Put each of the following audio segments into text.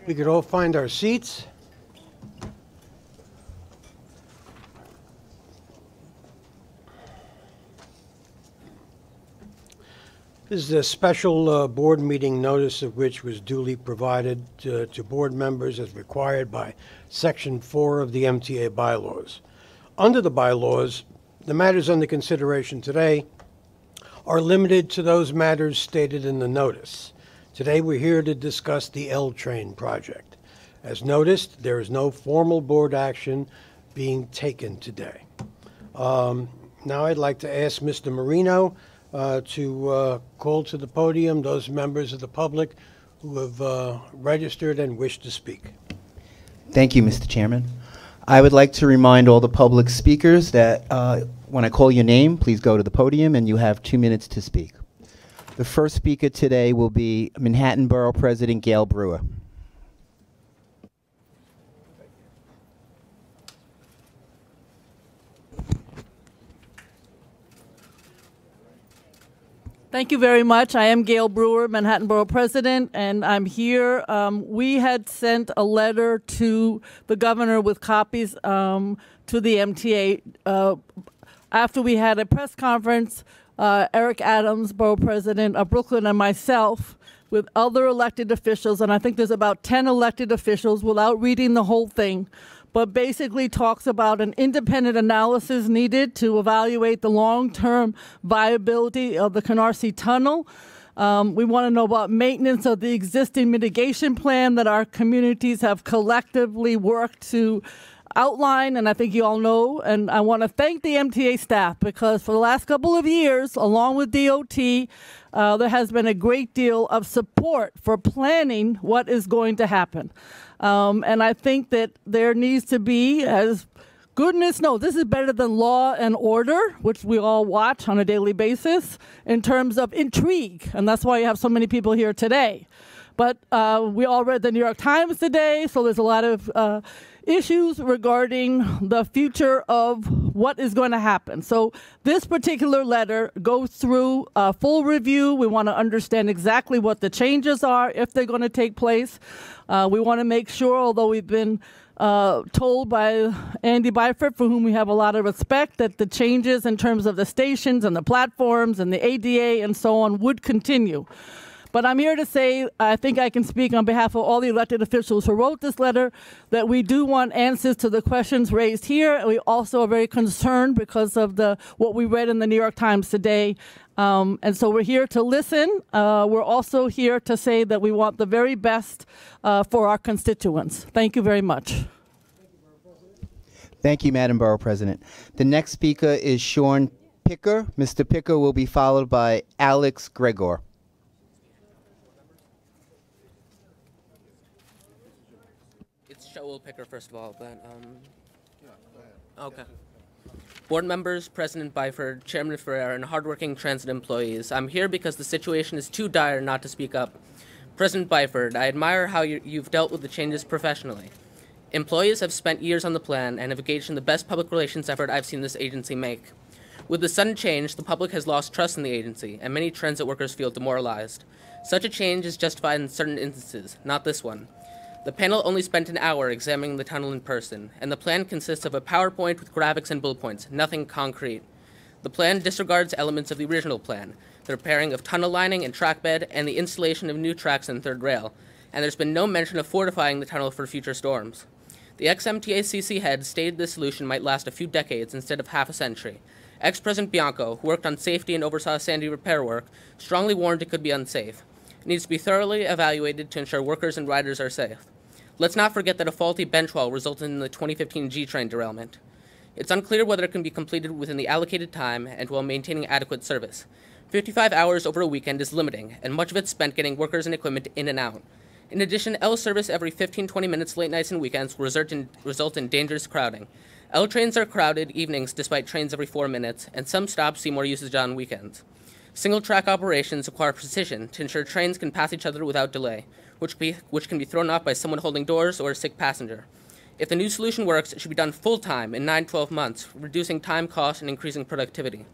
We could all find our seats. This is a special board meeting notice of which was duly provided to board members as required by Section 4 of the MTA bylaws. Under the bylaws, the matters under consideration today are limited to those matters stated in the notice. Today we're here to discuss the L train project. As noticed, there is no formal board action being taken today. Now I'd like to ask Mr. Marino to call to the podium those members of the public who have registered and wish to speak. Thank you, Mr. Chairman. I would like to remind all the public speakers that when I call your name, please go to the podium and you have 2 minutes to speak. The first speaker today will be Manhattan Borough President Gail Brewer. Thank you very much. I am Gail Brewer, Manhattan Borough President, and I'm here. We had sent a letter to the governor with copies to the MTA. After we had a press conference, Eric Adams, Borough President of Brooklyn, and myself, with other elected officials, and I think there's about 10 elected officials, without reading the whole thing, but basically talks about an independent analysis needed to evaluate the long-term viability of the Canarsie Tunnel. We want to know about maintenance of the existing mitigation plan that our communities have collectively worked to outline, and I think you all know. And I want to thank the MTA staff, because for the last couple of years, along with DOT, there has been a great deal of support for planning what is going to happen. And I think that there needs to be, as goodness knows, this is better than Law and Order, which we all watch on a daily basis, in terms of intrigue. And that's why you have so many people here today. But we all read the New York Times today, so there's a lot of issues regarding the future of what is going to happen. So this particular letter goes through a full review. We want to understand exactly what the changes are, if they're going to take place. We want to make sure, although we've been told by Andy Byford, for whom we have a lot of respect, that the changes in terms of the stations and the platforms and the ADA and so on would continue. But I'm here to say, I think I can speak on behalf of all the elected officials who wrote this letter, that we do want answers to the questions raised here. And we also are very concerned because of what we read in the New York Times today. And so we're here to listen. We're also here to say that we want the very best for our constituents. Thank you very much. Thank you, Madam Borough President. The next speaker is Sean Picker. Mr. Picker will be followed by Alex Gregor. Shaul Picker, first of all, but okay. Board members, President Byford, Chairman Ferrer, and hardworking transit employees, I'm here because the situation is too dire not to speak up. President Byford, I admire how you've dealt with the changes professionally. Employees have spent years on the plan and have engaged in the best public relations effort I've seen this agency make. With the sudden change, the public has lost trust in the agency, and many transit workers feel demoralized. Such a change is justified in certain instances, not this one. The panel only spent an hour examining the tunnel in person, and the plan consists of a PowerPoint with graphics and bullet points, nothing concrete. The plan disregards elements of the original plan, the repairing of tunnel lining and track bed, and the installation of new tracks and third rail, and there's been no mention of fortifying the tunnel for future storms. The ex-MTA head stated this solution might last a few decades instead of half a century. Ex-President Bianco, who worked on safety and oversaw Sandy repair work, strongly warned it could be unsafe. It needs to be thoroughly evaluated to ensure workers and riders are safe. Let's not forget that a faulty bench wall resulted in the 2015 G-train derailment. It's unclear whether it can be completed within the allocated time and while maintaining adequate service. 55 hours over a weekend is limiting, and much of it's spent getting workers and equipment in and out. In addition, L service every 15-20 minutes late nights and weekends will result in dangerous crowding. L trains are crowded evenings despite trains every 4 minutes, and some stops see more usage on weekends. Single-track operations require precision to ensure trains can pass each other without delay, which can be thrown off by someone holding doors or a sick passenger. If the new solution works, it should be done full-time in 9-12 months, reducing time, cost, and increasing productivity.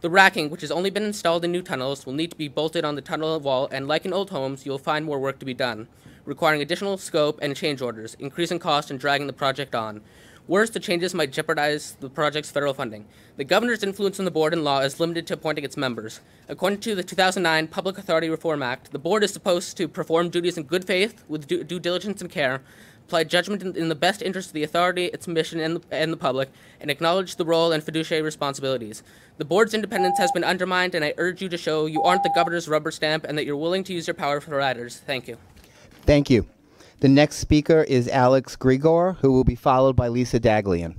The racking, which has only been installed in new tunnels, will need to be bolted on the tunnel wall, and like in old homes, you'll find more work to be done. requiring additional scope and change orders, increasing cost and dragging the project on. Worse, the changes might jeopardize the project's federal funding. The governor's influence on the board in law is limited to appointing its members. According to the 2009 Public Authority Reform Act, the board is supposed to perform duties in good faith, with due diligence and care, apply judgment in the best interest of the authority, its mission, and the public, and acknowledge the role and fiduciary responsibilities. The board's independence has been undermined, and I urge you to show you aren't the governor's rubber stamp and that you're willing to use your power for riders. Thank you. Thank you. The next speaker is Alex Grigor, who will be followed by Lisa Daglian.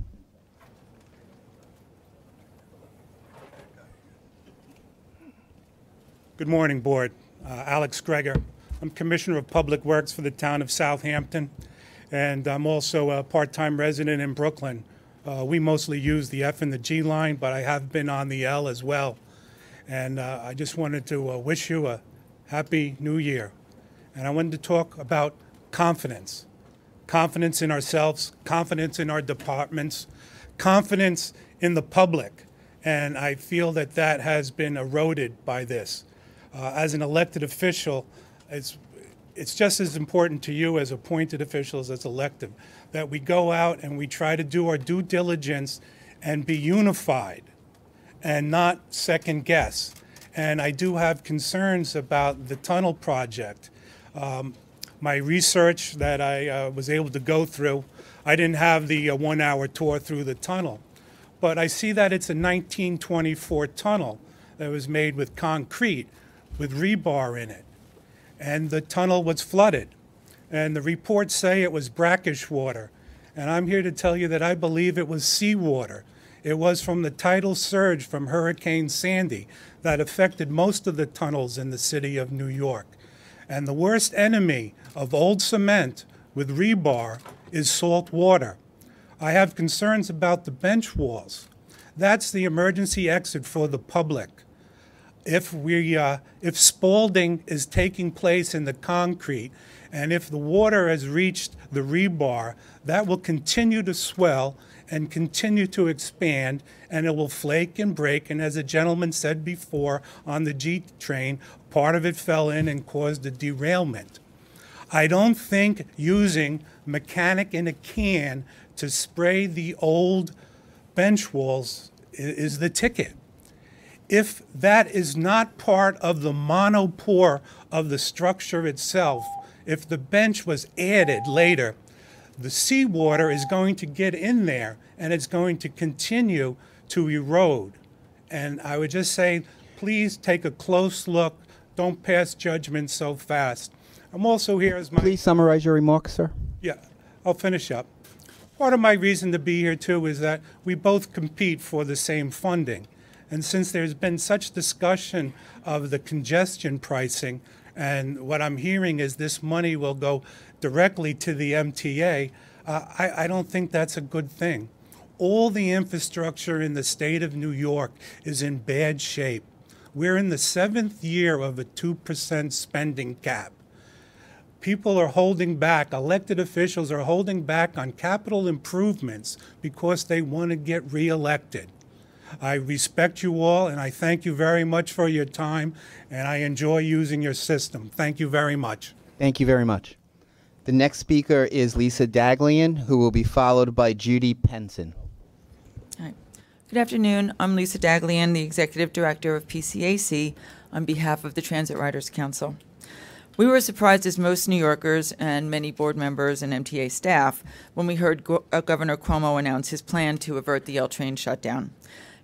Good morning, Board. Alex Greger. I'm Commissioner of Public Works for the town of Southampton, and I'm also a part-time resident in Brooklyn. We mostly use the F and the G line, but I have been on the L as well. And I just wanted to wish you a happy new year. And I wanted to talk about confidence. Confidence in ourselves, confidence in our departments, confidence in the public. And I feel that that has been eroded by this. As an elected official, it's just as important to you as appointed officials as elected that we go out and we try to do our due diligence and be unified and not second guess. And I do have concerns about the tunnel project. My research that I was able to go through, I didn't have the 1-hour tour through the tunnel, but I see that it's a 1924 tunnel that was made with concrete with rebar in it. And the tunnel was flooded. And the reports say it was brackish water. And I'm here to tell you that I believe it was seawater. It was from the tidal surge from Hurricane Sandy that affected most of the tunnels in the city of New York. And the worst enemy of old cement with rebar is salt water. I have concerns about the bench walls. That's the emergency exit for the public. If spalling is taking place in the concrete, and if the water has reached the rebar, that will continue to swell and continue to expand, and it will flake and break. And as a gentleman said before on the G train, part of it fell in and caused a derailment. I don't think using mechanic in a can to spray the old bench walls is the ticket. If that is not part of the monopore of the structure itself, if the bench was added later, the seawater is going to get in there and it's going to continue to erode. And I would just say, please take a close look. Don't pass judgment so fast. I'm also here as my... Please summarize your remarks, sir. Yeah, I'll finish up. Part of my reason to be here, too, is that we both compete for the same funding. And since there's been such discussion of the congestion pricing, and what I'm hearing is this money will go directly to the MTA, I don't think that's a good thing. All the infrastructure in the state of New York is in bad shape. We're in the 7th year of a 2% spending cap. People are holding back, elected officials are holding back on capital improvements because they want to get reelected. I respect you all, and I thank you very much for your time, and I enjoy using your system. Thank you very much. Thank you very much. The next speaker is Lisa Daglian, who will be followed by Judy Penson. Hi. Good afternoon. I'm Lisa Daglian, the Executive Director of PCAC, on behalf of the Transit Riders Council. We were surprised, as most New Yorkers and many board members and MTA staff, when we heard Governor Cuomo announce his plan to avert the L train shutdown.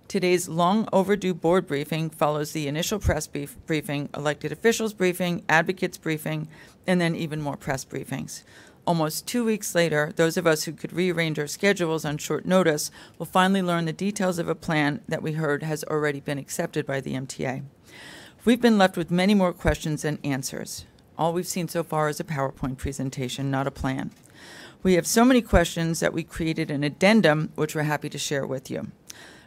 Today's long overdue board briefing follows the initial press briefing, elected officials briefing, advocates briefing, and then even more press briefings. Almost 2 weeks later, those of us who could rearrange our schedules on short notice will finally learn the details of a plan that we heard has already been accepted by the MTA. We've been left with many more questions than answers. All we've seen so far is a PowerPoint presentation, not a plan. We have so many questions that we created an addendum, which we're happy to share with you.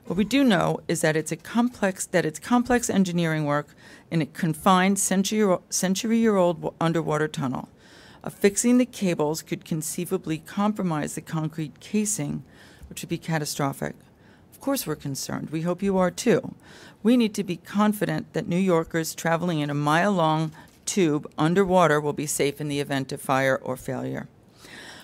What we do know is that it's complex engineering work in a confined century-year-old underwater tunnel. Affixing the cables could conceivably compromise the concrete casing, which would be catastrophic. Of course we're concerned. We hope you are too. We need to be confident that New Yorkers traveling in a mile-long, tube underwater will be safe in the event of fire or failure.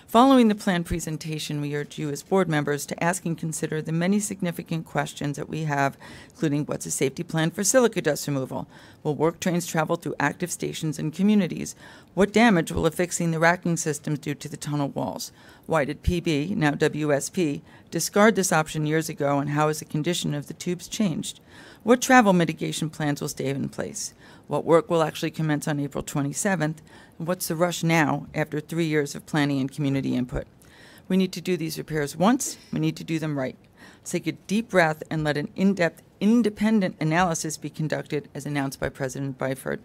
Following the plan presentation, we urge you as board members to ask and consider the many significant questions that we have, including what's a safety plan for silica dust removal? Will work trains travel through active stations and communities? What damage will affixing the racking systems do to the tunnel walls? Why did PB, now WSP, discard this option years ago, and how has the condition of the tubes changed? What travel mitigation plans will stay in place? What work will actually commence on April 27th? And what's the rush now after 3 years of planning and community input? We need to do these repairs once. We need to do them right. So take a deep breath and let an in-depth, independent analysis be conducted as announced by President Byford.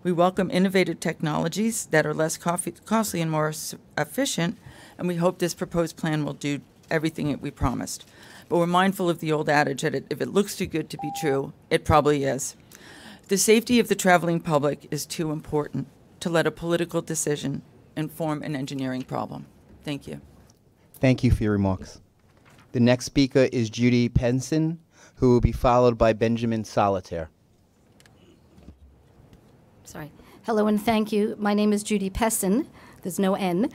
We welcome innovative technologies that are less costly and more efficient, and we hope this proposed plan will do everything that we promised. But we're mindful of the old adage that if it looks too good to be true, it probably is. The safety of the traveling public is too important to let a political decision inform an engineering problem. Thank you. Thank you for your remarks. The next speaker is Judy Penson, who will be followed by Benjamin Solitaire. Sorry. Hello and thank you. My name is Judy Pesson. There's no N.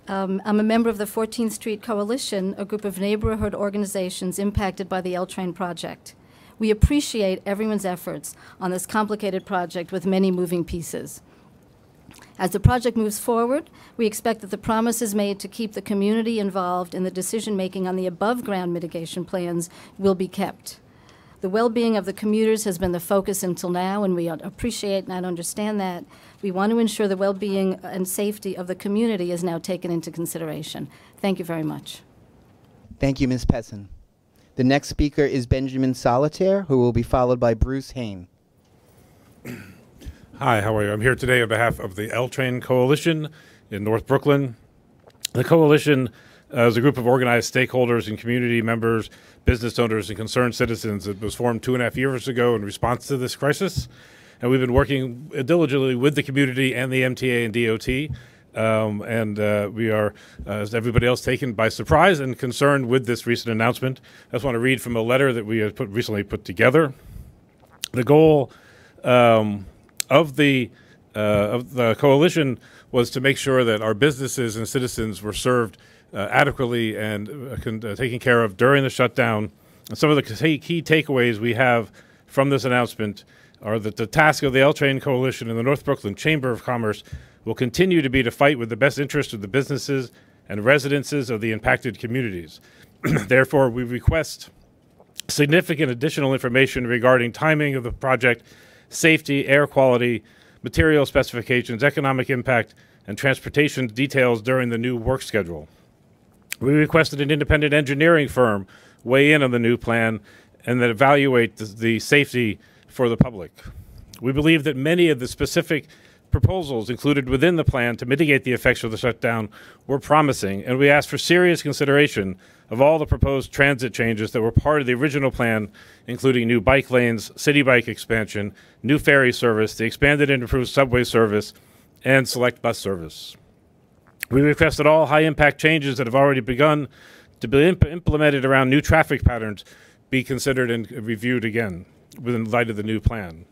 I'm a member of the 14th Street Coalition, a group of neighborhood organizations impacted by the L train project. We appreciate everyone's efforts on this complicated project with many moving pieces. As the project moves forward, we expect that the promises made to keep the community involved in the decision-making on the above-ground mitigation plans will be kept. The well-being of the commuters has been the focus until now, and we appreciate and understand that. We want to ensure the well-being and safety of the community is now taken into consideration. Thank you very much. Thank you, Ms. Pesson. The next speaker is Benjamin Solitaire, who will be followed by Bruce Hain. Hi, how are you? I'm here today on behalf of the L Train Coalition in North Brooklyn. The coalition is a group of organized stakeholders and community members, business owners, and concerned citizens. It was formed 2.5 years ago in response to this crisis, and we've been working diligently with the community and the MTA and DOT. We are, as everybody else, taken by surprise and concerned with this recent announcement. I just want to read from a letter that we had recently put together. The goal of the coalition was to make sure that our businesses and citizens were served adequately and taken care of during the shutdown. And some of the key takeaways we have from this announcement are that the task of the L Train Coalition and the North Brooklyn Chamber of Commerce will continue to be to fight with the best interest of the businesses and residences of the impacted communities. Therefore, we request significant additional information regarding timing of the project, safety, air quality, material specifications, economic impact, and transportation details during the new work schedule. We requested an independent engineering firm weigh in on the new plan and that evaluate the safety for the public. We believe that many of the specific proposals included within the plan to mitigate the effects of the shutdown were promising, and we asked for serious consideration of all the proposed transit changes that were part of the original plan, including new bike lanes, city bike expansion, new ferry service, the expanded and improved subway service, and select bus service. We requested all high-impact changes that have already begun to be implemented around new traffic patterns be considered and reviewed again within light of the new plan.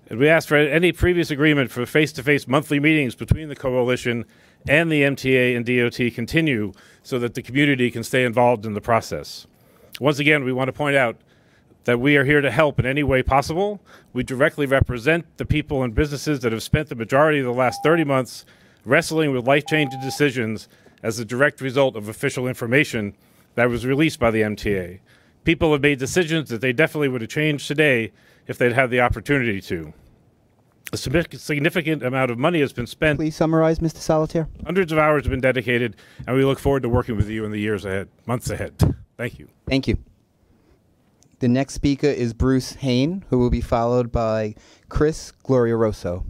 And we asked for any previous agreement for face-to-face monthly meetings between the coalition and the MTA and DOT continue so that the community can stay involved in the process. Once again, we want to point out that we are here to help in any way possible. We directly represent the people and businesses that have spent the majority of the last 30 months wrestling with life-changing decisions as a direct result of official information that was released by the MTA. People have made decisions that they definitely would have changed today if they'd had the opportunity to. A significant amount of money has been spent. Please summarize, Mr. Solitaire. Hundreds of hours have been dedicated, and we look forward to working with you in the years ahead, months ahead. Thank you. Thank you. The next speaker is Bruce Hain, who will be followed by Chris Glorioso.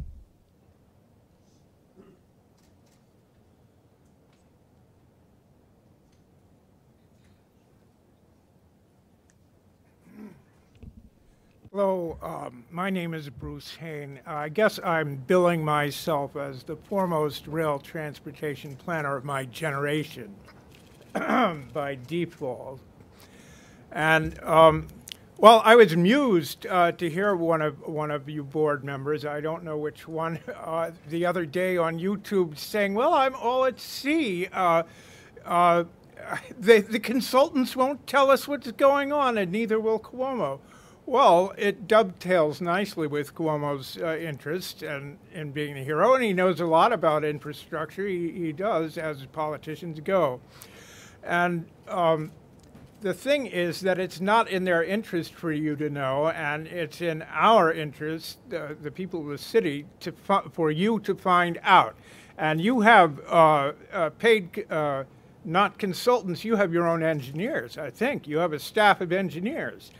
Hello, my name is Bruce Hain. I guess I'm billing myself as the foremost rail transportation planner of my generation by default. And Well, I was amused to hear one of you board members, I don't know which one, the other day on YouTube saying, "Well, I'm all at sea. The consultants won't tell us what's going on, and neither will Cuomo." Well, it dovetails nicely with Cuomo's interest in being a hero, and he knows a lot about infrastructure. He does, as politicians go. And the thing is that it's not in their interest for you to know, and it's in our interest, the people of the city, for you to find out. And you have paid, not consultants, you have your own engineers, I think. You have a staff of engineers.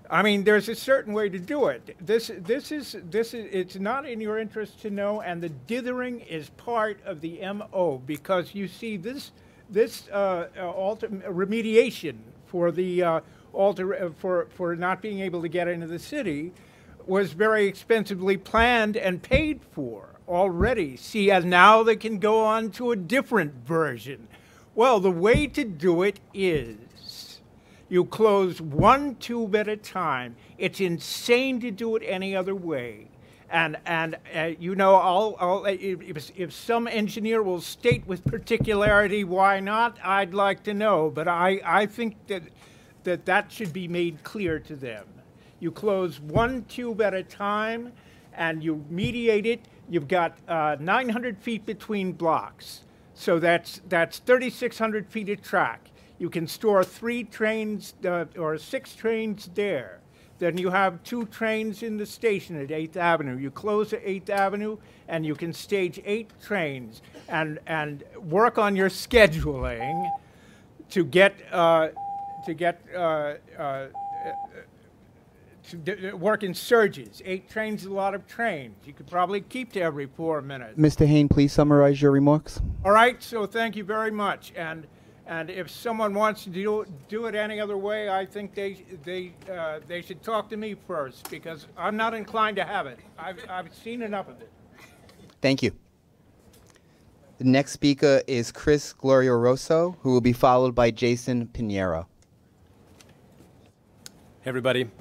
I mean, there's a certain way to do it. It's not in your interest to know, and the dithering is part of the MO, because you see this remediation for the for not being able to get into the city was very expensively planned and paid for already. See, and now they can go on to a different version. Well, the way to do it is you close one tube at a time. It's insane to do it any other way. And you know, if some engineer will state with particularity why not, I'd like to know. But I think that should be made clear to them. You close one tube at a time, and you mediate it. You've got 900 feet between blocks, so that's 3,600 feet of track. You can store 3 trains or 6 trains there. Then you have 2 trains in the station at 8th Avenue. You close at 8th Avenue, and you can stage 8 trains and work on your scheduling to work in surges. 8 trains is a lot of trains. You could probably keep to every 4 minutes. Mr. Hain, please summarize your remarks. All right, so thank you very much. And if someone wants to do it any other way, I think they should talk to me first, because I'm not inclined to have it. I've seen enough of it. Thank you. The next speaker is Chris Glorioso, who will be followed by Jason Pinheiro. Hey, everybody.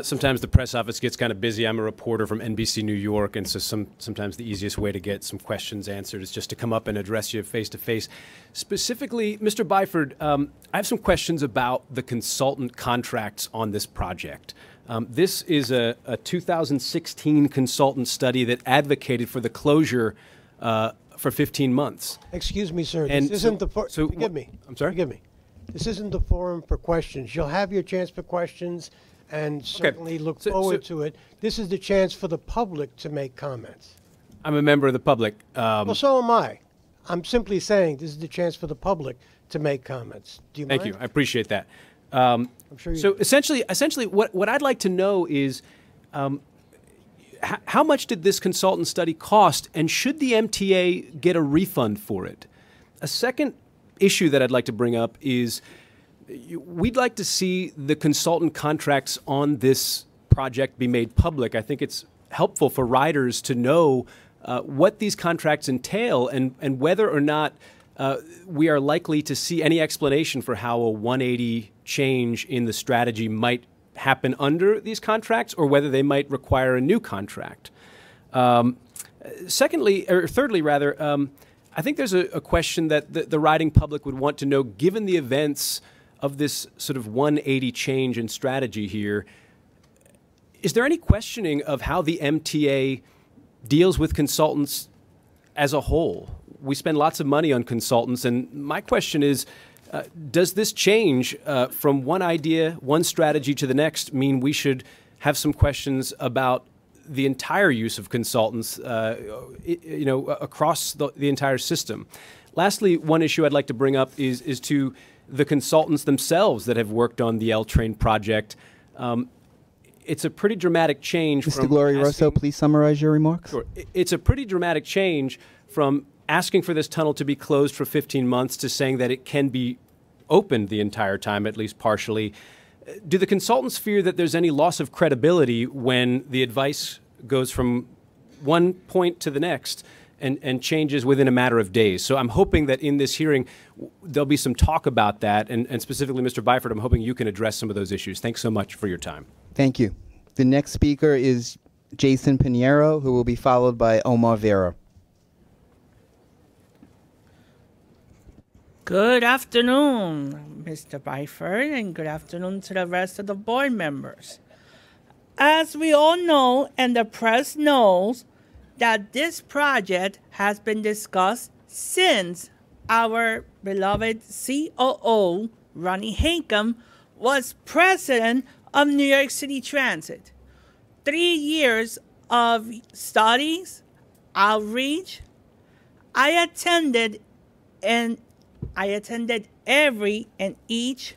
Sometimes the press office gets kind of busy. I'm a reporter from NBC New York, and so sometimes the easiest way to get some questions answered is just to come up and address you face to face. Specifically, Mr. Byford, I have some questions about the consultant contracts on this project. This is a 2016 consultant study that advocated for the closure for 15 months. Excuse me, sir. And This isn't the forgive me. I'm sorry? Forgive me. This isn't the forum for questions. You'll have your chance for questions, and certainly look forward to it. This is the chance for the public to make comments. I'm a member of the public. Well, so am I. I'm simply saying this is the chance for the public to make comments. Do you mind? Thank you. I appreciate that. I'm sure you So essentially, what I'd like to know is how much did this consultant study cost, and should the MTA get a refund for it? A second issue that I'd like to bring up is we'd like to see the consultant contracts on this project be made public. I think it's helpful for riders to know what these contracts entail and whether or not we are likely to see any explanation for how a 180 change in the strategy might happen under these contracts, or whether they might require a new contract. Thirdly, I think there's a question that the riding public would want to know, given the events of this sort of 180 change in strategy here. Is there any questioning of how the MTA deals with consultants as a whole? We spend lots of money on consultants, and my question is, does this change from one idea, one strategy to the next mean we should have some questions about the entire use of consultants, across the entire system? Lastly, one issue I'd like to bring up is to the consultants themselves that have worked on the L train project. It's a pretty dramatic change. Mr. Glorioso, please summarize your remarks. Sure. It's a pretty dramatic change from asking for this tunnel to be closed for 15 months to saying that it can be opened the entire time, at least partially. Do the consultants fear that there's any loss of credibility when the advice goes from one point to the next, and changes within a matter of days. So I'm hoping that in this hearing, there'll be some talk about that. And specifically, Mr. Byford, I'm hoping you can address some of those issues. Thanks so much for your time. Thank you. The next speaker is Jason Pinheiro, who will be followed by Omar Vera. Good afternoon, Mr. Byford, and good afternoon to the rest of the board members. As we all know, and the press knows, that this project has been discussed since our beloved COO, Ronnie Hinckham, was president of New York City Transit. 3 years of studies, outreach. I attended every and each,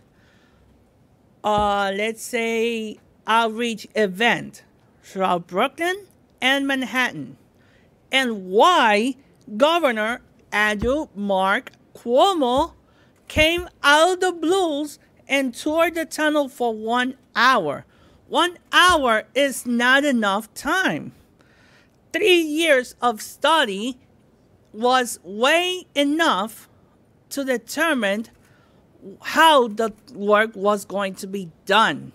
let's say, outreach event throughout Brooklyn and Manhattan. And why Governor Andrew Mark Cuomo came out of the blues and toured the tunnel for 1 hour. 1 hour is not enough time. 3 years of study was way enough to determine how the work was going to be done.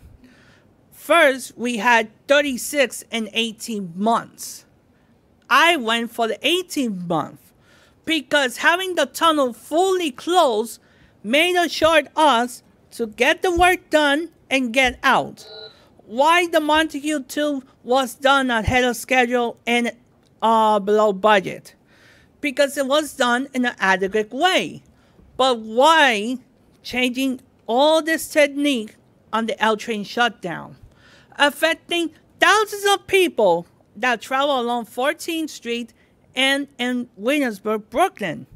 First, we had 36 and 18 months. I went for the 18 month because having the tunnel fully closed made assured us to get the work done and get out. Why the Montague 2 was done ahead of schedule and below budget? Because it was done in an adequate way. But why changing all this technique on the L train shutdown, affecting thousands of people that travel along 14th Street and in Williamsburg, Brooklyn?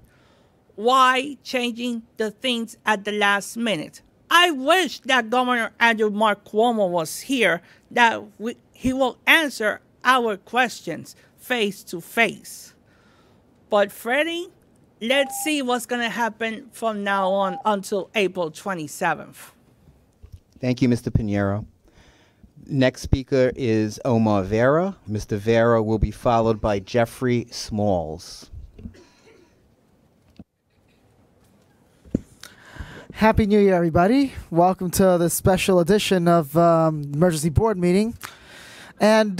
Why changing the things at the last minute? I wish that Governor Andrew Mark Cuomo was here, that he will answer our questions face to face. But Freddie, let's see what's going to happen from now on until April 27th. Thank you, Mr. Pinheiro. Next speaker is Omar Vera. Mr. Vera will be followed by Jeffrey Smalls. Happy New Year, everybody. Welcome to this special edition of Emergency Board Meeting. And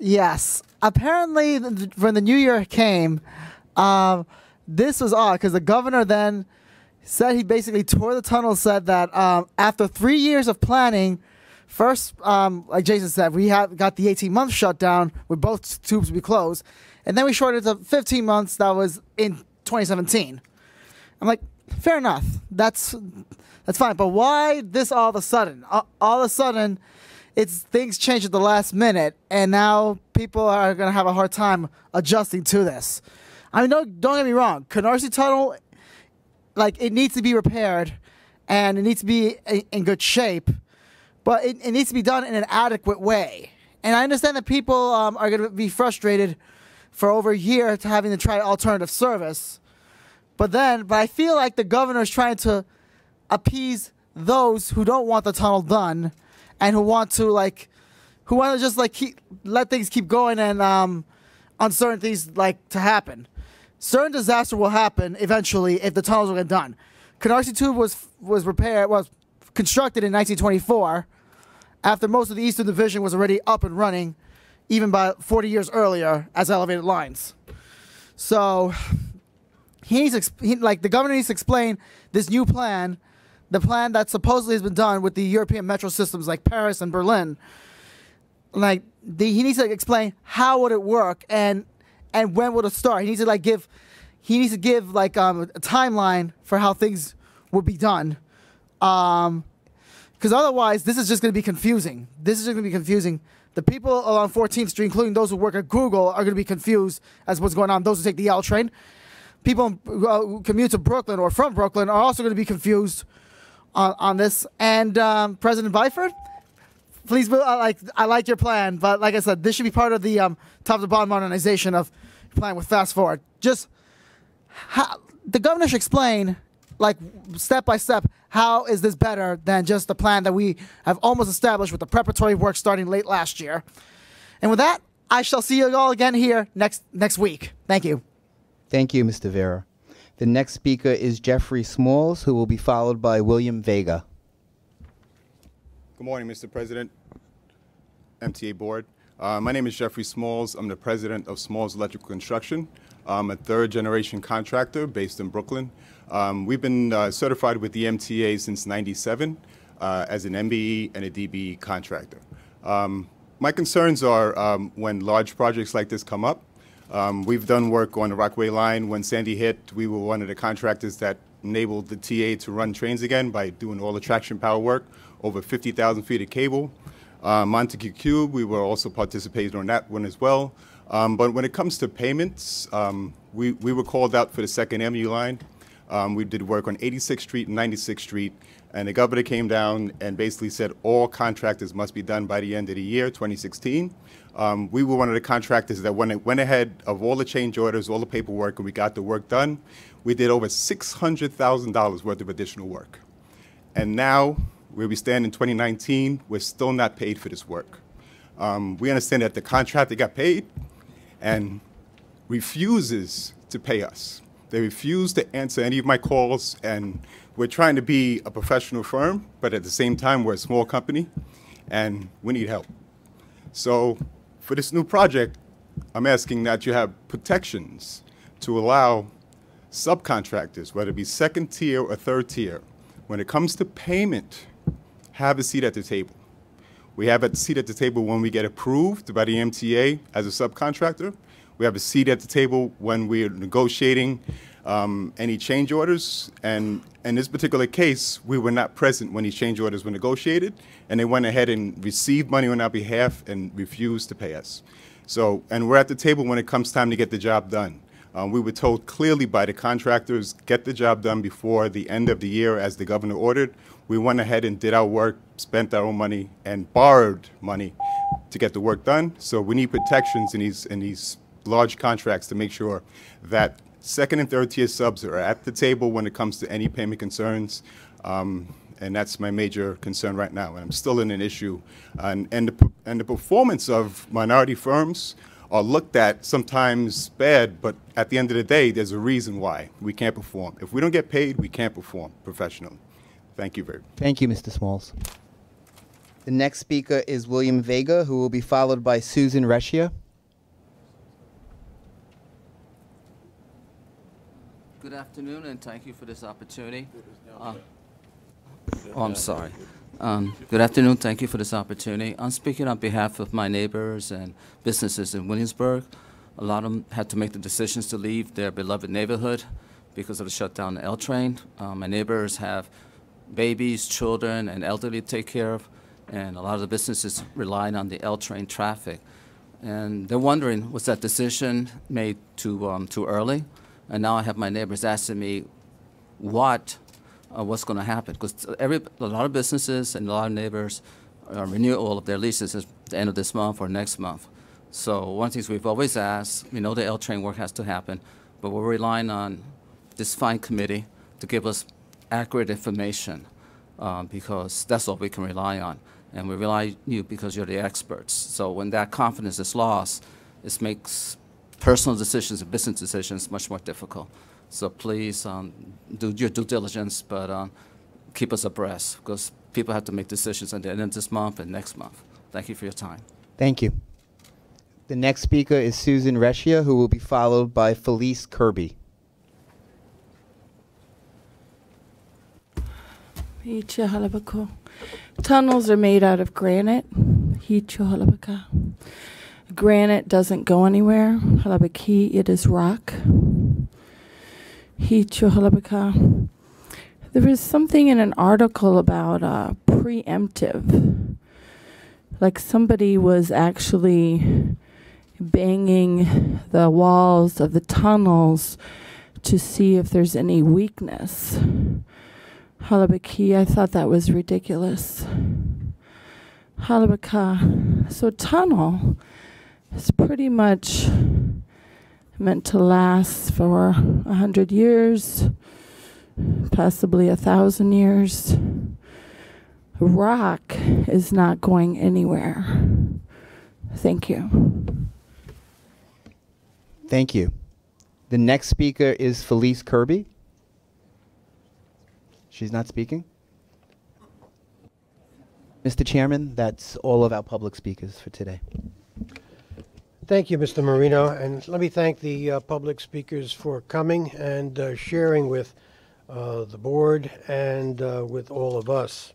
yes, apparently when the New Year came, this was odd because the governor then said he basically tore the tunnel, said that after 3 years of planning, first, like Jason said, we got the 18-month shutdown with both tubes to be closed, and then we shorted it to 15 months. That was in 2017. I'm like, fair enough. That's fine. But why this all of a sudden? All of a sudden, things change at the last minute, and now people are going to have a hard time adjusting to this. I mean, don't get me wrong. Canarsie Tunnel, like, it needs to be repaired, and it needs to be in good shape, but it needs to be done in an adequate way. And I understand that people are going to be frustrated for over a year to having to try alternative service. But I feel like the governor is trying to appease those who don't want the tunnel done and who want to just let things keep going and uncertain things to happen. Certain disaster will happen eventually if the tunnels will get done. Canarsie Tube was constructed in 1924 after most of the Eastern Division was already up and running, even by 40 years earlier as elevated lines. So the governor needs to explain this new plan, the plan that supposedly has been done with the European metro systems like Paris and Berlin. He needs to explain how would it work and when would it start. He needs to give a timeline for how things would be done. Because otherwise, this is just going to be confusing. The people along 14th Street, including those who work at Google, are going to be confused as what's going on. Those who take the L train. People who commute to Brooklyn or from Brooklyn are also going to be confused on this. And President Byford, please, I like your plan, but like I said, this should be part of the top to bottom modernization of plan with Fast Forward. Just the governor should explain, step by step, how is this better than just the plan that we have almost established with the preparatory work starting late last year. And with that, I shall see you all again here next week. Thank you. Thank you, Mr. Vera. The next speaker is Jeffrey Smalls, who will be followed by William Vega. Good morning, Mr. President, MTA Board. My name is Jeffrey Smalls. I'm the president of Smalls Electrical Construction. I'm a third-generation contractor based in Brooklyn. We've been certified with the MTA since '97 as an MBE and a DBE contractor. My concerns are when large projects like this come up. We've done work on the Rockaway line. When Sandy hit, we were one of the contractors that enabled the TA to run trains again by doing all the traction power work, over 50,000 feet of cable. Montague Cube, we were also participating on that one as well. But when it comes to payments, we were called out for the 2nd MU line. We did work on 86th Street and 96th Street, and the governor came down and basically said all contractors must be done by the end of the year, 2016. We were one of the contractors that went ahead of all the change orders, all the paperwork, and we got the work done. We did over $600,000 worth of additional work. And now, where we stand in 2019, we're still not paid for this work. We understand that the contractor got paid and refuses to pay us. They refuse to answer any of my calls, and we're trying to be a professional firm, but at the same time, we're a small company, and we need help. So for this new project, I'm asking that you have protections to allow subcontractors, whether it be 2nd tier or 3rd tier, when it comes to payment, have a seat at the table. We have a seat at the table when we get approved by the MTA as a subcontractor. We have a seat at the table when we're negotiating any change orders. And in this particular case, we were not present when these change orders were negotiated, and they went ahead and received money on our behalf and refused to pay us. So, and we're at the table when it comes time to get the job done. We were told clearly by the contractors, get the job done before the end of the year as the governor ordered. We went ahead and did our work, spent our own money, and borrowed money to get the work done. So we need protections in these large contracts to make sure that 2nd and 3rd tier subs are at the table when it comes to any payment concerns. And that's my major concern right now. And I'm still in an issue. And the performance of minority firms are looked at sometimes bad, but at the end of the day, there's a reason why we can't perform. If we don't get paid, we can't perform professionally. Thank you very much. Thank you, Mr. Smalls. The next speaker is William Vega, who will be followed by Susan Reschia. Good afternoon, and thank you for this opportunity. I'm sorry. Good afternoon. Thank you for this opportunity. I'm speaking on behalf of my neighbors and businesses in Williamsburg. A lot of them had to make the decisions to leave their beloved neighborhood because of the shutdown of the L train. My neighbors have babies, children, and elderly to take care of, and a lot of the businesses relying on the L train traffic. And they're wondering, was that decision made too early? And now I have my neighbors asking me what's going to happen, because a lot of businesses and a lot of neighbors renew all of their leases at the end of this month or next month. So one of the things we've always asked, we know the L train work has to happen, but we're relying on this fine committee to give us accurate information because that's all we can rely on. And we rely on you because you're the experts. So when that confidence is lost, it makes personal decisions and business decisions much more difficult. So please do your due diligence, but keep us abreast, because people have to make decisions at the end of this month and next month. Thank you for your time. Thank you. The next speaker is Susan Reschia, who will be followed by Felice Kirby. Tunnels are made out of granite. Granite doesn't go anywhere. It is rock. There was something in an article about preemptive. Like somebody was actually banging the walls of the tunnels to see if there's any weakness. I thought that was ridiculous. So tunnel is pretty much meant to last for 100 years, possibly 1,000 years. Rock is not going anywhere. Thank you. Thank you. The next speaker is Felice Kirby. She's not speaking. Mr. Chairman, that's all of our public speakers for today. Thank you, Mr. Marino, and let me thank the public speakers for coming and sharing with the board and with all of us.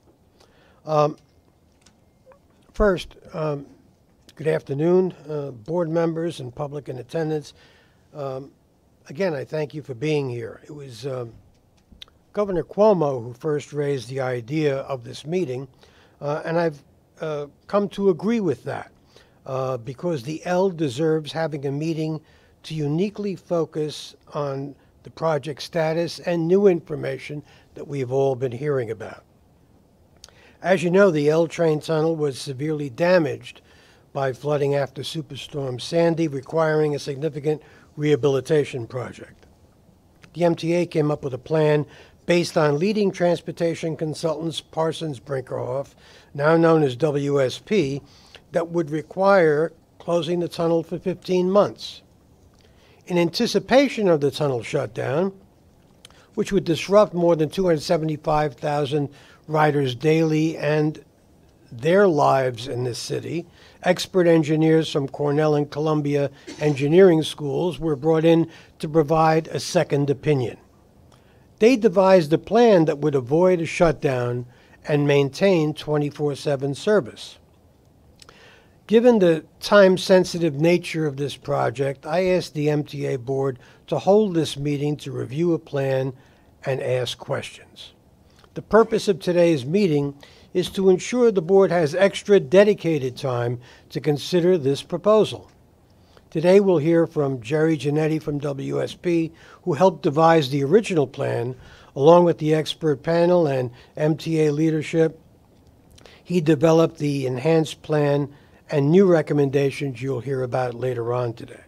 First, good afternoon, board members and public in attendance. Again, I thank you for being here. It was Governor Cuomo who first raised the idea of this meeting, and I've come to agree with that. Because the L deserves having a meeting to uniquely focus on the project status and new information that we've all been hearing about. As you know, the L train tunnel was severely damaged by flooding after Superstorm Sandy, requiring a significant rehabilitation project. The MTA came up with a plan based on leading transportation consultants Parsons Brinckerhoff, now known as WSP, that would require closing the tunnel for 15 months. In anticipation of the tunnel shutdown, which would disrupt more than 275,000 riders daily and their lives in this city, expert engineers from Cornell and Columbia engineering schools were brought in to provide a second opinion. They devised a plan that would avoid a shutdown and maintain 24/7 service. Given the time-sensitive nature of this project, I asked the MTA Board to hold this meeting to review a plan and ask questions. The purpose of today's meeting is to ensure the Board has extra dedicated time to consider this proposal. Today we'll hear from Jerry Giannetti from WSP, who helped devise the original plan, along with the expert panel and MTA leadership. He developed the enhanced plan and new recommendations you'll hear about later on today.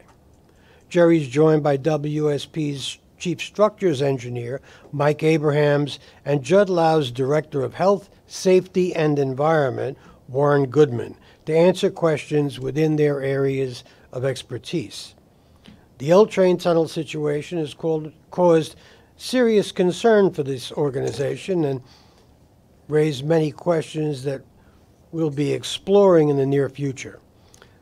Jerry's joined by WSP's Chief Structures Engineer, Mike Abrahams, and Judd Lau's Director of Health, Safety, and Environment, Warren Goodman, to answer questions within their areas of expertise. The L train tunnel situation has caused serious concern for this organization and raised many questions that we'll be exploring in the near future.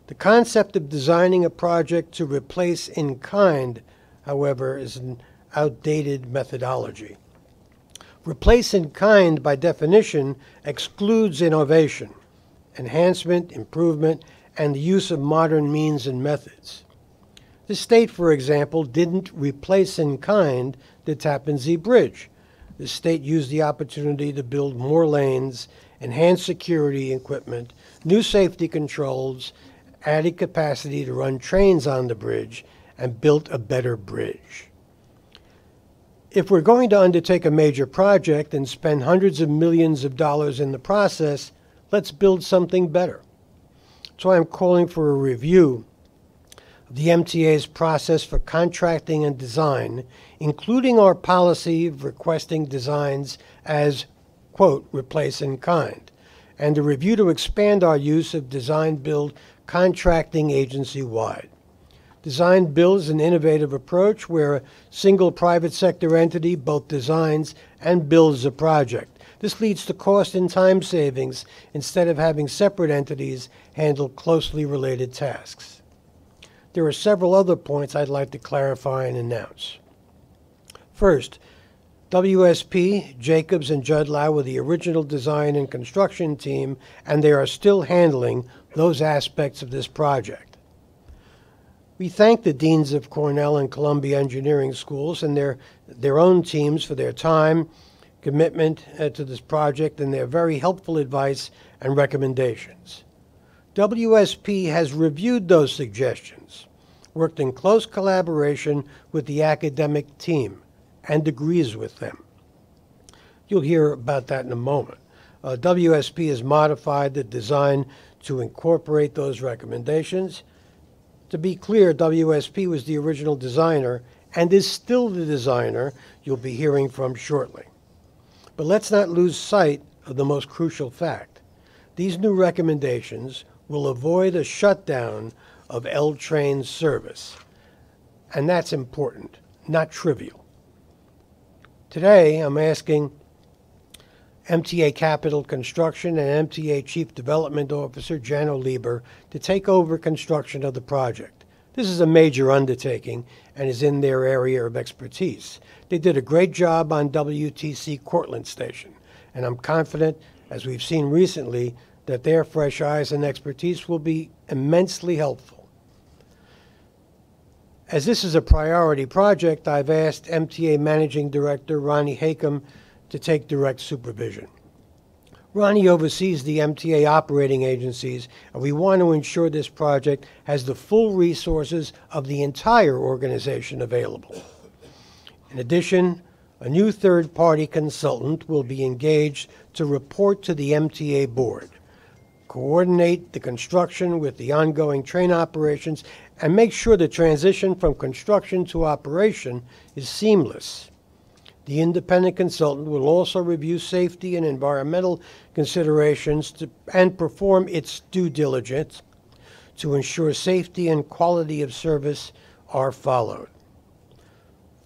The concept of designing a project to replace in kind, however, is an outdated methodology. Replace in kind, by definition, excludes innovation, enhancement, improvement, and the use of modern means and methods. The state, for example, didn't replace in kind the Tappan Zee Bridge. The state used the opportunity to build more lanes, enhanced security equipment, new safety controls, added capacity to run trains on the bridge, and built a better bridge. If we're going to undertake a major project and spend hundreds of millions of dollars in the process, let's build something better. So I'm calling for a review of the MTA's process for contracting and design, including our policy of requesting designs as, quote, replace in kind, and a review to expand our use of design-build contracting agency-wide. Design-build is an innovative approach where a single private sector entity both designs and builds a project. This leads to cost and time savings instead of having separate entities handle closely related tasks. There are several other points I'd like to clarify and announce. First, WSP, Jacobs, and Judd Lau were the original design and construction team, and they are still handling those aspects of this project. We thank the deans of Cornell and Columbia engineering schools and their own teams for their time, commitment to this project, and their very helpful advice and recommendations. WSP has reviewed those suggestions, worked in close collaboration with the academic team, and agrees with them. You'll hear about that in a moment. WSP has modified the design to incorporate those recommendations. To be clear, WSP was the original designer and is still the designer you'll be hearing from shortly. But let's not lose sight of the most crucial fact. These new recommendations will avoid a shutdown of L train service. and that's important, not trivial. Today, I'm asking MTA Capital Construction and MTA Chief Development Officer Jano Lieber to take over construction of the project. This is a major undertaking and is in their area of expertise. They did a great job on WTC Cortlandt Station, and I'm confident, as we've seen recently, that their fresh eyes and expertise will be immensely helpful. As this is a priority project, I've asked MTA Managing Director Ronnie Hakem to take direct supervision. Ronnie oversees the MTA operating agencies, and we want to ensure this project has the full resources of the entire organization available. In addition, a new third-party consultant will be engaged to report to the MTA Board, coordinate the construction with the ongoing train operations, and make sure the transition from construction to operation is seamless. The independent consultant will also review safety and environmental considerations and perform its due diligence to ensure safety and quality of service are followed.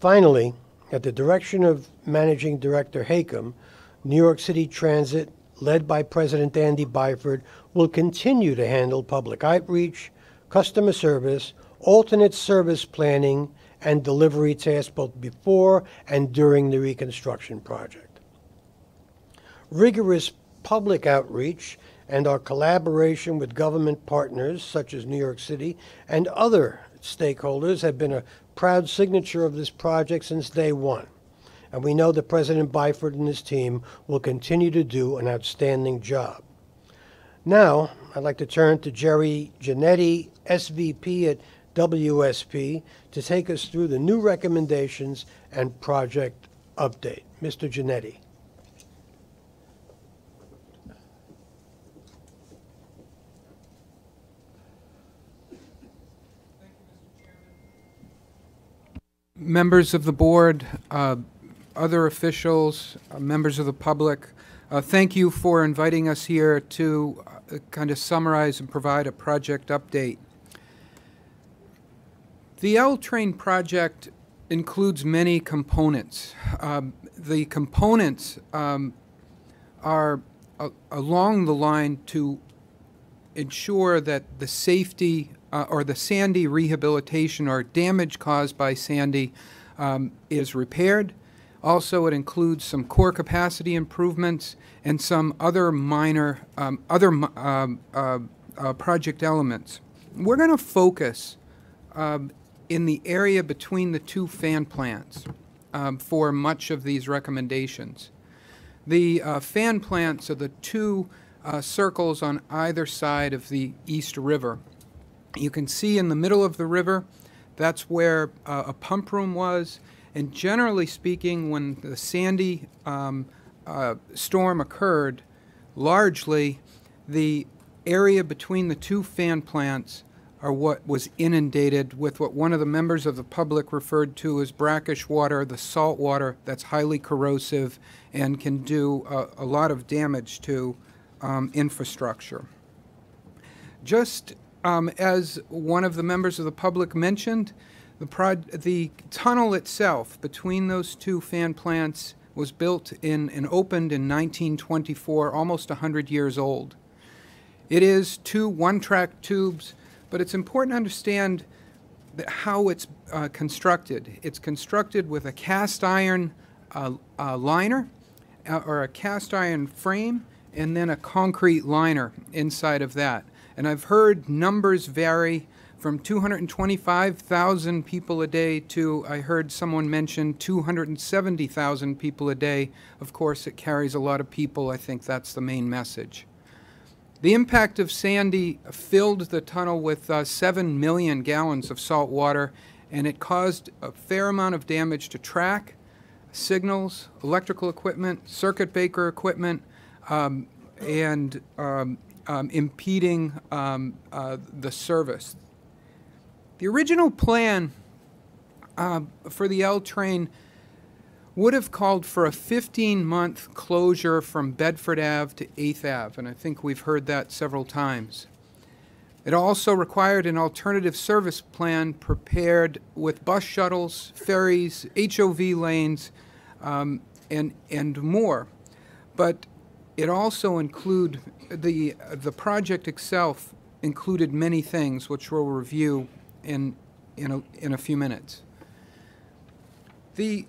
Finally, at the direction of Managing Director Hakem, New York City Transit, led by President Andy Byford, will continue to handle public outreach, customer service, alternate service planning, and delivery tasks both before and during the reconstruction project. Rigorous public outreach and our collaboration with government partners such as New York City and other stakeholders have been a proud signature of this project since day one. And we know that President Byford and his team will continue to do an outstanding job. Now, I'd like to turn to Jerry Giannetti, SVP at WSP, to take us through the new recommendations and project update. Mr. Giannetti. Members of the board, other officials, members of the public, thank you for inviting us here to kind of summarize and provide a project update. The L train project includes many components. The components are along the line to ensure that the safety or the Sandy rehabilitation or damage caused by Sandy is repaired. Also, it includes some core capacity improvements and some other minor project elements. We're going to focus in the area between the two fan plants for much of these recommendations. The fan plants are the two circles on either side of the East River. You can see in the middle of the river, that's where a pump room was. And generally speaking, when the Sandy storm occurred, largely the area between the two fan plants are what was inundated with what one of the members of the public referred to as brackish water, the salt water that's highly corrosive and can do a lot of damage to infrastructure. Just as one of the members of the public mentioned, the tunnel itself between those two fan plants was built and opened in 1924, almost 100 years old. It is two one-track tubes, but it's important to understand how it's constructed. It's constructed with a cast iron liner or a cast iron frame and then a concrete liner inside of that. And I've heard numbers vary from 225,000 people a day to, I heard someone mention 270,000 people a day. Of course, it carries a lot of people. I think that's the main message. The impact of Sandy filled the tunnel with 7 million gallons of salt water, and it caused a fair amount of damage to track, signals, electrical equipment, circuit breaker equipment, and impeding the service. The original plan for the L train would have called for a 15-month closure from Bedford Ave to 8th Ave, and I think we've heard that several times. It also required an alternative service plan prepared with bus shuttles, ferries, HOV lanes, and more. But it also included the project itself included many things, which we'll review in a few minutes. There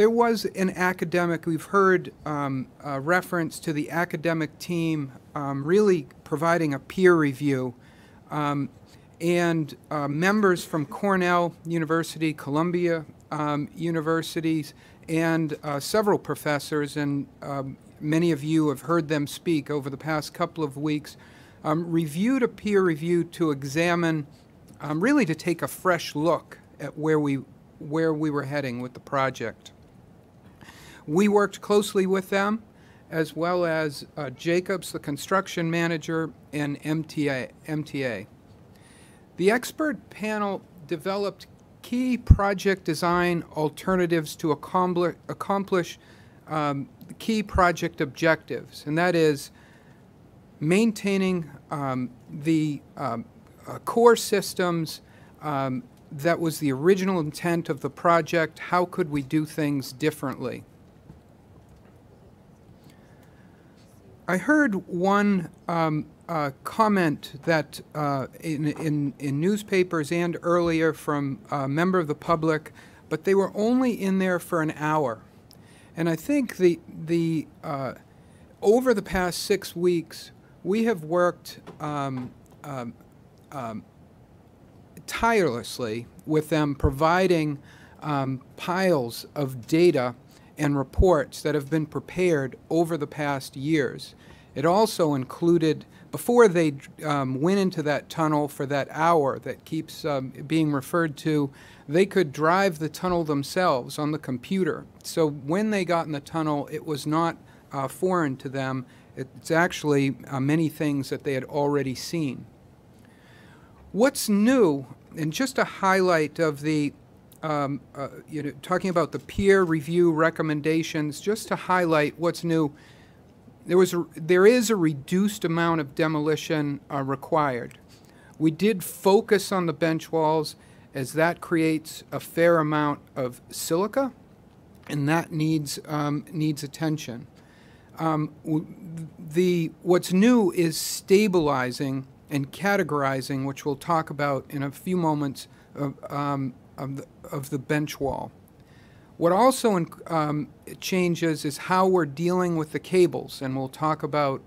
was an academic. We've heard reference to the academic team really providing a peer review, and members from Cornell University, Columbia universities, and several professors, and many of you have heard them speak over the past couple of weeks, reviewed a peer review to examine, really to take a fresh look at where we were heading with the project. We worked closely with them, as well as Jacobs, the construction manager, and MTA. The expert panel developed key project design alternatives to accomplish the key project objectives, and that is maintaining the core systems that was the original intent of the project. How could we do things differently? I heard one comment that in newspapers and earlier from a member of the public, but they were only in there for an hour. And I think over the past 6 weeks, we have worked tirelessly with them, providing piles of data and reports that have been prepared over the past years. It also included, before they went into that tunnel for that hour that keeps being referred to, they could drive the tunnel themselves on the computer. So when they got in the tunnel, it was not foreign to them. It's actually many things that they had already seen. What's new, and just a highlight of the talking about the peer review recommendations, just to highlight what's new, there is a reduced amount of demolition required. We did focus on the bench walls, as that creates a fair amount of silica, and that needs attention. What's new is stabilizing and categorizing, which we'll talk about in a few moments, of the bench wall. What also changes is how we're dealing with the cables, and we'll talk about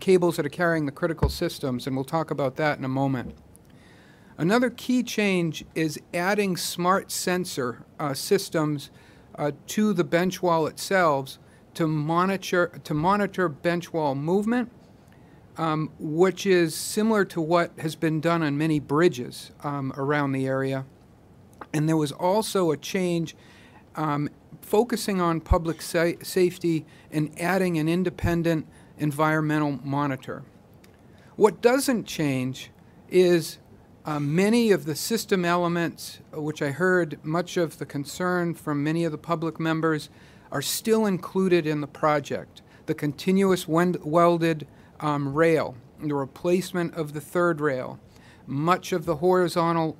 cables that are carrying the critical systems, and we'll talk about that in a moment. Another key change is adding smart sensor systems to the bench wall itself to monitor bench wall movement, which is similar to what has been done on many bridges around the area. And there was also a change focusing on public safety and adding an independent environmental monitor. What doesn't change is many of the system elements, which I heard much of the concern from many of the public members, are still included in the project. The continuous welded rail, the replacement of the third rail, much of the horizontal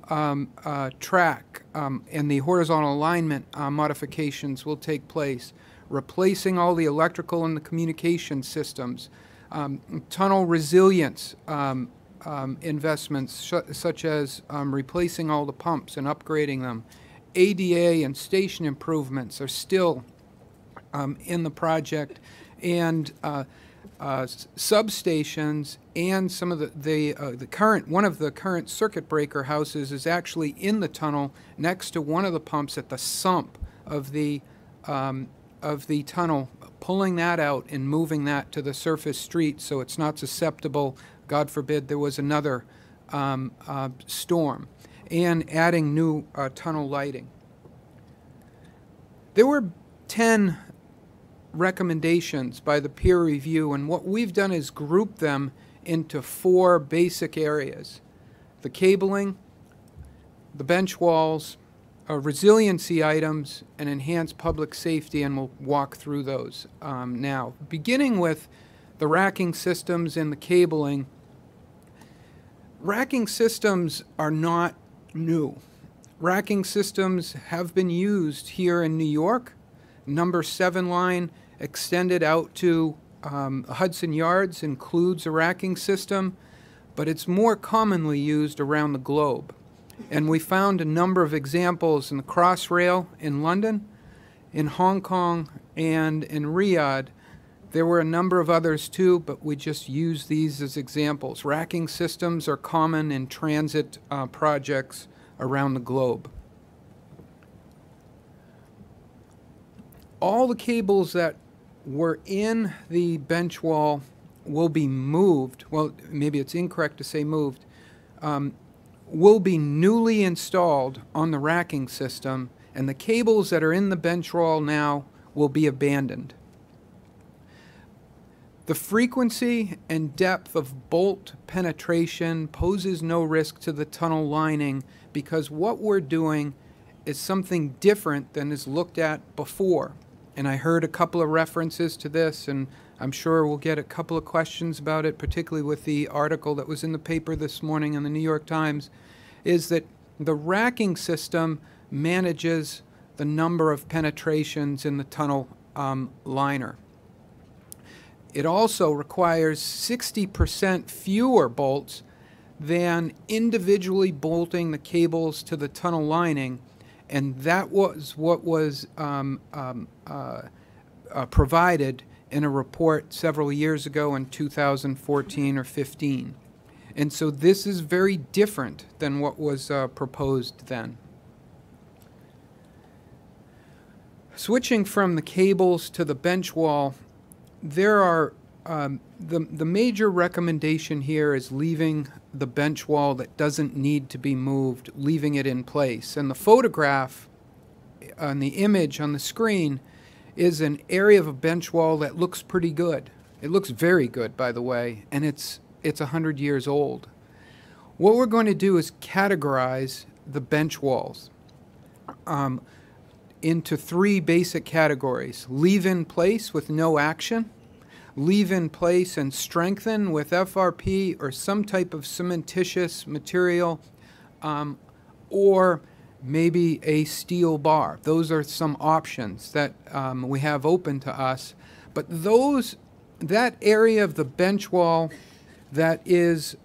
track and the horizontal alignment modifications will take place, replacing all the electrical and the communication systems, tunnel resilience investments such as replacing all the pumps and upgrading them. ADA and station improvements are still in the project, and substations and some of one of the current circuit breaker houses is actually in the tunnel next to one of the pumps at the sump of the tunnel, pulling that out and moving that to the surface street so it's not susceptible, God forbid there was another storm, and adding new tunnel lighting. There were 10 recommendations by the peer review, and what we've done is group them into 4 basic areas: the cabling, the bench walls, resiliency items, and enhanced public safety, and we'll walk through those now. Beginning with the racking systems and the cabling. Racking systems are not new. Racking systems have been used here in New York. Number 7 line extended out to Hudson Yards includes a racking system, but it's more commonly used around the globe. And we found a number of examples in the Crossrail in London, in Hong Kong, and in Riyadh. There were a number of others too, but we just use these as examples. Racking systems are common in transit projects around the globe. All the cables that were in the bench wall will be moved. Well, maybe it's incorrect to say moved. Will be newly installed on the racking system, and the cables that are in the bench wall now will be abandoned. The frequency and depth of bolt penetration poses no risk to the tunnel lining because what we're doing is something different than is looked at before. And I heard a couple of references to this, and I'm sure we'll get a couple of questions about it, particularly with the article that was in the paper this morning in the New York Times, is that the racking system manages the number of penetrations in the tunnel liner. It also requires 60% fewer bolts than individually bolting the cables to the tunnel lining, and that was what was provided in a report several years ago in 2014 or 15. And so this is very different than what was proposed then. Switching from the cables to the bench wall, there are the major recommendation here is leaving the bench wall that doesn't need to be moved, leaving it in place. And the photograph on the image on the screen is an area of a bench wall that looks pretty good. It looks very good, by the way, and it's 100 years old. What we're going to do is categorize the bench walls into 3 basic categories: leave in place with no action, leave in place and strengthen with FRP or some type of cementitious material, or maybe a steel bar. Those are some options that we have open to us. But that area of the bench wall that is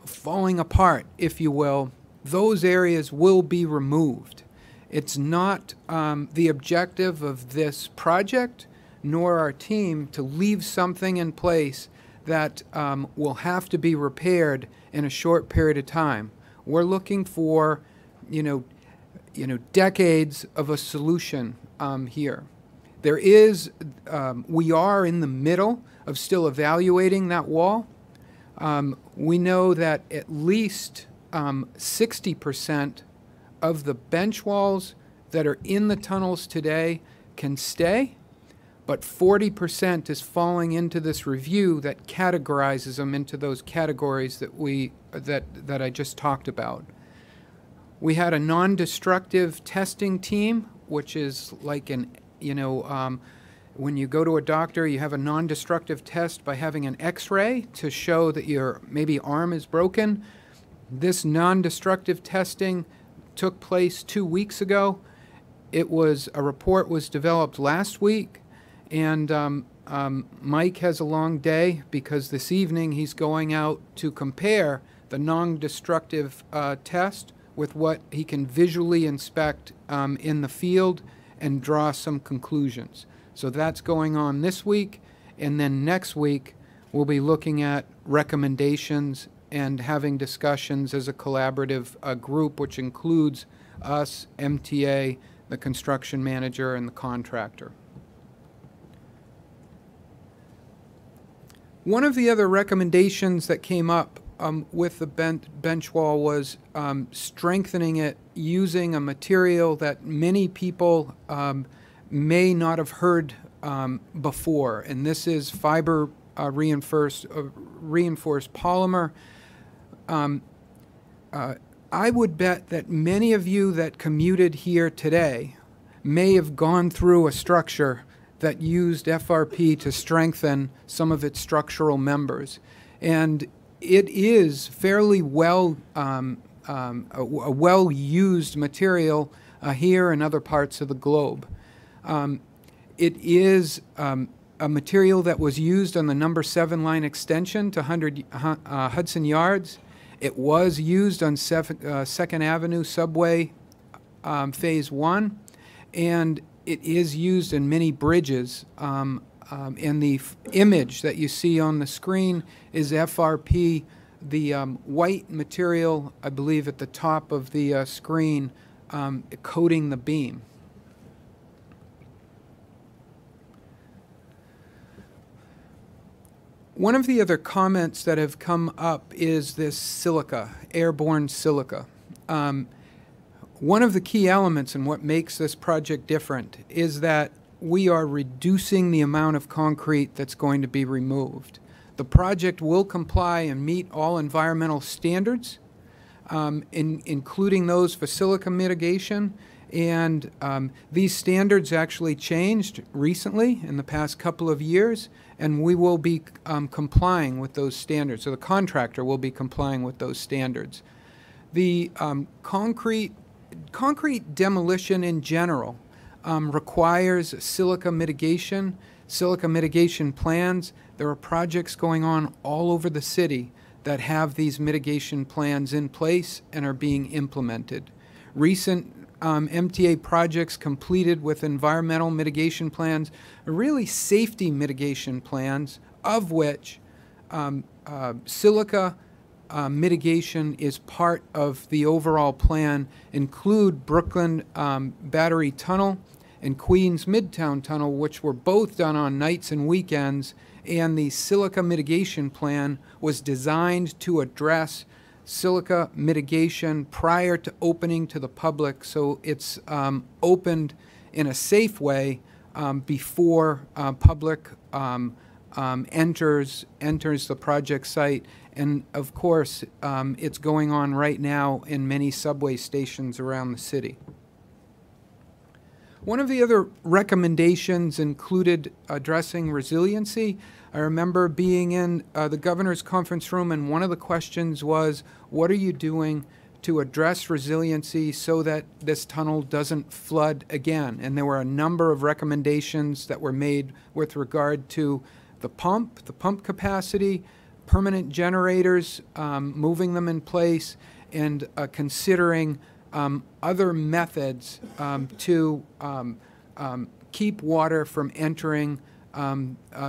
falling apart, if you will, those areas will be removed. It's not the objective of this project nor our team to leave something in place that will have to be repaired in a short period of time. We're looking for, decades of a solution here. There is, we are in the middle of still evaluating that wall. We know that at least 60% of the bench walls that are in the tunnels today can stay, but 40% is falling into this review that categorizes them into those categories that I just talked about. We had a non-destructive testing team, which is like when you go to a doctor, you have a non-destructive test by having an X-ray to show that your maybe arm is broken. This non-destructive testing took place 2 weeks ago. A report was developed last week, and Mike has a long day because this evening he's going out to compare the non-destructive test with what he can visually inspect in the field and draw some conclusions. So that's going on this week, and then next week we'll be looking at recommendations and having discussions as a collaborative group, which includes us, MTA, the construction manager, and the contractor. One of the other recommendations that came up with the bench wall was strengthening it using a material that many people may not have heard before, and this is fiber reinforced polymer. I would bet that many of you that commuted here today may have gone through a structure that used FRP to strengthen some of its structural members. And it is fairly well a well-used material here and other parts of the globe. It is a material that was used on the number 7 line extension to Hudson Yards. It was used on 2nd Avenue subway phase 1, and it is used in many bridges. And the image that you see on the screen is FRP, the white material, I believe, at the top of the screen, coating the beam. One of the other comments that have come up is this silica, airborne silica. One of the key elements and what makes this project different is that we are reducing the amount of concrete that's going to be removed. The project will comply and meet all environmental standards, including those for silica mitigation. And these standards actually changed recently in the past couple of years, and we will be complying with those standards. So the contractor will be complying with those standards. The concrete demolition in general requires silica mitigation plans. There are projects going on all over the city that have these mitigation plans in place and are being implemented. Recent MTA projects completed with environmental mitigation plans are really safety mitigation plans, of which silica mitigation is part of the overall plan, include Brooklyn Battery Tunnel and Queens Midtown Tunnel, which were both done on nights and weekends, and the silica mitigation plan was designed to address silica mitigation prior to opening to the public, so it's opened in a safe way before public enters the project site. And of course, it's going on right now in many subway stations around the city. One of the other recommendations included addressing resiliency. I remember being in the governor's conference room, and one of the questions was, what are you doing to address resiliency so that this tunnel doesn't flood again? And there were a number of recommendations that were made with regard to the pump capacity, permanent generators, moving them in place, and considering other methods to keep water from entering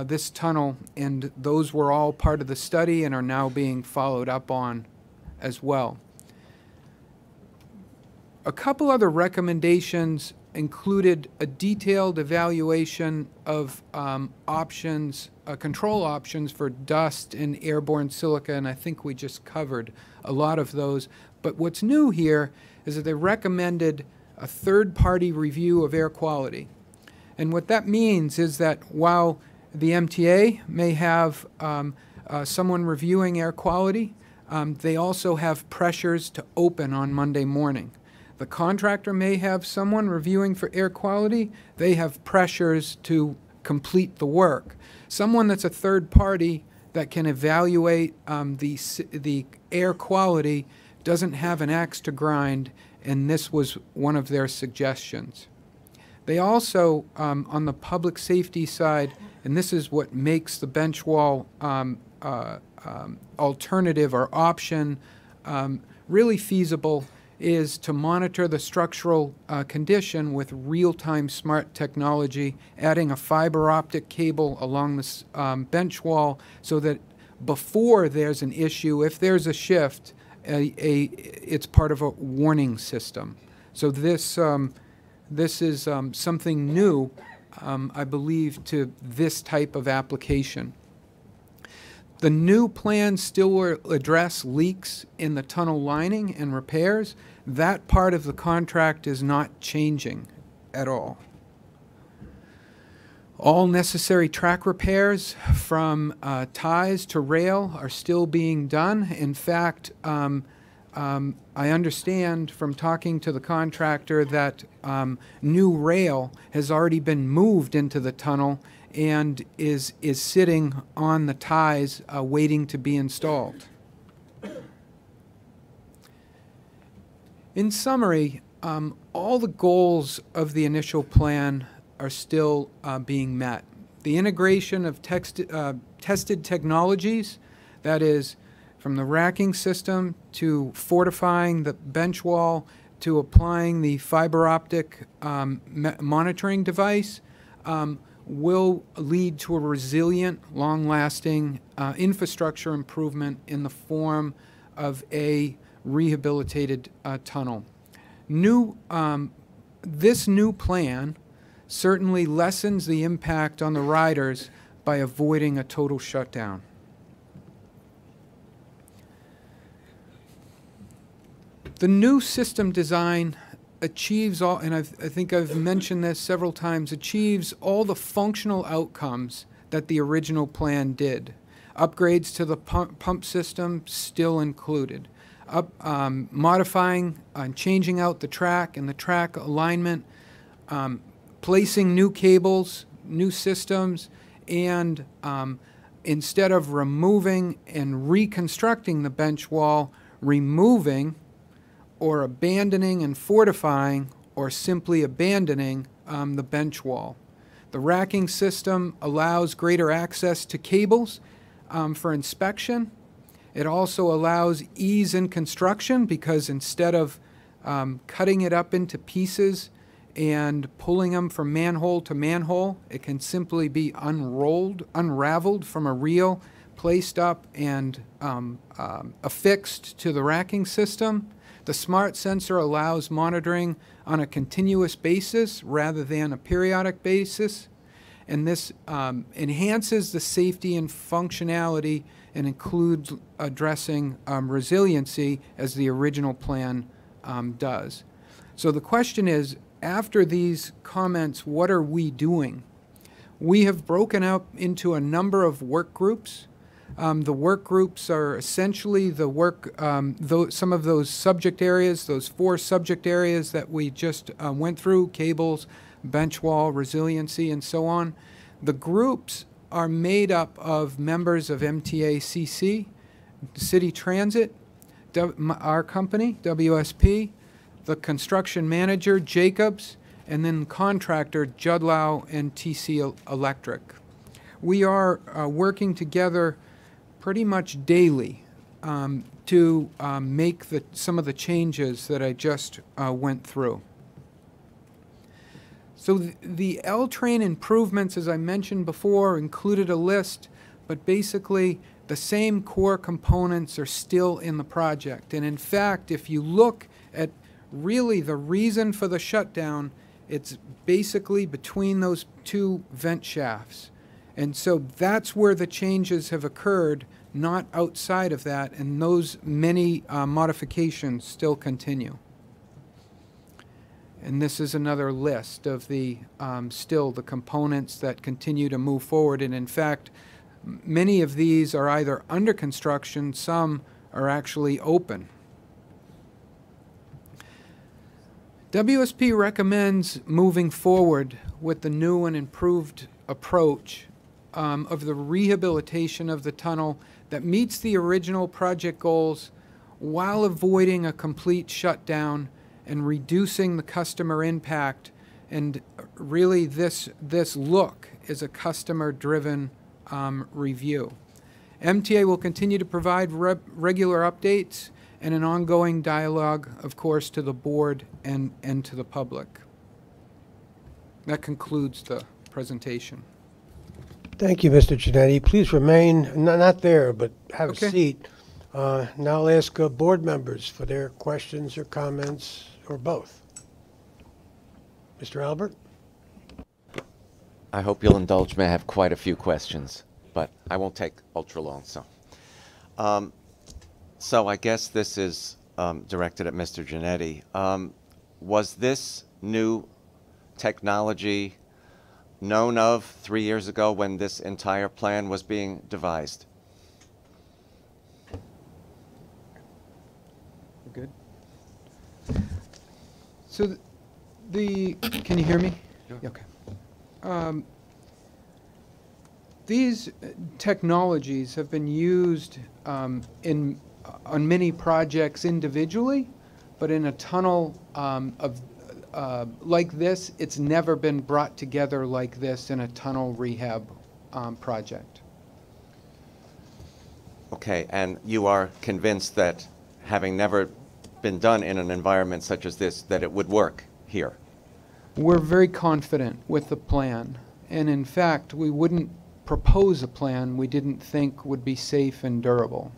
this tunnel, and those were all part of the study and are now being followed up on as well. A couple other recommendations included a detailed evaluation of options, control options for dust and airborne silica, and I think we just covered a lot of those. But what's new here is that they recommended a third-party review of air quality. And what that means is that while the MTA may have someone reviewing air quality, they also have pressures to open on Monday morning. The contractor may have someone reviewing for air quality. They have pressures to complete the work. Someone that's a third party that can evaluate the air quality doesn't have an axe to grind, and this was one of their suggestions. They also, on the public safety side, and this is what makes the bench wall alternative or option really feasible, is to monitor the structural condition with real-time smart technology, adding a fiber optic cable along this bench wall so that before there's an issue, if there's a shift, it's part of a warning system. So this is something new, I believe, to this type of application. The new plans still will address leaks in the tunnel lining and repairs. That part of the contract is not changing at all. All necessary track repairs from ties to rail are still being done. In fact, I understand from talking to the contractor that new rail has already been moved into the tunnel and is sitting on the ties waiting to be installed. In summary, all the goals of the initial plan are still being met. The integration of tested technologies, that is, from the racking system to fortifying the bench wall to applying the fiber optic monitoring device, will lead to a resilient, long-lasting infrastructure improvement in the form of a rehabilitated tunnel. This new plan certainly lessens the impact on the riders by avoiding a total shutdown. The new system design achieves all, and I think I've mentioned this several times, achieves all the functional outcomes that the original plan did. Upgrades to the pump system still included. Modifying and changing out the track and the track alignment, placing new cables, new systems, and instead of removing and reconstructing the bench wall, removing or abandoning and fortifying or simply abandoning the bench wall. The racking system allows greater access to cables for inspection. It also allows ease in construction because instead of cutting it up into pieces and pulling them from manhole to manhole, it can simply be unraveled from a reel, placed up and affixed to the racking system. The smart sensor allows monitoring on a continuous basis rather than a periodic basis, and this enhances the safety and functionality and includes addressing resiliency as the original plan does. So the question is, after these comments, what are we doing? We have broken up into a number of work groups. The work groups are essentially the work, some of those subject areas, those 4 subject areas that we just went through, cables, bench wall, resiliency, and so on. The groups are made up of members of MTA CC, City Transit, our company, WSP, the construction manager, Jacobs, and then contractor, Judlow and TC Electric. We are working together pretty much daily to make some of the changes that I just went through. So the L-train improvements, as I mentioned before, included a list, but basically the same core components are still in the project. And in fact, if you look at really the reason for the shutdown, it's basically between those 2 vent shafts. And so that's where the changes have occurred, not outside of that, and those many modifications still continue. And this is another list of the still the components that continue to move forward. And in fact, many of these are either under construction, some are actually open. WSP recommends moving forward with the new and improved approach of the rehabilitation of the tunnel that meets the original project goals while avoiding a complete shutdown and reducing the customer impact. And really this look is a customer-driven review. MTA will continue to provide regular updates and an ongoing dialogue, of course, to the board and to the public. That concludes the presentation. Thank you, Mr. Giannetti. Please remain, not there, but have a seat. Now I'll ask board members for their questions or comments, or both. Mr. Albert? I hope you'll indulge me. I have quite a few questions, but I won't take ultra long. So I guess this is directed at Mr. Giannetti. Was this new technology known of 3 years ago when this entire plan was being devised? So can you hear me? Yeah. Okay. These technologies have been used on many projects individually, but in a tunnel like this, it's never been brought together like this in a tunnel rehab project. Okay, and you are convinced that having never been done in an environment such as this, that it would work here? We're very confident with the plan, and in fact, we wouldn't propose a plan we didn't think would be safe and durable.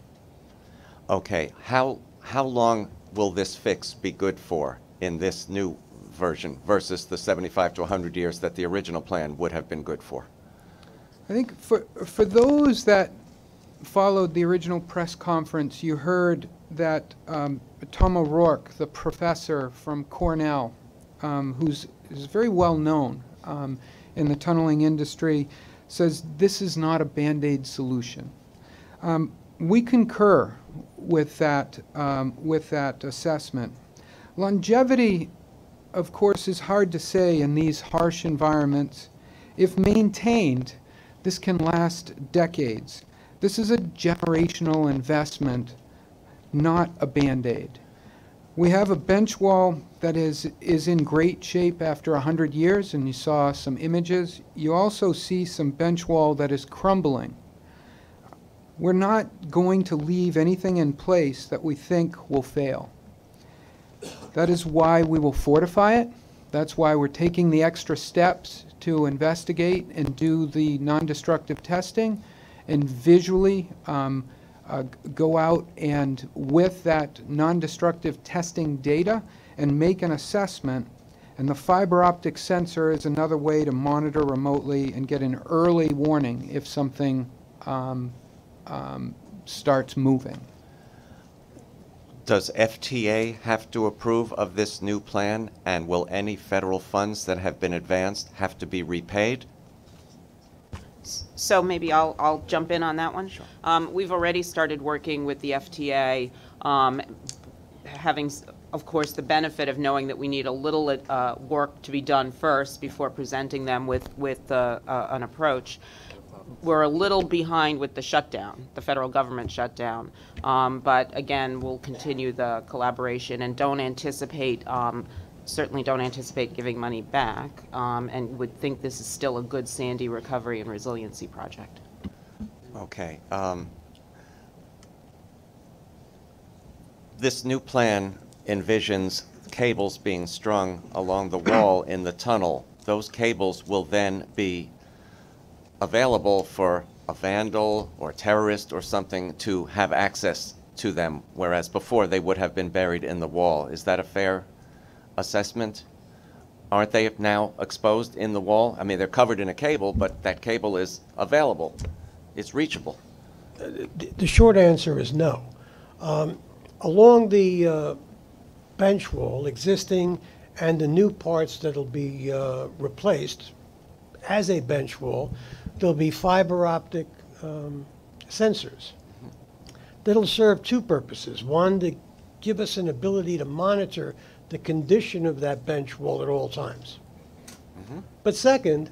Okay, how long will this fix be good for in this new version versus the 75 to 100 years that the original plan would have been good for? I think for those that followed the original press conference, you heard that Tom O'Rourke, the professor from Cornell, who's very well known in the tunneling industry, says this is not a Band-Aid solution. We concur with that assessment. Longevity, of course, is hard to say in these harsh environments. If maintained, this can last decades. This is a generational investment, not a Band-Aid. We have a bench wall that is in great shape after 100 years, and you saw some images. You also see some bench wall that is crumbling. We're not going to leave anything in place that we think will fail. That is why we will fortify it. That's why we're taking the extra steps to investigate and do the non-destructive testing and visually go out and with that non-destructive testing data and make an assessment. And the fiber optic sensor is another way to monitor remotely and get an early warning if something starts moving. Does FTA have to approve of this new plan, and will any federal funds that have been advanced have to be repaid? So maybe I'll jump in on that one. Sure. We've already started working with the FTA, having, of course, the benefit of knowing that we need a little work to be done first before presenting them with an approach. We're a little behind with the shutdown, the federal government shutdown, but again, we'll continue the collaboration and don't anticipate certainly don't anticipate giving money back, and would think this is still a good Sandy recovery and resiliency project. Okay. This new plan envisions cables being strung along the wall in the tunnel. Those cables will then be available for a vandal or terrorist or something to have access to them, whereas before they would have been buried in the wall. Is that a fair assessment? Aren't they now exposed in the wall? I mean, they're covered in a cable, but that cable is available. It's reachable. The short answer is no. Along the bench wall, existing and the new parts that'll be replaced as a bench wall, there'll be fiber optic sensors that'll serve two purposes. One, to give us an ability to monitor the condition of that bench wall at all times. Mm-hmm. But second,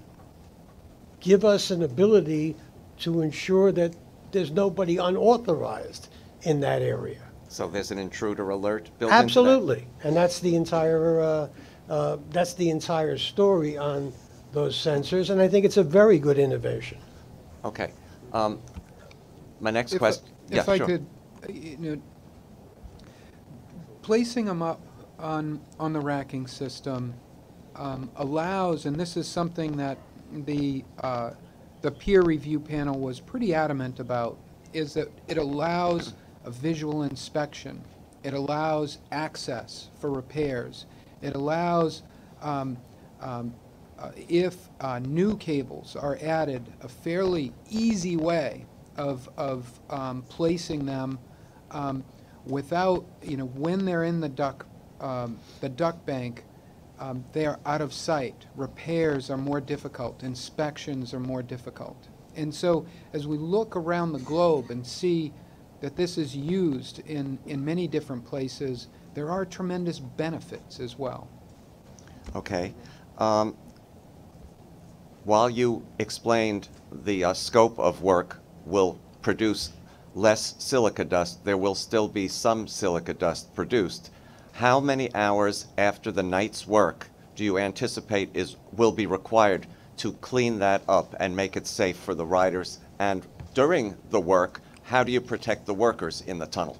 give us an ability to ensure that there's nobody unauthorized in that area. So there's an intruder alert built Absolutely. into that? And that's the entire story on those sensors, and I think it's a very good innovation. Okay. My next question. If I could, placing them up on the racking system allows, and this is something that the peer review panel was pretty adamant about, is that it allows a visual inspection. It allows access for repairs. It allows, if new cables are added, a fairly easy way of placing them without, when they're in the duct bank, they are out of sight. Repairs are more difficult. Inspections are more difficult. And so as we look around the globe and see that this is used in many different places, there are tremendous benefits as well. Okay. While you explained the scope of work will produce less silica dust, there will still be some silica dust produced. How many hours after the night's work do you anticipate will be required to clean that up and make it safe for the riders? And during the work, how do you protect the workers in the tunnel?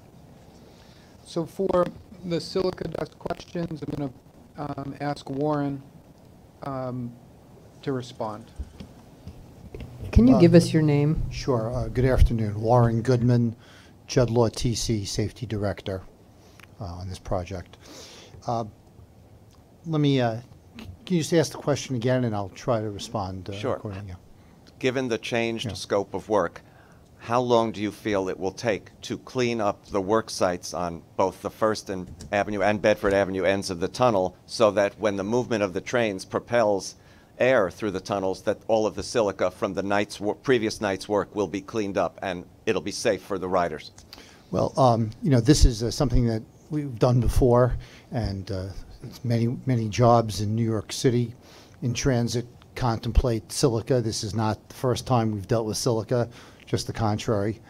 So for the silica dust questions, I'm going to ask Warren to respond. Can you give us your name? Sure. Good afternoon. Warren Goodman, Judd Law TC Safety Director on this project. Let me, can you just ask the question again and I'll try to respond Sure. accordingly. Given the changed scope of work, how long do you feel it will take to clean up the work sites on both the First Avenue and Bedford Avenue ends of the tunnel so that when the movement of the trains propels air through the tunnels, that all of the silica from the previous night's work will be cleaned up and it'll be safe for the riders? Well, you know, this is something that we've done before, and it's many jobs in New York City in transit contemplate silica. This is not the first time we've dealt with silica, just the contrary.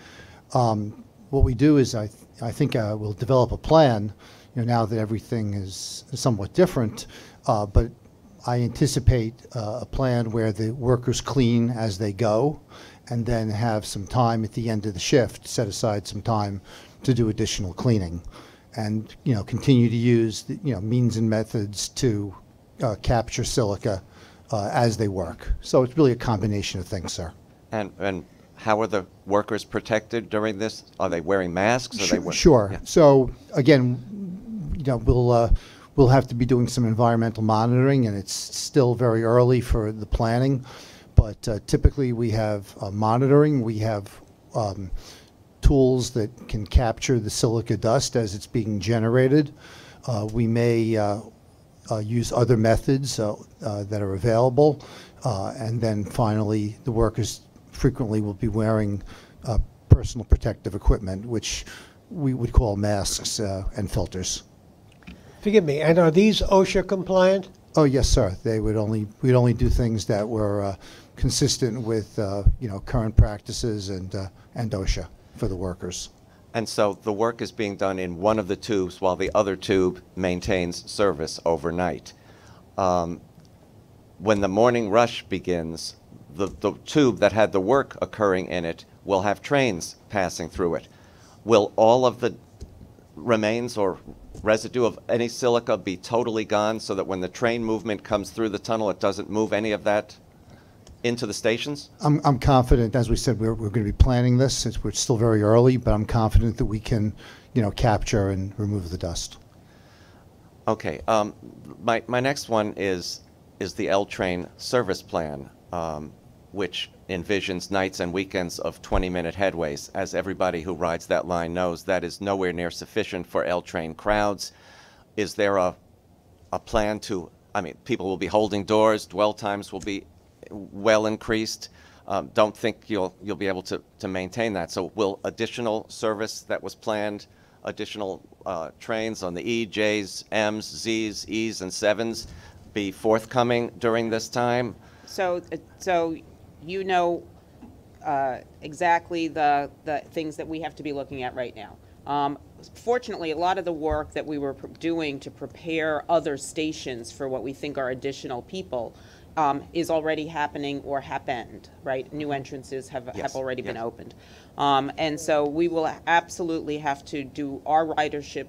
What we do is I think we'll develop a plan, you know, now that everything is somewhat different, but I anticipate a plan where the workers clean as they go and then have some time at the end of the shift, set aside some time to do additional cleaning and, you know, continue to use the, you know, means and methods to capture silica as they work. So it's really a combination of things, sir. And how are the workers protected during this? Are they wearing masks? Sure. Yeah. So again, you know, we'll have to be doing some environmental monitoring, and it's still very early for the planning. But typically, we have monitoring. We have tools that can capture the silica dust as it's being generated. We may use other methods that are available, and then finally, the workers frequently will be wearing personal protective equipment, which we would call masks and filters. Forgive me, and are these OSHA compliant? Oh yes, sir. We'd only do things that were consistent with you know, current practices and OSHA for the workers. And so the work is being done in one of the tubes while the other tube maintains service overnight. When the morning rush begins, the tube that had the work occurring in it will have trains passing through it. Will all of the remains or residue of any silica be totally gone so that when the train movement comes through the tunnel, it doesn't move any of that into the stations? I'm confident, as we said, we're going to be planning this. We're still very early, but I'm confident that we can, you know, capture and remove the dust. Okay. My next one is the L train service plan, which envisions nights and weekends of 20-minute headways. As everybody who rides that line knows, that is nowhere near sufficient for L train crowds. Is there a plan to, I mean, people will be holding doors, dwell times will be well increased. Don't think you'll be able to maintain that. So will additional service that was planned, additional trains on the E, J's, M's, Z's, E's, and 7's be forthcoming during this time? So you know exactly the things that we have to be looking at right now. Fortunately, a lot of the work that we were doing to prepare other stations for what we think are additional people is already happening or happened, right? New entrances have already been opened. And so we will absolutely have to do our ridership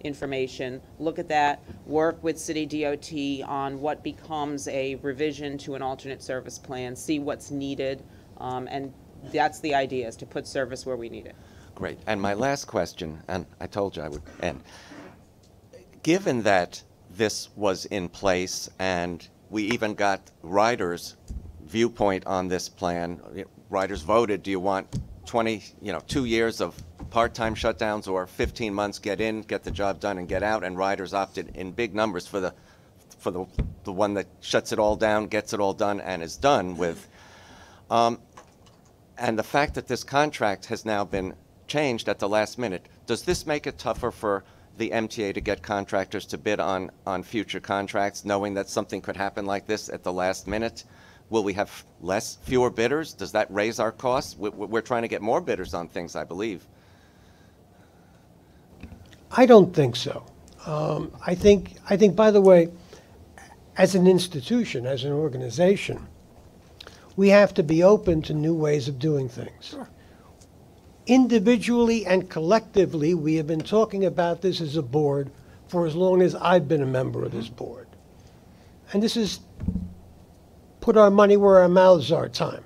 information, look at that, work with City DOT on what becomes a revision to an alternate service plan, see what's needed, and that's the idea, is to put service where we need it. Great. And my last question, and I told you I would end. Given that this was in place and we even got riders' viewpoint on this plan, riders voted, do you want 2 years of part-time shutdowns or 15 months, get in, get the job done, and get out, and riders opted in big numbers for the one that shuts it all down, gets it all done, and is done with. And the fact that this contract has now been changed at the last minute, does this make it tougher for the MTA to get contractors to bid on future contracts, knowing that something could happen like this at the last minute? Will we have fewer bidders? Does that raise our costs? We're trying to get more bidders on things, I believe. I don't think so. I think, by the way, as an institution, as an organization, we have to be open to new ways of doing things. Sure. Individually and collectively, we have been talking about this as a board for as long as I've been a member of this board. And this is put our money where our mouths are time.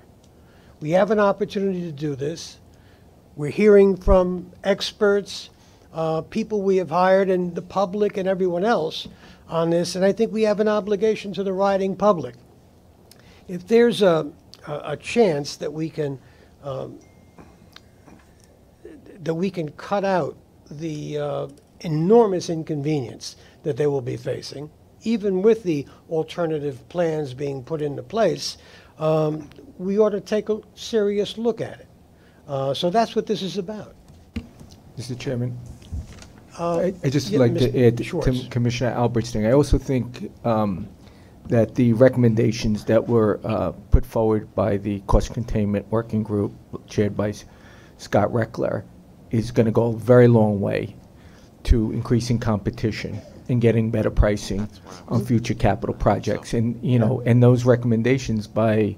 We have an opportunity to do this. We're hearing from experts, people we have hired, and the public and everyone else on this, and I think we have an obligation to the riding public. If there's a chance that we can cut out the enormous inconvenience that they will be facing, even with the alternative plans being put into place, we ought to take a serious look at it. So that's what this is about. Mr. Chairman, I'd just like to add to Commissioner Albert's thing. I also think that the recommendations that were put forward by the Cost Containment Working Group, chaired by Scott Reckler, is going to go a very long way to increasing competition and getting better pricing on future capital projects. And, you know, and those recommendations by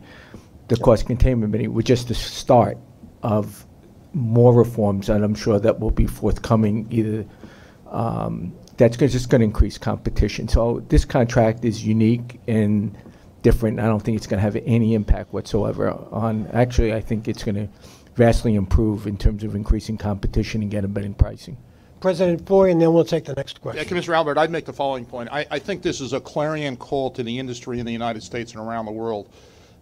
the Cost Containment Committee were just the start of more reforms, and I'm sure that will be forthcoming either. That's just going to increase competition. So this contract is unique and different. I don't think it's going to have any impact whatsoever on, actually, I think it's going to vastly improve in terms of increasing competition and getting better pricing. President Foy, and then we'll take the next question. Yeah, Commissioner Albert, I'd make the following point. I think this is a clarion call to the industry in the United States and around the world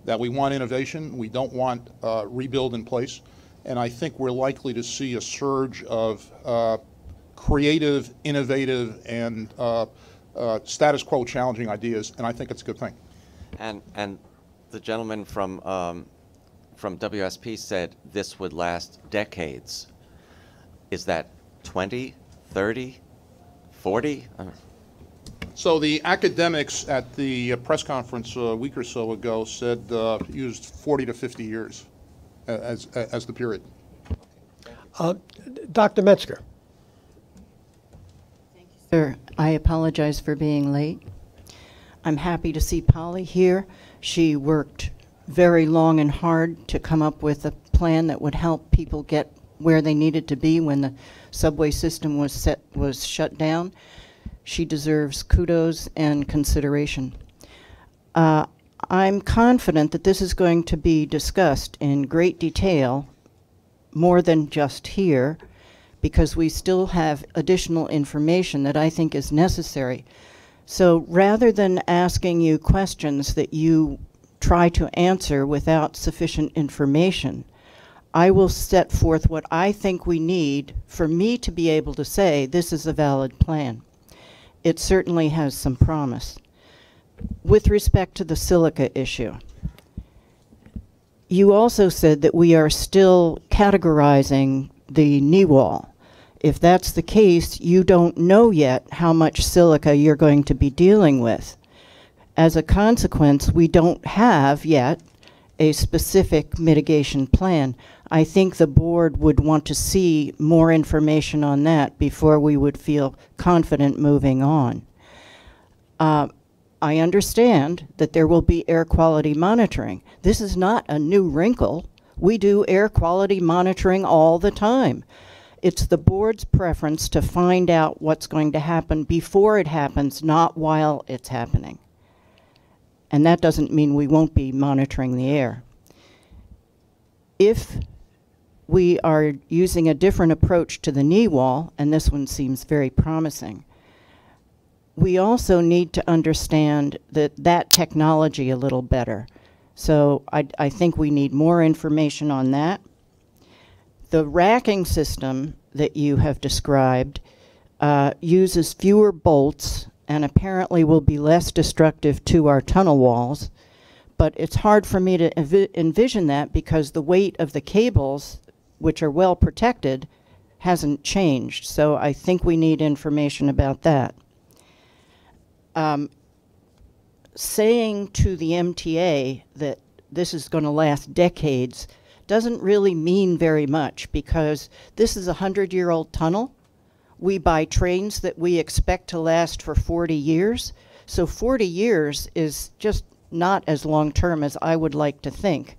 that we want innovation, we don't want rebuild in place, and I think we're likely to see a surge of creative, innovative, and status quo challenging ideas, and I think it's a good thing. And the gentleman from WSP said this would last decades. Is that 20, 30, 40? So the academics at the press conference a week or so ago said used 40 to 50 years as the period. Dr. Metzger. Sir, I apologize for being late. I'm happy to see Polly here. She worked very long and hard to come up with a plan that would help people get where they needed to be when the subway system was shut down. She deserves kudos and consideration. I'm confident that this is going to be discussed in great detail, more than just here, because we still have additional information that I think is necessary. So rather than asking you questions that you try to answer without sufficient information, I will set forth what I think we need for me to be able to say this is a valid plan. It certainly has some promise. With respect to the silica issue, you also said that we are still categorizing the knee wall. If that's the case, you don't know yet how much silica you're going to be dealing with. As a consequence, we don't have yet a specific mitigation plan. I think the board would want to see more information on that before we would feel confident moving on. I understand that there will be air quality monitoring. This is not a new wrinkle. We do air quality monitoring all the time. It's the board's preference to find out what's going to happen before it happens, not while it's happening. And that doesn't mean we won't be monitoring the air. If we are using a different approach to the knee wall, and this one seems very promising, we also need to understand that technology a little better. So I think we need more information on that. The racking system that you have described uses fewer bolts and apparently will be less destructive to our tunnel walls. But it's hard for me to envision that because the weight of the cables, which are well protected, hasn't changed. So I think we need information about that. Saying to the MTA that this is going to last decades doesn't really mean very much, because this is a 100-year-old tunnel. We buy trains that we expect to last for 40 years. So 40 years is just not as long-term as I would like to think.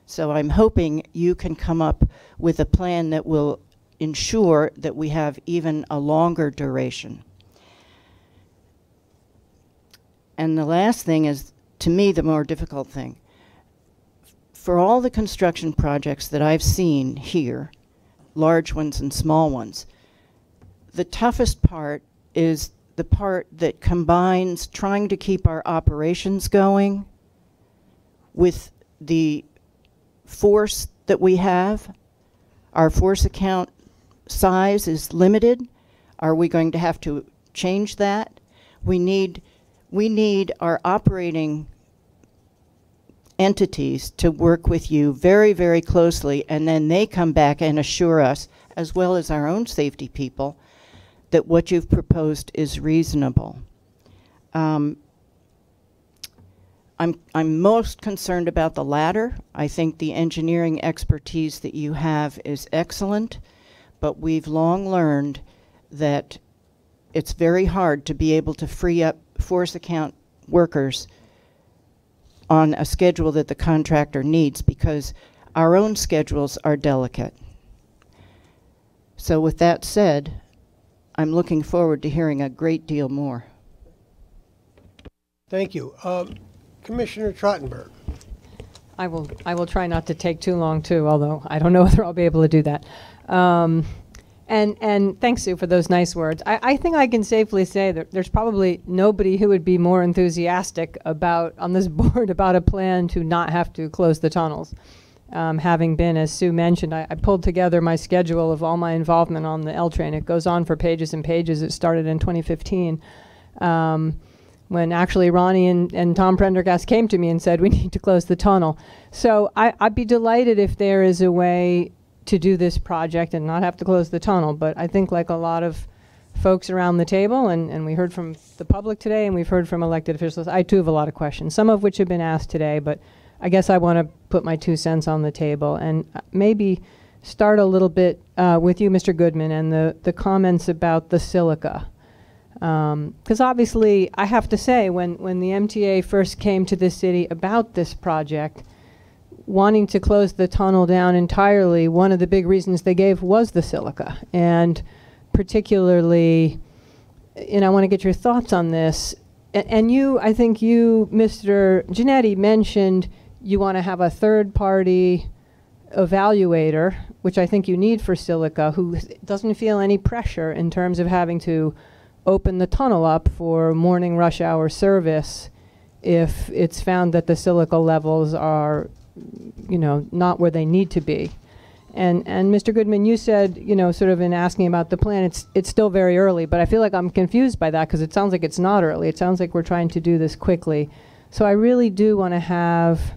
So I'm hoping you can come up with a plan that will ensure that we have even a longer duration. And the last thing is, to me, the more difficult thing. For all the construction projects that I've seen here, large ones and small ones, the toughest part is the part that combines trying to keep our operations going with the force that we have. Our force account size is limited. Are we going to have to change that? We need our operating entities to work with you very, very closely, and then they come back and assure us, as well as our own safety people, that what you've proposed is reasonable. I'm most concerned about the latter. I think the engineering expertise that you have is excellent, but we've long learned that it's very hard to be able to free up force account workers on a schedule that the contractor needs, because our own schedules are delicate. So with that said, I'm looking forward to hearing a great deal more. Thank you. Commissioner Trottenberg. I will try not to take too long too, although I don't know whether I'll be able to do that. And thanks, Sue, for those nice words. I think I can safely say that there's probably nobody who would be more enthusiastic on this board about a plan to not have to close the tunnels. Having been, as Sue mentioned, I pulled together my schedule of all my involvement on the L train. It goes on for pages and pages. It started in 2015. When actually Ronnie and Tom Prendergast came to me and said, we need to close the tunnel. So I'd be delighted if there is a way to do this project and not have to close the tunnel. But I think, like a lot of folks around the table, and we heard from the public today and we've heard from elected officials, I too have a lot of questions, some of which have been asked today, but I guess I want to put my 2 cents on the table and maybe start a little bit with you, Mr. Goodman, and the comments about the silica. Because obviously, I have to say, when the MTA first came to the city about this project, wanting to close the tunnel down entirely, one of the big reasons they gave was the silica. And particularly, and I want to get your thoughts on this, and you, I think you, Mr. Giannetti, mentioned you want to have a third-party evaluator, which I think you need for silica, who doesn't feel any pressure in terms of having to open the tunnel up for morning rush hour service if it's found that the silica levels are, not where they need to be. And Mr. Goodman, you said, sort of in asking about the plan, it's still very early, but I feel like I'm confused by that, because it sounds like it's not early. It sounds like we're trying to do this quickly. So I really do want to have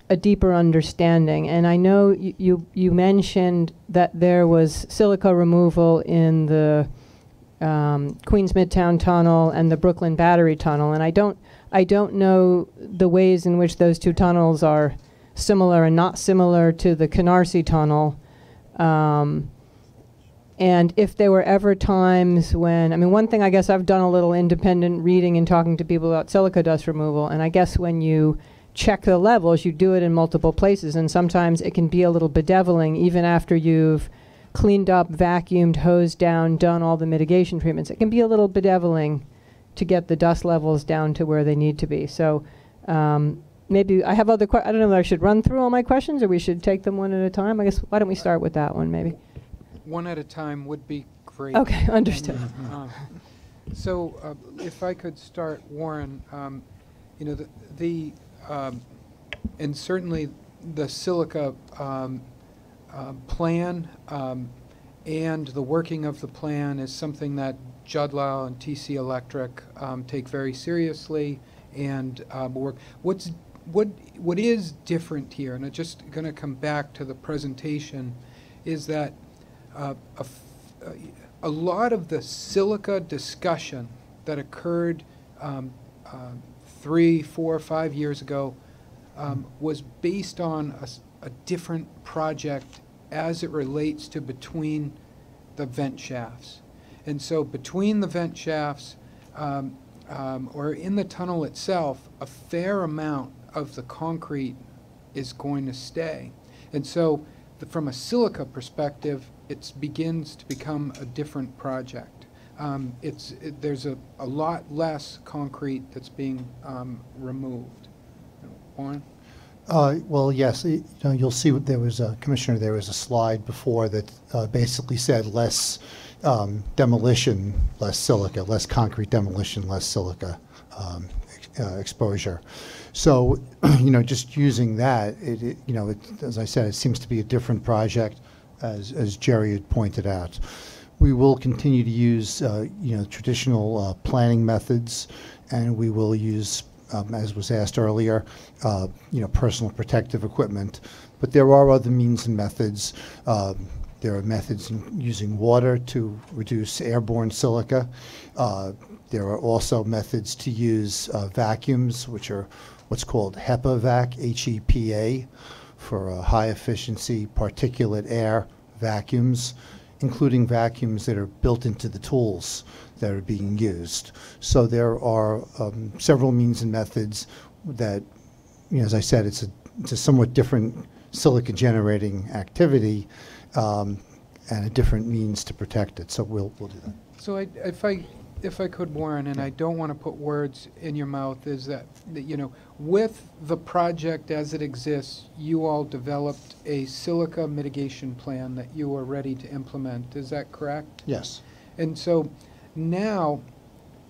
a deeper understanding. And I know you mentioned that there was silica removal in the Queens Midtown Tunnel and the Brooklyn Battery Tunnel, and I don't know the ways in which those two tunnels are similar and not similar to the Canarsie Tunnel. And if there were ever times when, one thing, I guess I've done a little independent reading and talking to people about silica dust removal, and I guess when you check the levels, you do it in multiple places, and sometimes it can be a little bedeviling even after you've cleaned up, vacuumed, hosed down, done all the mitigation treatments. It can be a little bedeviling to get the dust levels down to where they need to be. So maybe I have other questions. I don't know if I should run through all my questions or we should take them one at a time. I guess, why don't we start with that one maybe? One at a time would be great. Okay, understood. So if I could start, Warren, and certainly the silica plan and the working of the plan is something that Judlow and TC Electric take very seriously and work. What is different here, and I'm just going to come back to the presentation, is that a lot of the silica discussion that occurred 3, 4, 5 years ago was based on a different project as it relates to between the vent shafts. And so between the vent shafts or in the tunnel itself, a fair amount of the concrete is going to stay. And so from a silica perspective, it begins to become a different project. There's a lot less concrete that's being removed. Warren? Well, yes. You'll see there was a Commissioner. There was a slide before that basically said less demolition, less silica, less concrete demolition, less silica exposure. So, just using that, as I said, it seems to be a different project, as Jerry had pointed out. We will continue to use, traditional planning methods, and we will use, as was asked earlier, personal protective equipment. But there are other means and methods. There are methods in using water to reduce airborne silica. There are also methods to use vacuums, which are what's called HEPA vac, HEPA, for high efficiency particulate air vacuums, including vacuums that are built into the tools that are being used. So there are several means and methods that, as I said, it's a somewhat different silica generating activity and a different means to protect it. So we'll do that. So if I could, Warren, and I don't want to put words in your mouth, is that with the project as it exists, you all developed a silica mitigation plan that you are ready to implement. Is that correct? Yes. And so now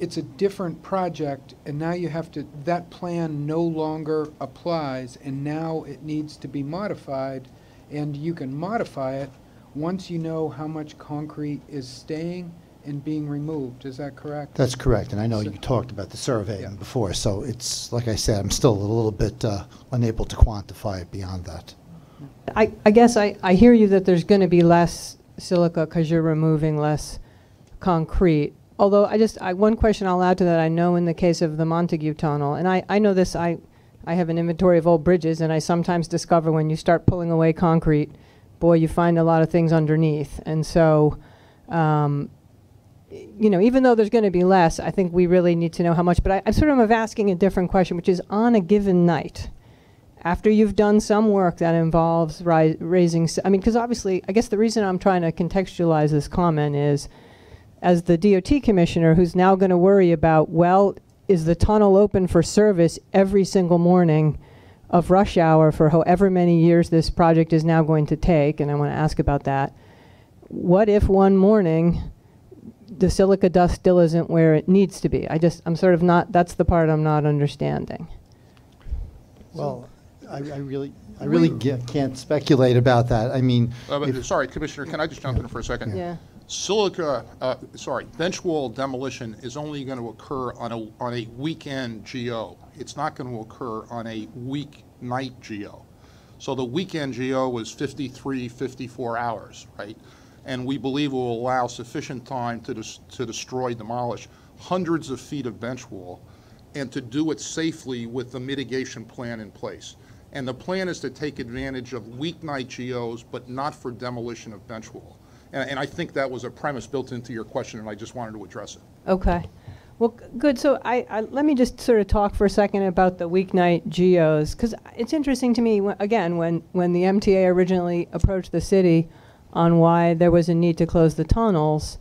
it's a different project, and now you have to, that plan no longer applies, and now it needs to be modified, and you can modify it once you know how much concrete is staying and being removed. Is that correct? That's correct, and I know you talked about the surveying before, so it's, like I said, I'm still a little bit unable to quantify it beyond that. I guess I hear you that there's going to be less silica because you're removing less concrete. Although one question I'll add to that, I know in the case of the Montague Tunnel, and I know this, I have an inventory of old bridges, and I sometimes discover when you start pulling away concrete, boy, you find a lot of things underneath. And so, even though there's going to be less, I think we really need to know how much. But I sort of am asking a different question, which is on a given night, after you've done some work that involves raising, because obviously, I guess the reason I'm trying to contextualize this comment is, as the DOT commissioner who's now going to worry about, well, is the tunnel open for service every single morning of rush hour for however many years this project is now going to take, and I want to ask about that. What if one morning the silica dust still isn't where it needs to be? I'm sort of not, that's the part I'm not understanding. Well, I really can't speculate about that. I mean, sorry, Commissioner, can I just jump in for a second? Yeah. Bench wall demolition is only going to occur on a weekend GO. It's not going to occur on a weeknight GO. So the weekend GO was 53, 54 hours, right? And we believe will allow sufficient time to destroy, demolish hundreds of feet of bench wall, and to do it safely with the mitigation plan in place. And the plan is to take advantage of weeknight GOs, but not for demolition of bench wall. And I think that was a premise built into your question, and I just wanted to address it. Okay. Well, good. So let me just sort of talk for a second about the weeknight GOs, because it's interesting to me, again, when the MTA originally approached the city on why there was a need to close the tunnels,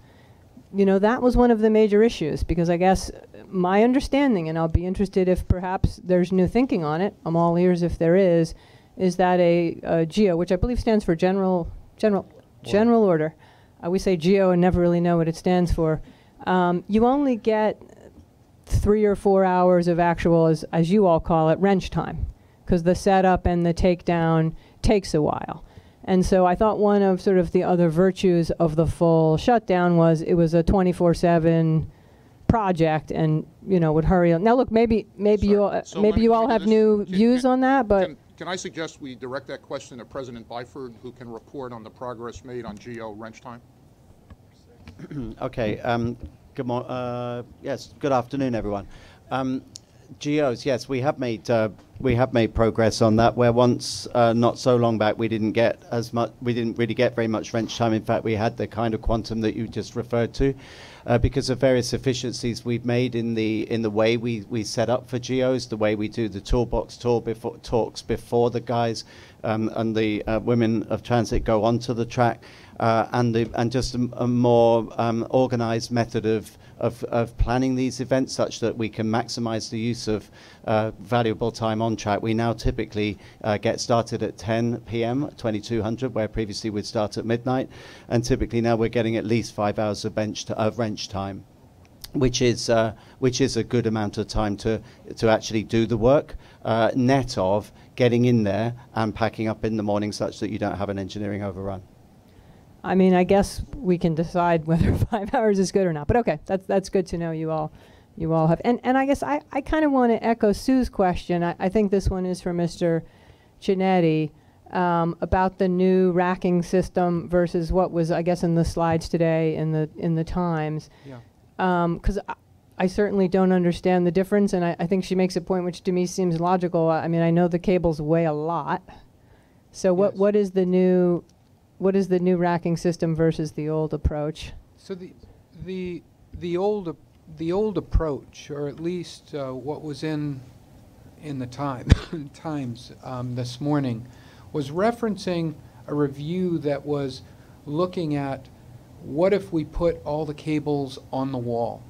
that was one of the major issues, because I guess my understanding, and I'll be interested if perhaps there's new thinking on it, I'm all ears if there is that a GO, which I believe stands for General Order. We say GO and never really know what it stands for. You only get 3 or 4 hours of actual, as you all call it, wrench time, because the setup and the takedown takes a while. And so I thought one of sort of the other virtues of the full shutdown was it was a 24/7 project, and would hurry on. Now look, maybe you all have new views on that, but Can I suggest we direct that question to President Byford, who can report on the progress made on GO wrench time? Okay. Yes. Good afternoon, everyone. GOs, yes, we have made progress on that. Where once not so long back we didn't get as much, we didn't really get very much wrench time. In fact, we had the kind of quantum that you just referred to, because of various efficiencies we've made in the way we set up for GOs, the way we do the toolbox talks before the guys and the women of transit go onto the track, and just a more organized method of planning these events such that we can maximize the use of valuable time on track. We now typically get started at 10 p.m. 2200, where previously we'd start at midnight, and typically now we're getting at least 5 hours of wrench time, which is a good amount of time to actually do the work, net of getting in there and packing up in the morning such that you don't have an engineering overrun. I mean, I guess we can decide whether 5 hours is good or not. But okay, that's good to know. You all have. And I guess I kind of want to echo Sue's question. I think this one is for Mr. Giannetti, about the new racking system versus what was, I guess, in the slides today in the Times. Yeah. Because I certainly don't understand the difference, and I think she makes a point which to me seems logical. I mean, I know the cables weigh a lot. So what is the new racking system versus the old approach? So the old approach, or at least what was in the Times this morning, was referencing a review that was looking at what if we put all the cables on the wall.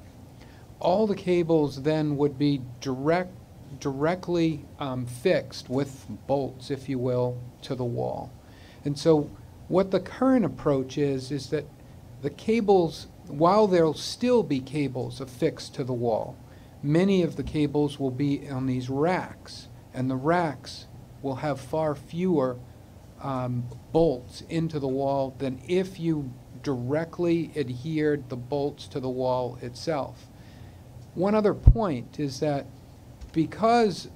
All the cables then would be directly fixed with bolts, if you will, to the wall. And so what the current approach is that the cables, while there'll still be cables affixed to the wall, many of the cables will be on these racks, and the racks will have far fewer bolts into the wall than if you directly adhered the bolts to the wall itself. One other point is that because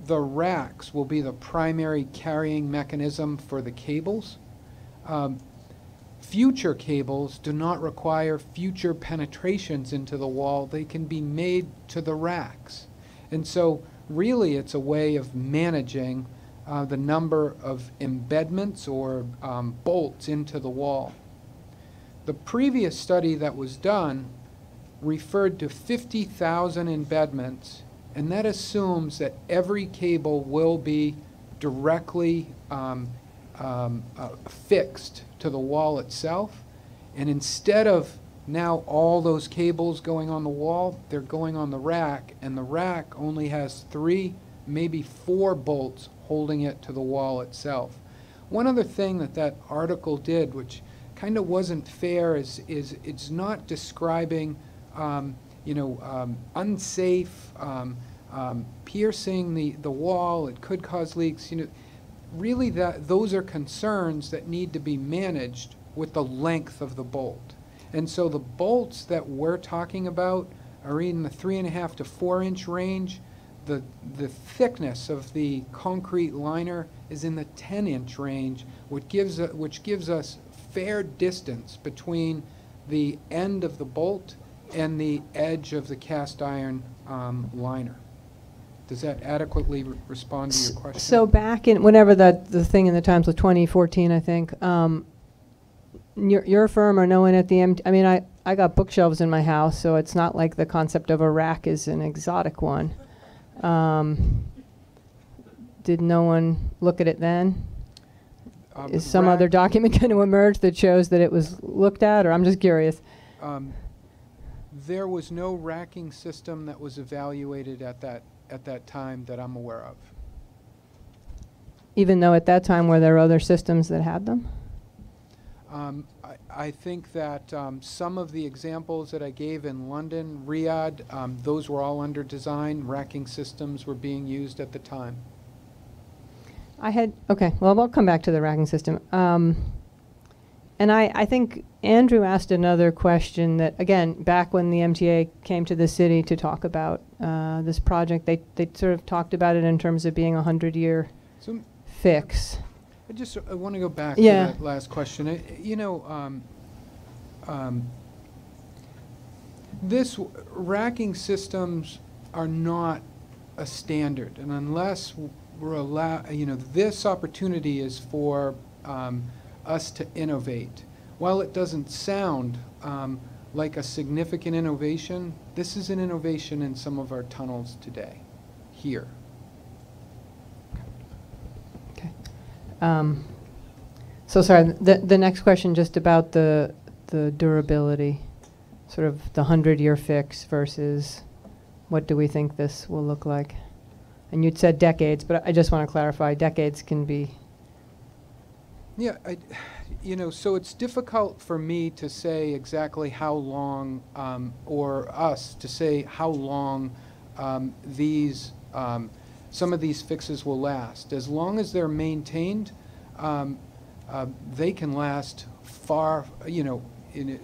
the racks will be the primary carrying mechanism for the cables, future cables do not require future penetrations into the wall. They can be made to the racks. And so really it's a way of managing the number of embedments or bolts into the wall. The previous study that was done referred to 50,000 embedments, and that assumes that every cable will be directly fixed to the wall itself. And instead of now all those cables going on the wall, they're going on the rack, and the rack only has 3, maybe 4 bolts holding it to the wall itself. One other thing that article did, which kind of wasn't fair, is it's not describing unsafe piercing the wall. It could cause leaks. Really, those are concerns that need to be managed with the length of the bolt. And so the bolts that we're talking about are in the 3.5 to 4 inch range. The thickness of the concrete liner is in the 10 inch range, which gives us fair distance between the end of the bolt and the edge of the cast iron liner. Does that adequately respond to your question? So back in whenever the thing in the Times was 2014, I think, your firm or no one at the I mean, I got bookshelves in my house, so it's not like the concept of a rack is an exotic one. Did no one look at it then? Is some other document going to emerge that shows that it was looked at, or I'm just curious? There was no racking system that was evaluated at that time that I'm aware of. Even though at that time were there other systems that had them? I think that some of the examples that I gave in London, Riyadh, those were all under design. Racking systems were being used at the time. Okay, well, we'll come back to the racking system. And I think Andrew asked another question that, again, back when the MTA came to the city to talk about this project, they sort of talked about it in terms of being a 100-year fix. I want to go back Yeah. to that last question. This racking systems are not a standard, and unless we're allowed, this opportunity is for us to innovate. While it doesn't sound like a significant innovation, this is an innovation in some of our tunnels today, here. So sorry, the next question just about the durability, sort of the 100-year fix versus what do we think this will look like? And you'd said decades, but I just want to clarify, decades can be... Yeah, so it's difficult for me to say exactly how long, or us to say how long some of these fixes will last. As long as they're maintained, they can last far,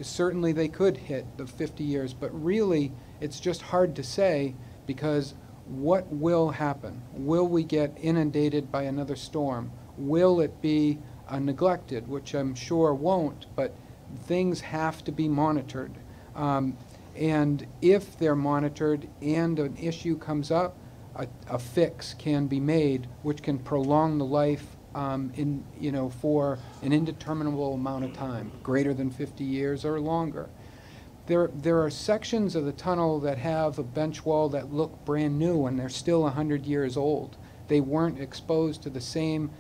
certainly they could hit the 50 years, but really it's just hard to say because what will happen? Will we get inundated by another storm? Will it be neglected, which I'm sure won't, but things have to be monitored. And if they're monitored and an issue comes up, a fix can be made, which can prolong the life for an indeterminable amount of time, greater than 50 years or longer. There are sections of the tunnel that have a bench wall that look brand new and they're still 100 years old. They weren't exposed to the same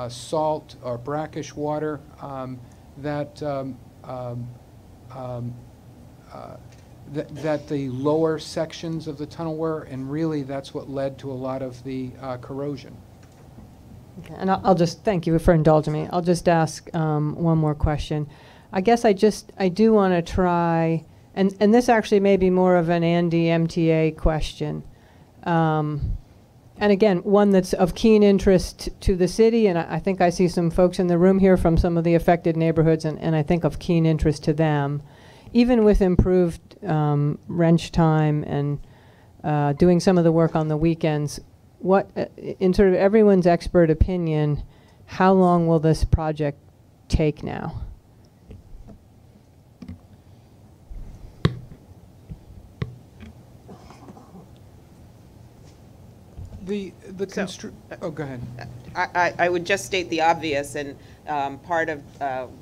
salt or brackish water that the lower sections of the tunnel were, and really that's what led to a lot of the corrosion. Okay, and I'll just thank you for indulging me. I'll just ask one more question. I guess I do want to try, and this actually may be more of an Andy MTA question. And again, one that's of keen interest to the city, and I think I see some folks in the room here from some of the affected neighborhoods, and I think of keen interest to them. Even with improved wrench time and doing some of the work on the weekends, what, in sort of everyone's expert opinion, how long will this project take now? Oh, go ahead. I would just state the obvious, and part of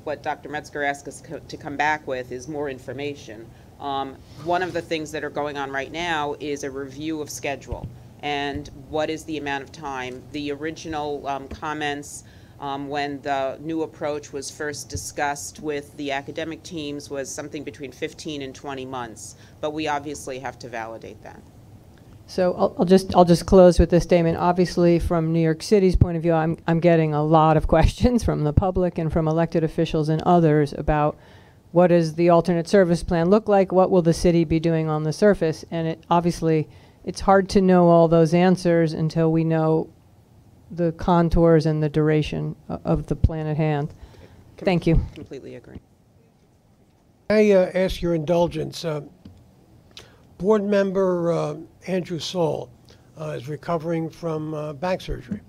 what Dr. Metzger asked us to come back with is more information. One of the things that are going on right now is a review of schedule and what is the amount of time. The original comments when the new approach was first discussed with the academic teams was something between 15 and 20 months, but we obviously have to validate that. So I'll just close with this statement. Obviously, from New York City's point of view, I'm getting a lot of questions from the public and from elected officials and others about what does the alternate service plan look like, what will the city be doing on the surface, and obviously it's hard to know all those answers until we know the contours and the duration of the plan at hand. Thank you. Completely agree. I ask your indulgence. Board member Andrew Saul is recovering from back surgery,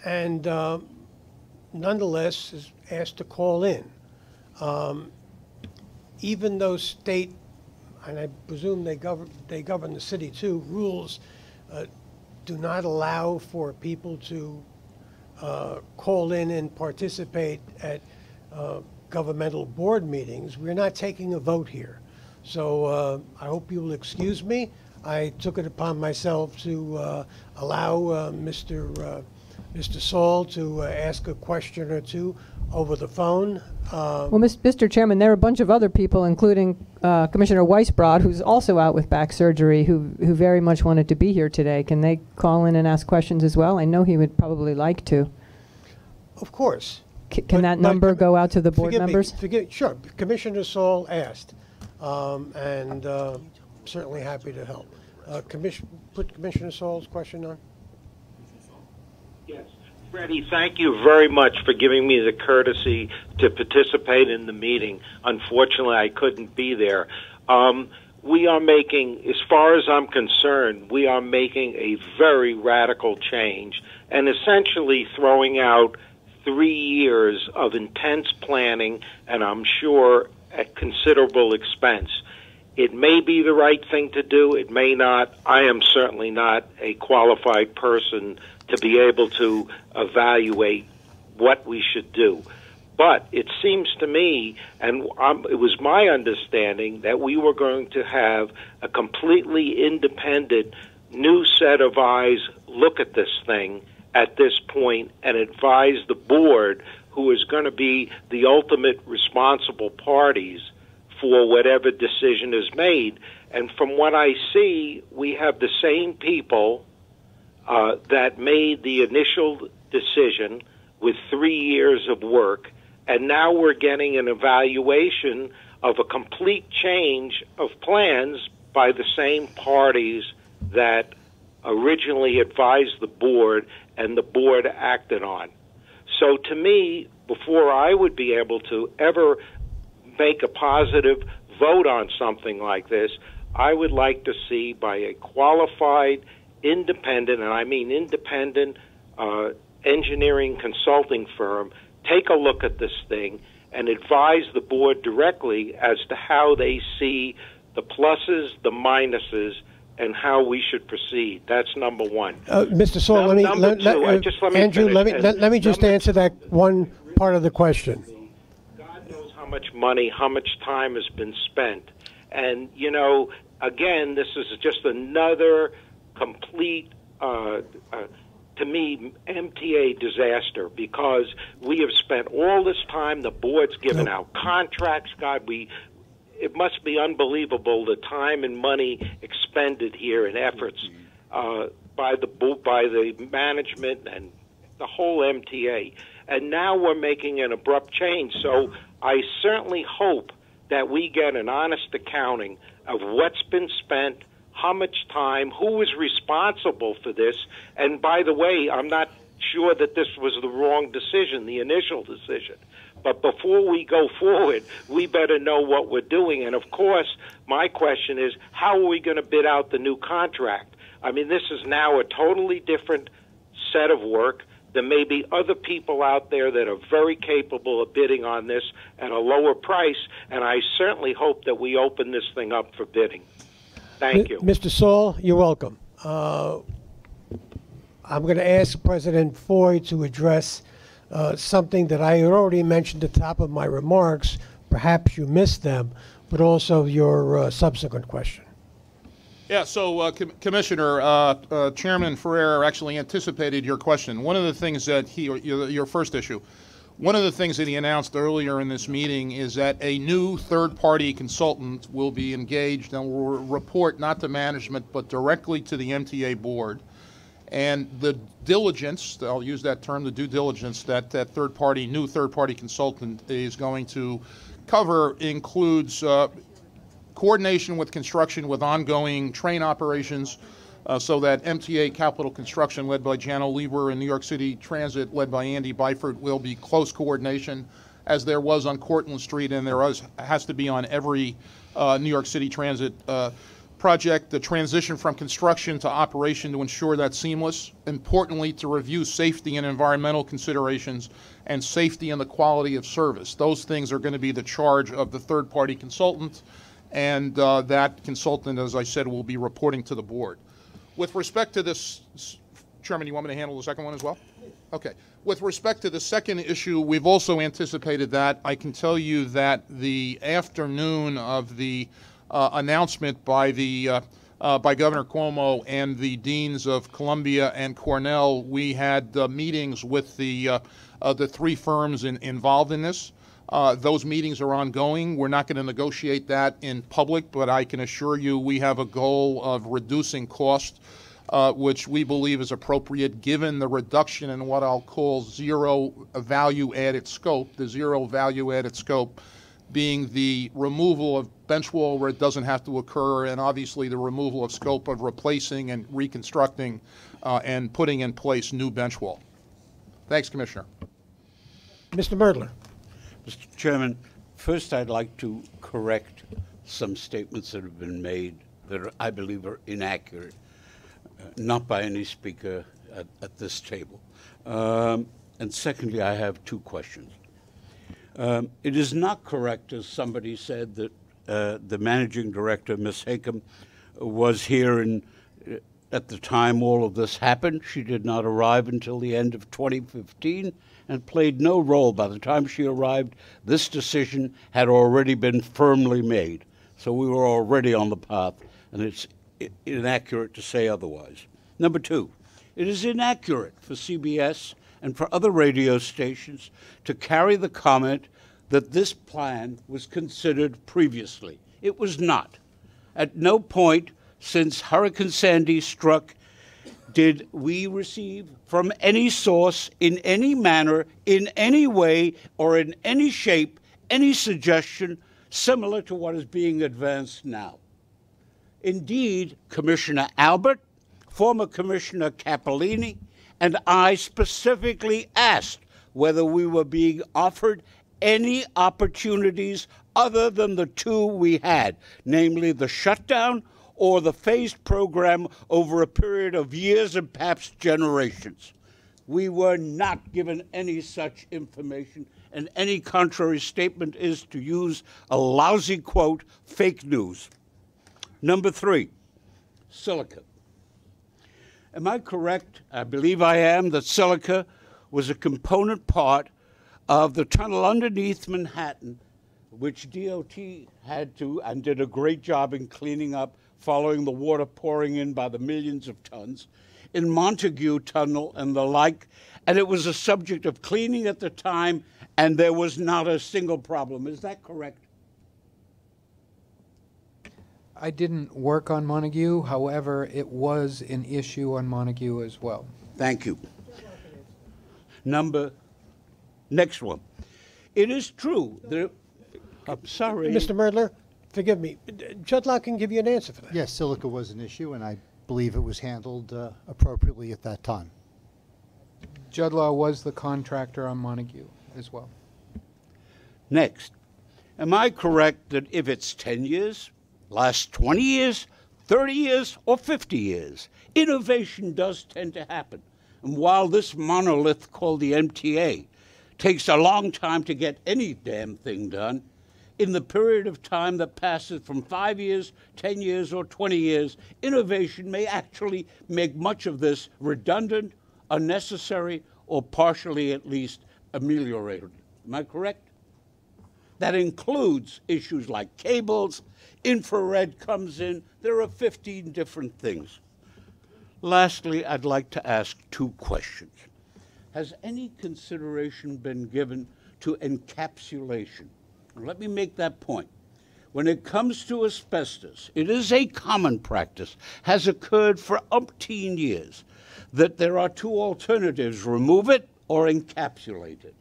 and nonetheless is asked to call in. Even though state, and I presume they govern the city too, rules do not allow for people to call in and participate at governmental board meetings, we're not taking a vote here. So I hope you will excuse me. I took it upon myself to allow Mr. Saul to ask a question or two over the phone. Well, Mr. Chairman, there are a bunch of other people, including Commissioner Weisbrod, who's also out with back surgery, who very much wanted to be here today. Can they call in and ask questions as well? I know he would probably like to. Of course. Can that number go out to the board members? Sure. Commissioner Saul asked, and certainly happy to help. Put Commissioner Saul's question on. Yes. Freddie, thank you very much for giving me the courtesy to participate in the meeting. Unfortunately, I couldn't be there. we are making, as far as I'm concerned, we are making a very radical change and essentially throwing out 3 years of intense planning and I'm sure at considerable expense. It may be the right thing to do. It may not. I am certainly not a qualified person to be able to evaluate what we should do. But it seems to me, and it was my understanding, that we were going to have a completely independent new set of eyes look at this thing at this point and advise the board, who is going to be the ultimate responsible parties for whatever decision is made. And from what I see, we have the same people that made the initial decision with 3 years of work, and now we're getting an evaluation of a complete change of plans by the same parties that originally advised the board and the board acted on. So to me, before I would be able to ever make a positive vote on something like this, I would like to see by a qualified, independent, and I mean independent engineering consulting firm, take a look at this thing and advise the board directly as to how they see the pluses, the minuses, and how we should proceed. That's number one. Mr. Saul, Andrew, let me just answer that one part of the question. God knows how much money, how much time has been spent. And, you know, again, this is just another complete, to me, MTA disaster, because we have spent all this time, the board's given out contracts. God, it must be unbelievable the time and money expended here and efforts by the management and the whole MTA. And now we're making an abrupt change. So I certainly hope that we get an honest accounting of what's been spent, how much time, who was responsible for this. And by the way, I'm not sure that this was the wrong decision, the initial decision. But before we go forward, we better know what we're doing. And, of course, my question is, how are we going to bid out the new contract? I mean, this is now a totally different set of work. There may be other people out there that are very capable of bidding on this at a lower price, and I certainly hope that we open this thing up for bidding. Thank you. Mr. Saul, you're welcome. I'm going to ask President Foy to address something that I had already mentioned at the top of my remarks. Perhaps you missed them, but also your subsequent question. Yeah, so Commissioner, Chairman Ferrer actually anticipated your question. One of the things that your first issue, one of the things that he announced earlier in this meeting is that a new third-party consultant will be engaged and will report not to management but directly to the MTA Board. And the diligence, I'll use that term, the due diligence that that new third-party consultant is going to cover includes coordination with construction with ongoing train operations, so that MTA Capital Construction, led by Jan Oliver, and New York City Transit, led by Andy Byford, will be close coordination, as there was on Cortlandt Street and there has to be on every New York City Transit project. The transition from construction to operation to ensure that's seamless. Importantly, to review safety and environmental considerations and safety and the quality of service. Those things are going to be the charge of the third-party consultant, and that consultant, as I said, will be reporting to the board. With respect to this, Chairman, you want me to handle the second one as well? Okay. With respect to the second issue, we've also anticipated that. I can tell you that the afternoon of the announcement by Governor Cuomo and the deans of Columbia and Cornell, we had meetings with the three firms involved in this. Those meetings are ongoing. We're not going to negotiate that in public, but I can assure you we have a goal of reducing cost, which we believe is appropriate given the reduction in what I'll call zero value-added scope, the zero value-added scope being the removal of bench wall where it doesn't have to occur, and obviously the removal of scope of replacing and reconstructing and putting in place new bench wall. Thanks, Commissioner. Mr. Merdler. Mr. Chairman, first I'd like to correct some statements that have been made that I believe are inaccurate, not by any speaker at this table. And secondly, I have two questions. It is not correct, as somebody said, that the managing director, Ms. Hakem, was here at the time all of this happened. She did not arrive until the end of 2015 and played no role. By the time she arrived, this decision had already been firmly made. So we were already on the path, and it's inaccurate to say otherwise. Number two, it is inaccurate for CBS and for other radio stations to carry the comment that this plan was considered previously. It was not. At no point since Hurricane Sandy struck did we receive from any source, in any manner, in any way, or in any shape, any suggestion similar to what is being advanced now. Indeed, Commissioner Albert, former Commissioner Cappellini, and I specifically asked whether we were being offered any opportunities other than the two we had, namely the shutdown or the phased program over a period of years and perhaps generations. We were not given any such information, and any contrary statement is, to use a lousy quote, fake news. Number three, silica. Am I correct? I believe I am, that silica was a component part of the tunnel underneath Manhattan, which DOT had to and did a great job in cleaning up following the water pouring in by the millions of tons, in Montague Tunnel and the like, and it was a subject of cleaning at the time, and there was not a single problem. Is that correct? I didn't work on Montague. However, it was an issue on Montague as well. Thank you. Next one. It is true that, I'm sorry. Mr. Merdler, forgive me. Judlock can give you an answer for that. Yes, silica was an issue, and I believe it was handled appropriately at that time. Judlaw was the contractor on Montague as well. Next. Am I correct that if it's 10 years, last 20 years, 30 years, or 50 years, innovation does tend to happen? And while this monolith called the MTA takes a long time to get any damn thing done, in the period of time that passes from 5 years, 10 years, or 20 years, innovation may actually make much of this redundant, unnecessary, or partially at least ameliorated. Am I correct? That includes issues like cables, infrared comes in. There are 15 different things. Lastly, I'd like to ask two questions. Has any consideration been given to encapsulation? Let me make that point. When it comes to asbestos, it is a common practice, has occurred for umpteen years, that there are two alternatives: remove it or encapsulate it.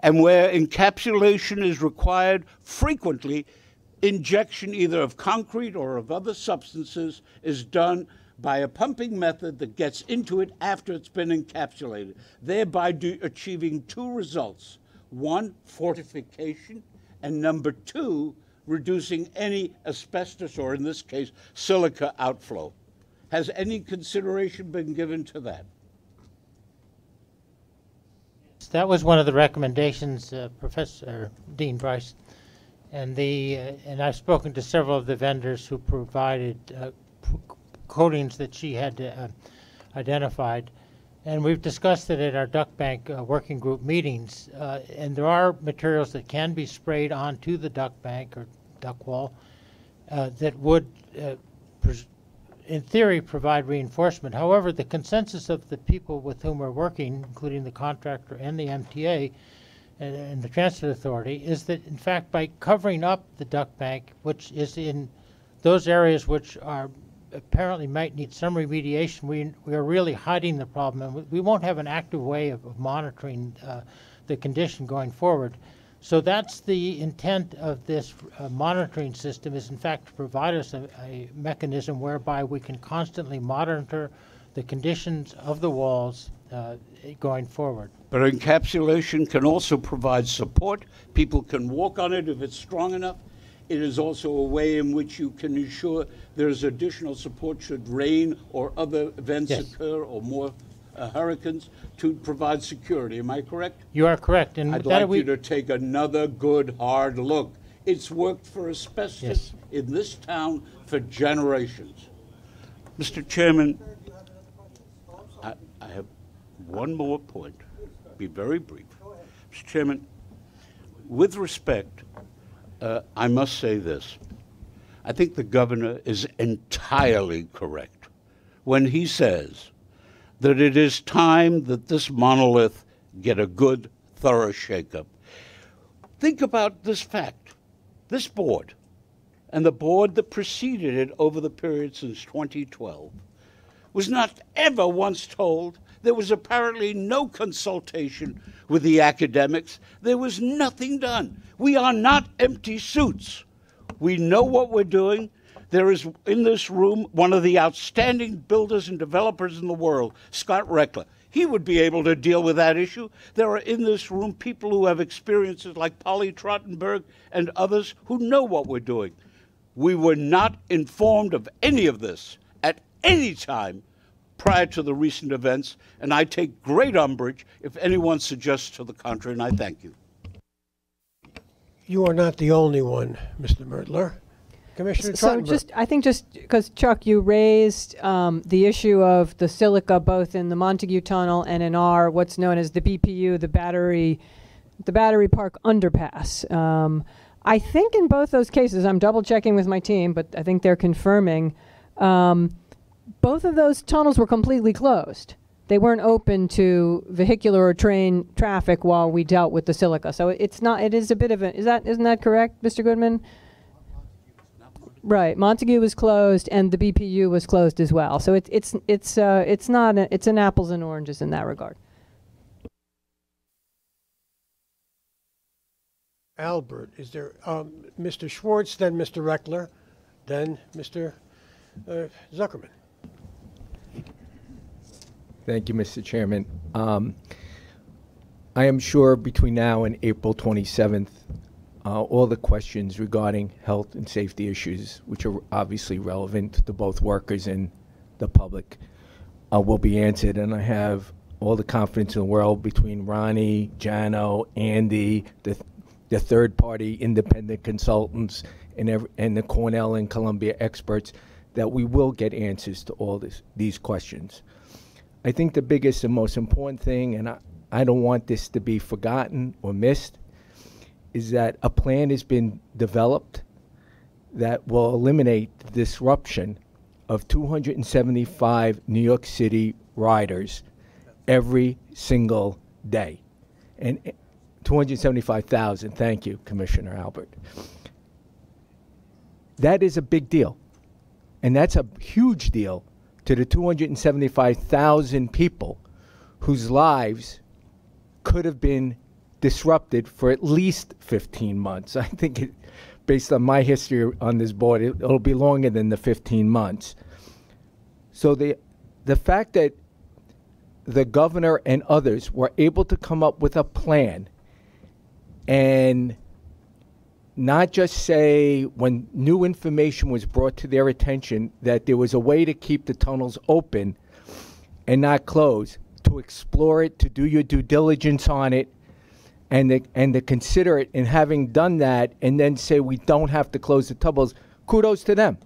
And where encapsulation is required, frequently injection either of concrete or of other substances is done by a pumping method that gets into it after it's been encapsulated, thereby achieving two results. One, fortification, and number two, reducing any asbestos, or in this case, silica outflow. Has any consideration been given to that? That was one of the recommendations, Professor Dean Bryce, and I've spoken to several of the vendors who provided coatings that she had identified, and we've discussed it at our duct bank working group meetings. And there are materials that can be sprayed onto the duct bank or duct wall that would, in theory, provide reinforcement. However, the consensus of the people with whom we're working, including the contractor and the MTA and the Transit Authority, is that, in fact, by covering up the duct bank, which is in those areas which are apparently might need some remediation, we are really hiding the problem, and we won't have an active way of monitoring the condition going forward. So that's the intent of this monitoring system, is in fact to provide us a mechanism whereby we can constantly monitor the conditions of the walls going forward. But encapsulation can also provide support. People can walk on it if it's strong enough. It is also a way in which you can ensure there's additional support should rain or other events occur or more hurricanes to provide security. Am I correct? You are correct. And I'd with that, like you to take another good, hard look. It's worked for asbestos in this town for generations. Mr. Chairman, I have one more point. Be very brief. Mr. Chairman, with respect, I must say this. I think the governor is entirely correct when he says that it is time that this monolith get a good, thorough shakeup. Think about this fact. This board and the board that preceded it over the period since 2012 was not ever once told. There was apparently no consultation with the academics. There was nothing done. We are not empty suits. We know what we're doing. There is in this room one of the outstanding builders and developers in the world, Scott Reckler. He would be able to deal with that issue. There are in this room people who have experiences like Polly Trottenberg and others who know what we're doing. We were not informed of any of this at any time prior to the recent events, and I take great umbrage if anyone suggests to the contrary, and I thank you. You are not the only one, Mr. Mertler. Commissioner So Trottenberg. I think just because, Chuck, you raised the issue of the silica both in the Montague Tunnel and in our what's known as the BPU, the Battery Park Underpass. I think in both those cases, I'm double checking with my team, but I think they're confirming, both of those tunnels were completely closed. They weren't open to vehicular or train traffic while we dealt with the silica. So it's not, it is a bit of a, isn't that correct, Mr. Goodman? Right, Montague was closed and the BPU was closed as well. So it's not, it's an apples and oranges in that regard. Albert, is there, Mr. Schwartz, then Mr. Reckler, then Mr. Zuckerman. Thank you, Mr. Chairman. I am sure between now and April 27th, all the questions regarding health and safety issues, which are obviously relevant to both workers and the public, will be answered. And I have all the confidence in the world between Ronnie, Jano, Andy, the third-party independent consultants, and the Cornell and Columbia experts, that we will get answers to all these questions. I think the biggest and most important thing, and I don't want this to be forgotten or missed, is that a plan has been developed that will eliminate the disruption of 275 New York City riders every single day. And 275,000, thank you, Commissioner Albert. That is a big deal. And that's a huge deal to the 275,000 people whose lives could have been disrupted for at least 15 months. I think, based on my history on this board, it'll be longer than the 15 months. So the fact that the governor and others were able to come up with a plan and not just say, when new information was brought to their attention, that there was a way to keep the tunnels open and not close, to explore it, to do your due diligence on it, and to consider it, and having done that, and then say we don't have to close the tunnels, kudos to them.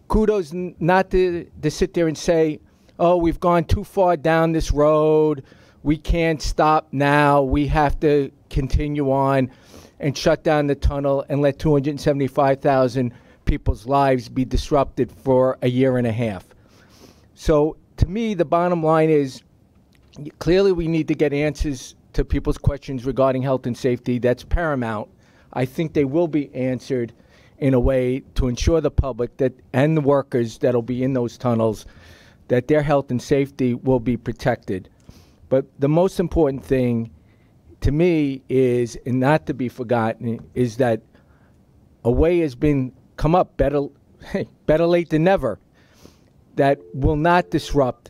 Kudos not to sit there and say, oh, we've gone too far down this road, we can't stop now, we have to continue on and shut down the tunnel and let 275,000 people's lives be disrupted for a year and a half. So to me, the bottom line is, clearly we need to get answers to people's questions regarding health and safety. That's paramount. I think they will be answered in a way to ensure the public that, and the workers that'll be in those tunnels, that their health and safety will be protected. But the most important thing to me is, and not to be forgotten, is that a way has been come up, better late than never, that will not disrupt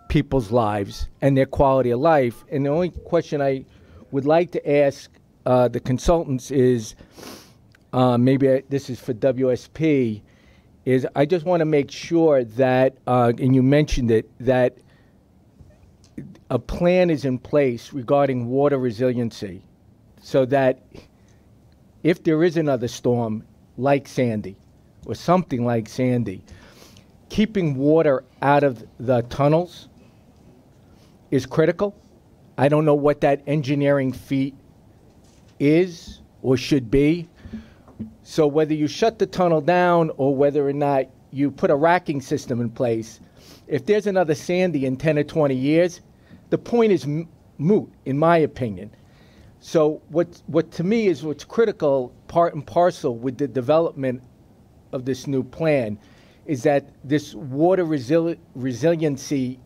people's lives and their quality of life. And the only question I would like to ask the consultants is, this is for WSP, is I just want to make sure that, and you mentioned it, that a plan is in place regarding water resiliency so that if there is another storm like Sandy or something like Sandy, keeping water out of the tunnels is critical. I don't know what that engineering feat is or should be. So whether you shut the tunnel down or whether or not you put a racking system in place, if there's another Sandy in 10 or 20 years, the point is moot, in my opinion. So what to me is what's critical, part and parcel with the development of this new plan, is that this water resiliency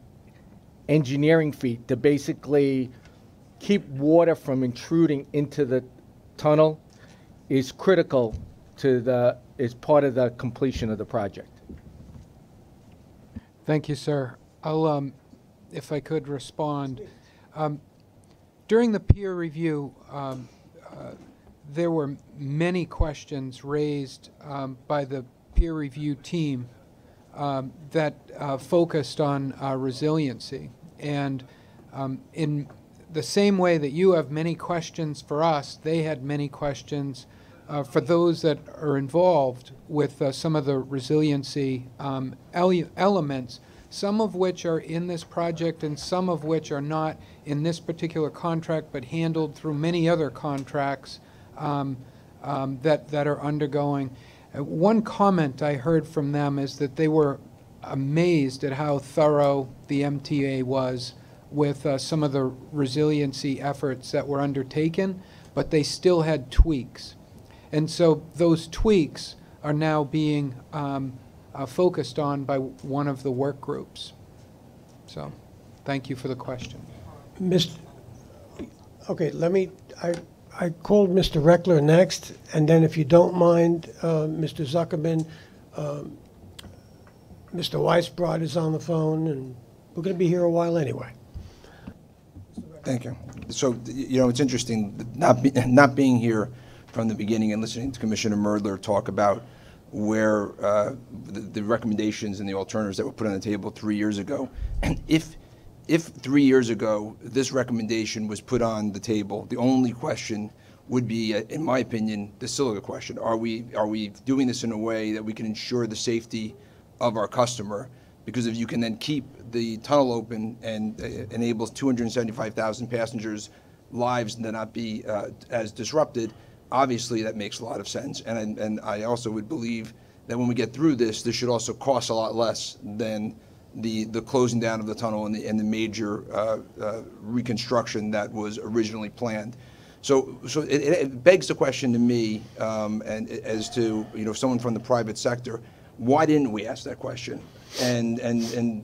engineering feat to basically keep water from intruding into the tunnel is critical to is part of the completion of the project. Thank you, sir. I'll, if I could respond. During the peer review, there were many questions raised by the peer review team that focused on resiliency. And in the same way that you have many questions for us, they had many questions for those that are involved with some of the resiliency elements, some of which are in this project and some of which are not in this particular contract but handled through many other contracts that are undergoing. One comment I heard from them is that they were amazed at how thorough the MTA was with some of the resiliency efforts that were undertaken, but they still had tweaks. And so those tweaks are now being focused on by one of the work groups. So thank you for the question. Okay, I called Mr. Reckler next, and then if you don't mind, Mr. Zuckerman, Mr. Weisbrod is on the phone, and we're going to be here a while anyway. Thank you. So, you know, it's interesting not being here from the beginning and listening to Commissioner Merdler talk about where the recommendations and the alternatives that were put on the table 3 years ago. And if 3 years ago this recommendation was put on the table, the only question would be, in my opinion, the silica question. Are we doing this in a way that we can ensure the safety of our customer? Because if you can then keep the tunnel open and enables 275,000 passengers' lives to not be as disrupted, obviously that makes a lot of sense. And I also would believe that when we get through this should also cost a lot less than the closing down of the tunnel and the major reconstruction that was originally planned. So it begs the question to me, and as to, you know, someone from the private sector, why didn't we ask that question? And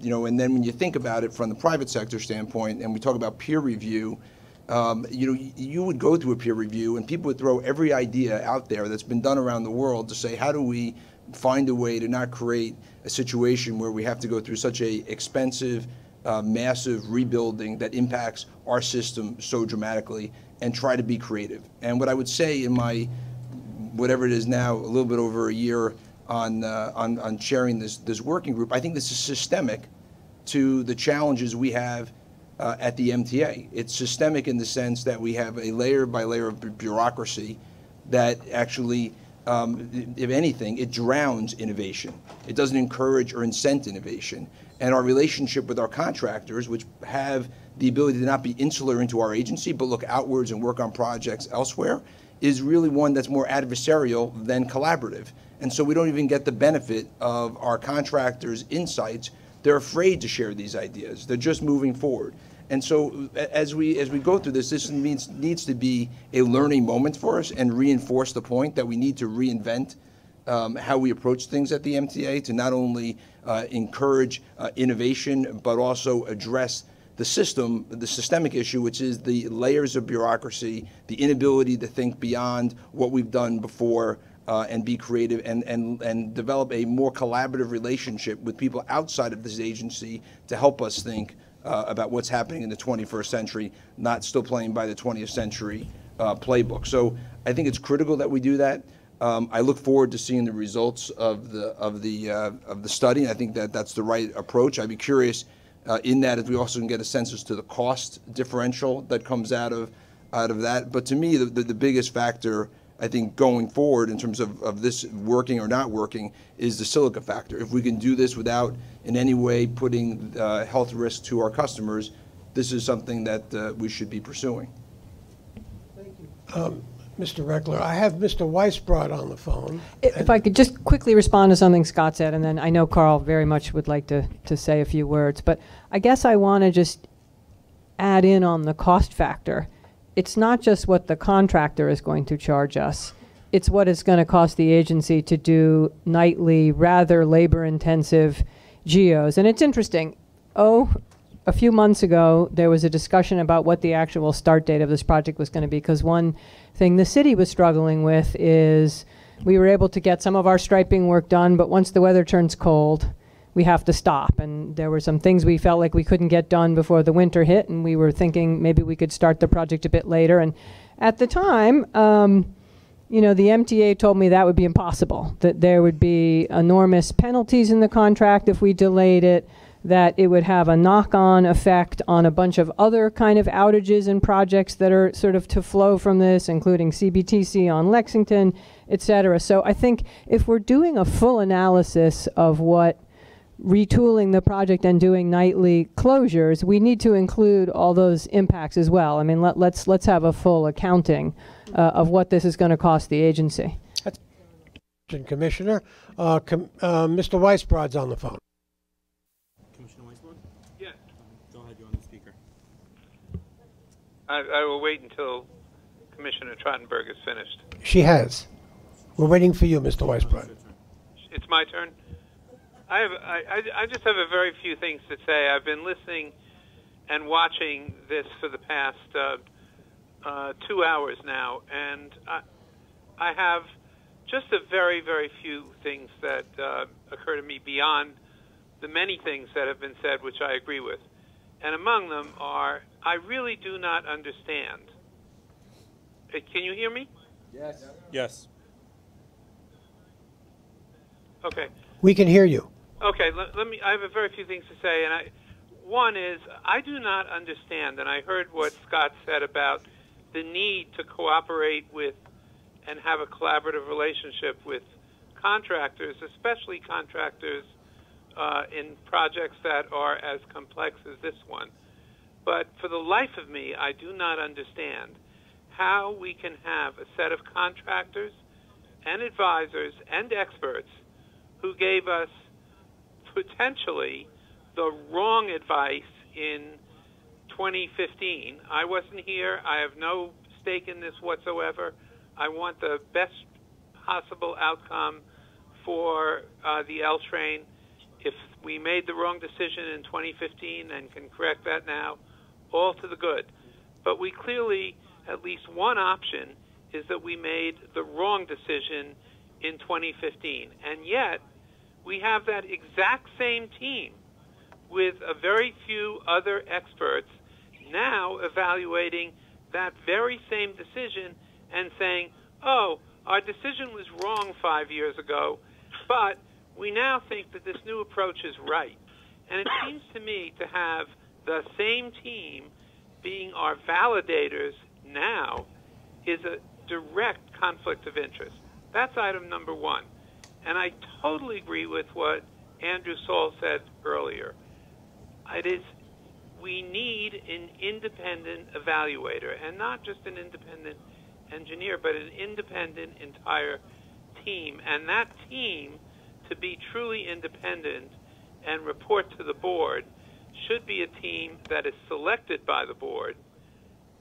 you know, and then when you think about it from the private sector standpoint, and we talk about peer review, you know, you would go through a peer review and people would throw every idea out there that's been done around the world to say, how do we find a way to not create a situation where we have to go through such a expensive, massive rebuilding that impacts our system so dramatically, and try to be creative. And what I would say in my, whatever it is now, a little bit over a year on chairing this working group, I think this is systemic to the challenges we have at the MTA. It's systemic in the sense that we have a layer by layer of bureaucracy that actually, if anything, it drowns innovation. It doesn't encourage or incent innovation. And our relationship with our contractors, which have the ability to not be insular into our agency, but look outwards and work on projects elsewhere, is really one that's more adversarial than collaborative. And so we don't even get the benefit of our contractors' insights. They're afraid to share these ideas. They're just moving forward. And so as we go through this needs to be a learning moment for us and reinforce the point that we need to reinvent how we approach things at the MTA to not only encourage innovation, but also address the systemic issue, which is the layers of bureaucracy, the inability to think beyond what we've done before, and be creative and develop a more collaborative relationship with people outside of this agency to help us think about what's happening in the 21st century, not still playing by the 20th century playbook. So I think it's critical that we do that. I look forward to seeing the results of the study. I think that that's the right approach. I'd be curious in that if we also can get a sense as to the cost differential that comes out of that. But to me, the biggest factor, I think, going forward in terms of this working or not working is the silica factor. If we can do this without in any way putting health risk to our customers, this is something that we should be pursuing. Thank you. Mr. Reckler, I have Mr. Weisbrod on the phone. If I could just quickly respond to something Scott said, and then I know Carl very much would like to say a few words, but I guess I want to just add in on the cost factor. It's not just what the contractor is going to charge us. It's what it's going to cost the agency to do nightly, rather labor-intensive geos. And it's interesting. A few months ago, there was a discussion about what the actual start date of this project was going to be, because one thing the city was struggling with is we were able to get some of our striping work done, but once the weather turns cold, we have to stop. And there were some things we felt like we couldn't get done before the winter hit, and we were thinking maybe we could start the project a bit later. And at the time, the MTA told me that would be impossible, that there would be enormous penalties in the contract if we delayed it, that it would have a knock-on effect on a bunch of other kind of outages and projects that are sort of to flow from this, including CBTC on Lexington, et cetera. So I think if we're doing a full analysis of what retooling the project and doing nightly closures, we need to include all those impacts as well. I mean, let's have a full accounting of what this is going to cost the agency. Commissioner, Mr. Weisbrod's on the phone. I will wait until Commissioner Trottenberg is finished. She has. We're waiting for you, Mr. Weisbrod. It's my turn. I just have a very few things to say. I've been listening and watching this for the past 2 hours now, and I have just a very, very few things that occur to me beyond the many things that have been said, which I agree with. And among them are, I really do not understand. Can you hear me? Yes. Yes. Okay. We can hear you. Okay, let me. I have a very few things to say, and one is I do not understand, and I heard what Scott said about the need to cooperate with and have a collaborative relationship with contractors, especially contractors in projects that are as complex as this one. But for the life of me, I do not understand how we can have a set of contractors and advisors and experts who gave us potentially the wrong advice in 2015. I wasn't here. I have no stake in this whatsoever. I want the best possible outcome for the L train. If we made the wrong decision in 2015 and can correct that now, all to the good. But we clearly, at least one option is that we made the wrong decision in 2015. And yet, we have that exact same team with a very few other experts now evaluating that very same decision and saying, oh, our decision was wrong 5 years ago, but we now think that this new approach is right. And it seems to me to have the same team being our validators now is a direct conflict of interest. That's item number one. And I totally agree with what Andrew Saul said earlier. It is, we need an independent evaluator, and not just an independent engineer, but an independent entire team. And that team, to be truly independent and report to the board, should be a team that is selected by the board,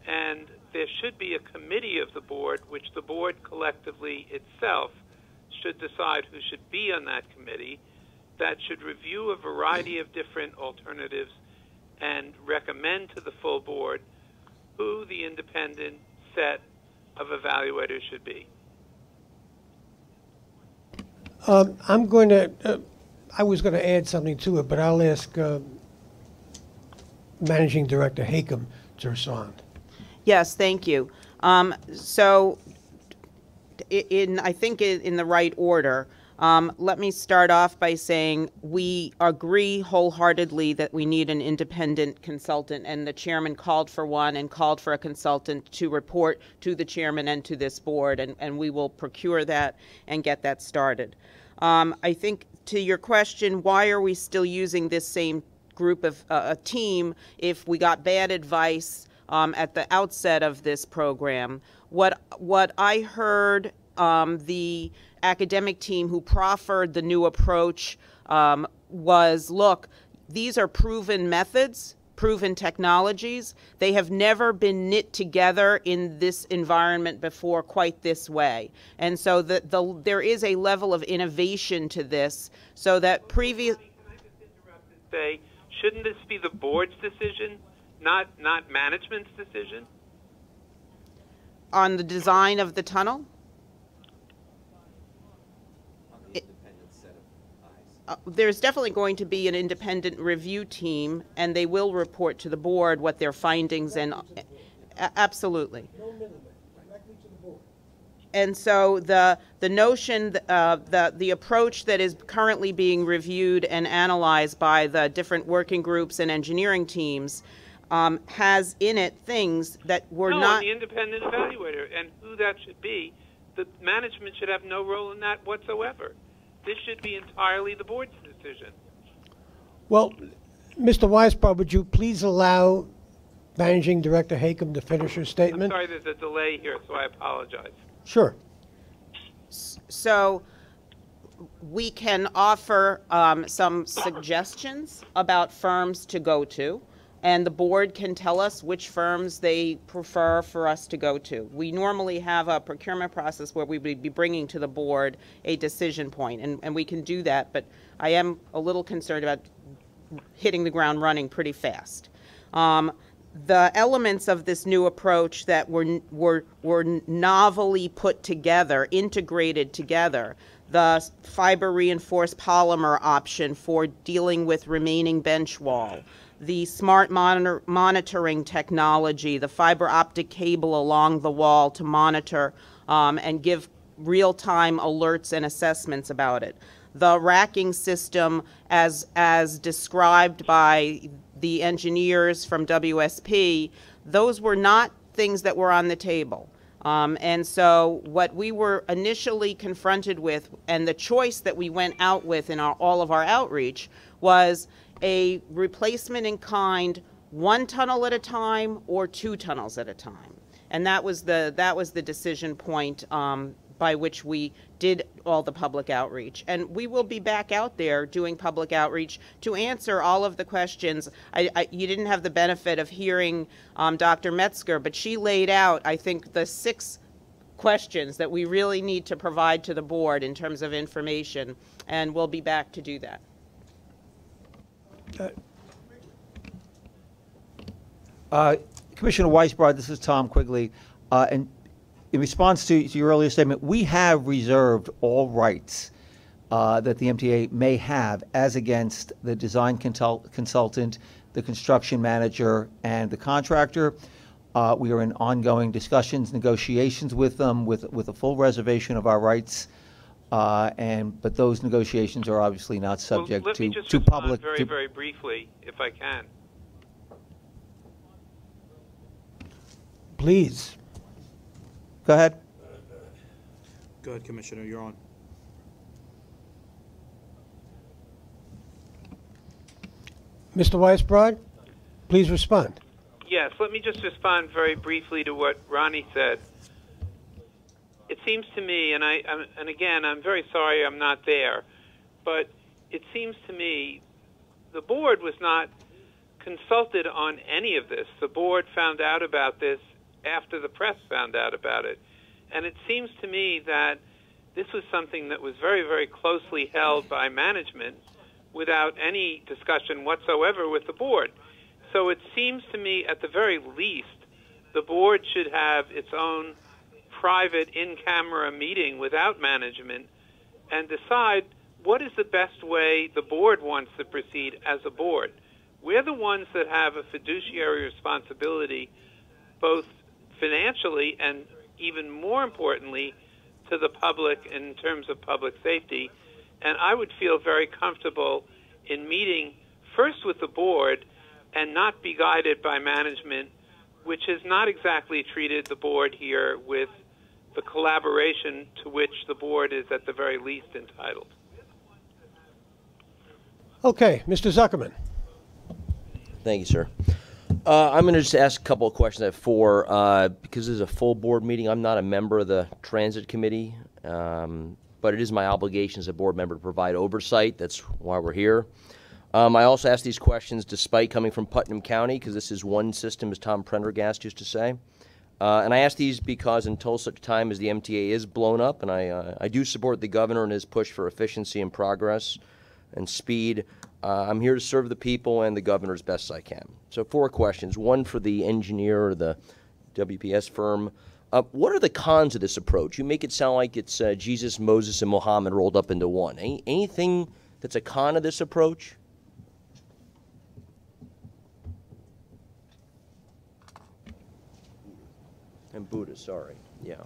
and there should be a committee of the board, which the board collectively itself should decide who should be on that committee, that should review a variety of different alternatives and recommend to the full board who the independent set of evaluators should be. I'm going to, I was going to add something to it, but I'll ask Managing Director Hakam to respond. Yes, thank you. So I think in the right order. Let me start off by saying we agree wholeheartedly that we need an independent consultant, and the chairman called for one and called for a consultant to report to the chairman and to this board, and we will procure that and get that started. I think to your question, why are we still using this same group of a team if we got bad advice at the outset of this program? What I heard the academic team who proffered the new approach was, look, these are proven methods, proven technologies. They have never been knit together in this environment before quite this way. And so there is a level of innovation to this, so that previous... Say, shouldn't this be the board's decision, not management's decision? On the design of the tunnel? There's definitely going to be an independent review team, and they will report to the board what their findings and absolutely. And so the notion, the approach that is currently being reviewed and analyzed by the different working groups and engineering teams has in it things that were not... the independent evaluator, and who that should be, the management should have no role in that whatsoever. This should be entirely the board's decision. Well, Mr. Weisbrod, would you please allow Managing Director Hakem to finish her statement? I'm sorry, there's a delay here, so I apologize. Sure. So we can offer some suggestions about firms to go to, and the board can tell us which firms they prefer for us to go to. We normally have a procurement process where we would be bringing to the board a decision point, and we can do that, but I am a little concerned about hitting the ground running pretty fast. The elements of this new approach that were novelly put together, integrated together, the fiber reinforced polymer option for dealing with remaining bench wall, the smart monitoring technology, the fiber optic cable along the wall to monitor and give real-time alerts and assessments about it, the racking system as described by the engineers from WSP, those were not things that were on the table. And so what we were initially confronted with, and the choice that we went out with in all of our outreach, was a replacement in kind, one tunnel at a time or two tunnels at a time. And that was the decision point by which we did all the public outreach. And we will be back out there doing public outreach to answer all of the questions. You didn't have the benefit of hearing Dr. Metzger, but she laid out, I think, the 6 questions that we really need to provide to the board in terms of information, and we'll be back to do that. Commissioner Weisbrod, this is Tom Quigley. And in response to your earlier statement, we have reserved all rights that the MTA may have as against the design consultant, the construction manager, and the contractor. We are in ongoing discussions, negotiations with them with a full reservation of our rights. But those negotiations are obviously not subject let me just to public. Very briefly, if I can. Please. Go ahead. Go ahead, Commissioner. You're on. Mr. Weisbrod, please respond. Yes, let me just respond very briefly to what Ronnie said. It seems to me, and again, I'm very sorry I'm not there, but it seems to me the board was not consulted on any of this. The board found out about this after the press found out about it. And it seems to me that this was something that was very, very closely held by management without any discussion whatsoever with the board. So it seems to me, at the very least, the board should have its own private in-camera meeting without management and decide what is the best way the board wants to proceed as a board. We're the ones that have a fiduciary responsibility, both financially and even more importantly, to the public in terms of public safety. And I would feel very comfortable in meeting first with the board and not be guided by management, which has not exactly treated the board here with the collaboration to which the board is at the very least entitled. Okay, Mr. Zuckerman. Thank you, sir. I'm going to just ask a couple of questions at 4. Because this is a full board meeting, I'm not a member of the Transit Committee, but it is my obligation as a board member to provide oversight. That's why we're here. I also ask these questions despite coming from Putnam County, because this is one system, as Tom Prendergast used to say. And I ask these because until such time as the MTA is blown up, and I do support the governor in his push for efficiency and progress and speed, I'm here to serve the people and the governor as best I can. So 4 questions. One for the engineer or the WPS firm. What are the cons of this approach? You make it sound like it's Jesus, Moses, and Muhammad rolled up into one. Anything that's a con of this approach? And Buddha, sorry. Yeah.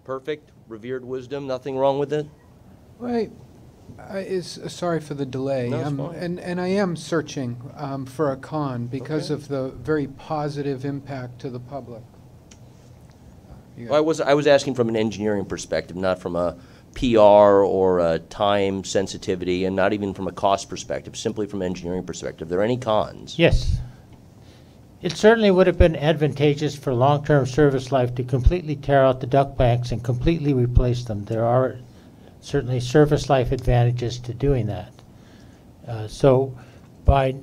Perfect, revered wisdom, nothing wrong with it? Right. Sorry for the delay. No, it's fine. And I am searching for a con because of the very positive impact to the public. Well, I was asking from an engineering perspective, not from a PR or a time sensitivity, and not even from a cost perspective, simply from an engineering perspective. Are there any cons? Yes. It certainly would have been advantageous for long-term service life to completely tear out the duct banks and completely replace them. There are certainly service life advantages to doing that. So by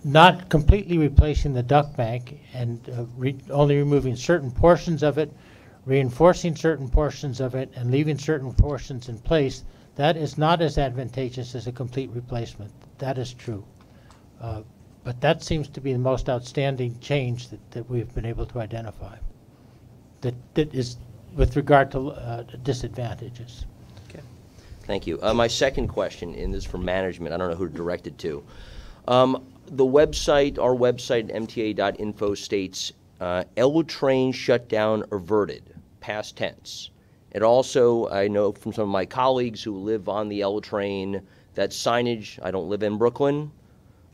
not completely replacing the duct bank and only removing certain portions of it, reinforcing certain portions of it, and leaving certain portions in place, that is not as advantageous as a complete replacement. That is true. But that seems to be the most outstanding change that we've been able to identify that is with regard to disadvantages. Okay. Thank you. My second question, and this is for management, I don't know who to direct it to. The website, our website, mta.info, states L train shutdown averted, past tense. It also, I know from some of my colleagues who live on the L train, that signage, I don't live in Brooklyn,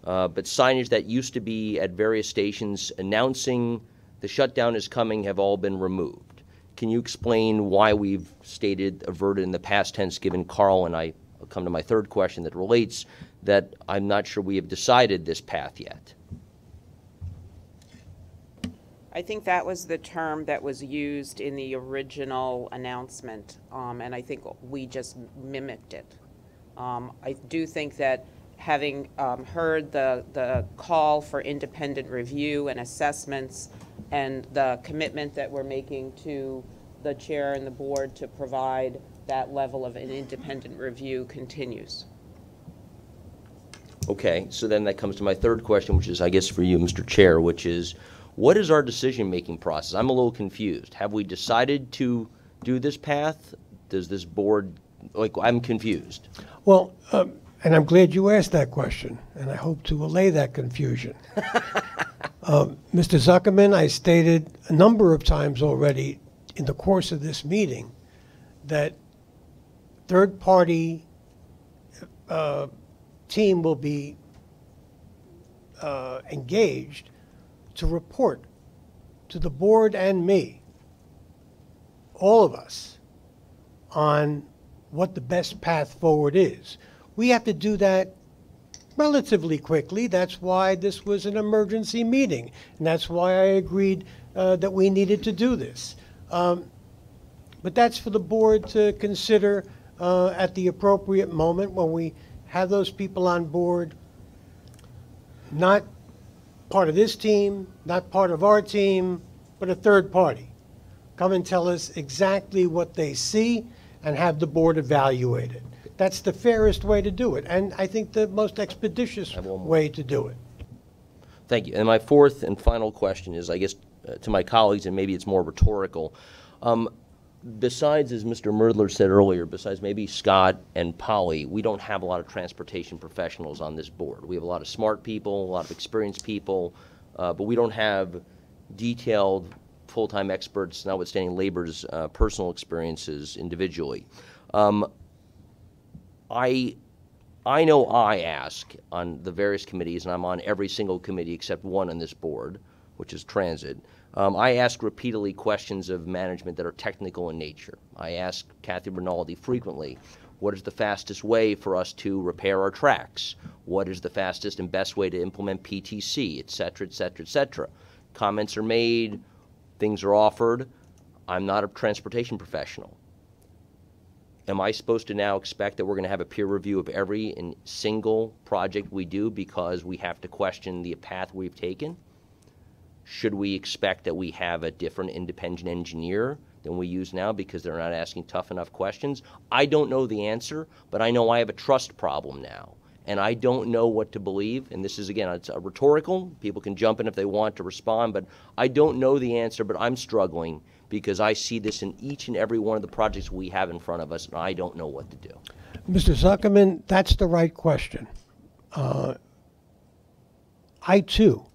but signage that used to be at various stations announcing the shutdown is coming have all been removed. Can you explain why we've stated averted in the past tense, given Carl and I'll come to my third question that relates, that I'm not sure we have decided this path yet? I think that was the term that was used in the original announcement, and I think we just mimicked it. I do think that having heard the call for independent review and assessments and the commitment that we're making to the chair and the board to provide that level of an independent review continues. Okay, so then that comes to my third question, which is, I guess, for you, Mr. Chair, which is, what is our decision-making process? I'm a little confused. Have we decided to do this path? Does this board, I'm confused. Well, and I'm glad you asked that question, and I hope to allay that confusion. Mr. Zuckerman, I stated a number of times already in the course of this meeting that third-party team will be engaged to report to the board and me, all of us, on what the best path forward is. We have to do that relatively quickly. That's why this was an emergency meeting, and that's why I agreed that we needed to do this. But that's for the board to consider at the appropriate moment when we have those people on board, not part of this team, not part of our team, but a third party. Come and tell us exactly what they see and have the board evaluate it. That's the fairest way to do it, and I think the most expeditious way to do it. Thank you. And my fourth and final question is, I guess, to my colleagues, and maybe it's more rhetorical. Besides, as Mr. Merdler said earlier, besides maybe Scott and Polly, we don't have a lot of transportation professionals on this board. We have a lot of smart people, a lot of experienced people, but we don't have detailed full-time experts, notwithstanding labor's personal experiences individually. I know I ask on the various committees, and I'm on every single committee except one on this board, which is transit. I ask repeatedly questions of management that are technical in nature. I ask Kathy Rinaldi frequently, what is the fastest way for us to repair our tracks? What is the fastest and best way to implement PTC, et cetera, et cetera, et cetera? Comments are made, things are offered. I'm not a transportation professional. Am I supposed to now expect that we're going to have a peer review of every single project we do because we have to question the path we've taken? Should we expect that we have a different independent engineer than we use now because they're not asking tough enough questions? I don't know the answer, but I know I have a trust problem now. And I don't know what to believe. And this is, again, it's a rhetorical. People can jump in if they want to respond, but I don't know the answer, but I'm struggling because I see this in each and every one of the projects we have in front of us, and I don't know what to do. Mr. Zuckerman, that's the right question. I, too,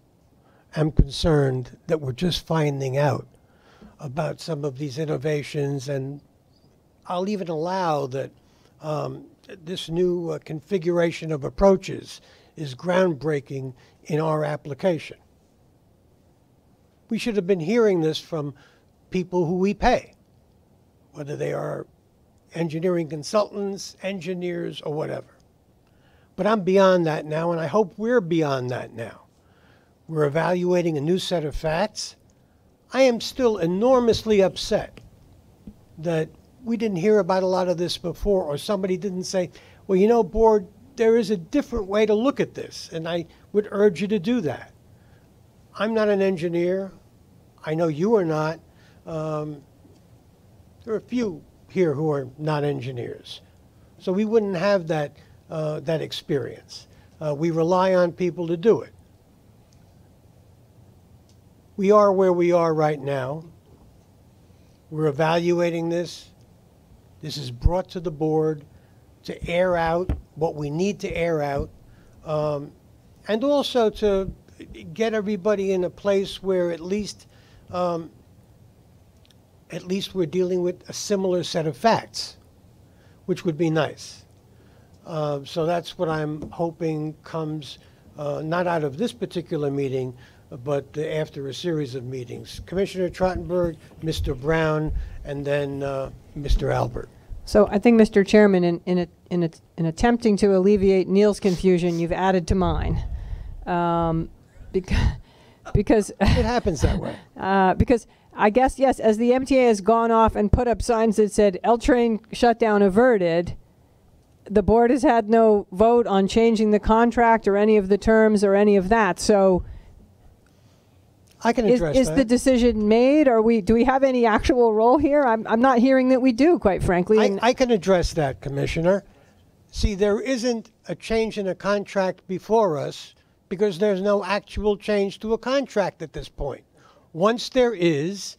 am concerned that we're just finding out about some of these innovations, and I'll even allow that this new configuration of approaches is groundbreaking in our application. We should have been hearing this from people who we pay, whether they are engineering consultants, engineers, or whatever. But I'm beyond that now, and I hope we're beyond that now. We're evaluating a new set of facts. I am still enormously upset that we didn't hear about a lot of this before, or somebody didn't say, well, you know, board, there is a different way to look at this, and I would urge you to do that. I'm not an engineer. I know you are not. There are a few here who are not engineers. So we wouldn't have that, that experience. We rely on people to do it. We are where we are right now. We're evaluating this. This is brought to the board to air out what we need to air out, and also to get everybody in a place where at least we're dealing with a similar set of facts, which would be nice. So that's what I'm hoping comes not out of this particular meeting, but after a series of meetings. Commissioner Trottenberg, Mr. Brown, and then Mr. Albert. So I think, Mr. Chairman, in attempting to alleviate Neil's confusion, you've added to mine. Because it happens that way. Because I guess, yes, as the MTA has gone off and put up signs that said L train shutdown averted, the board has had no vote on changing the contract or any of the terms or any of that. So I can address is that. the decision made? Or do we have any actual role here? I'm not hearing that we do, quite frankly. I can address that, Commissioner. See, there isn't a change in a contract before us because there's no actual change to a contract at this point. Once there is,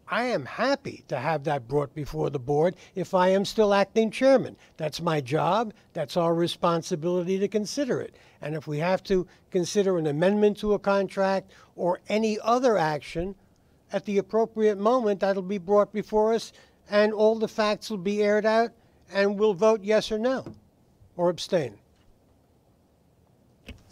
I am happy to have that brought before the board if I am still acting chairman. That's my job. That's our responsibility to consider it. And if we have to consider an amendment to a contract or any other action, at the appropriate moment, that'll be brought before us, and all the facts will be aired out, and we'll vote yes or no, or abstain.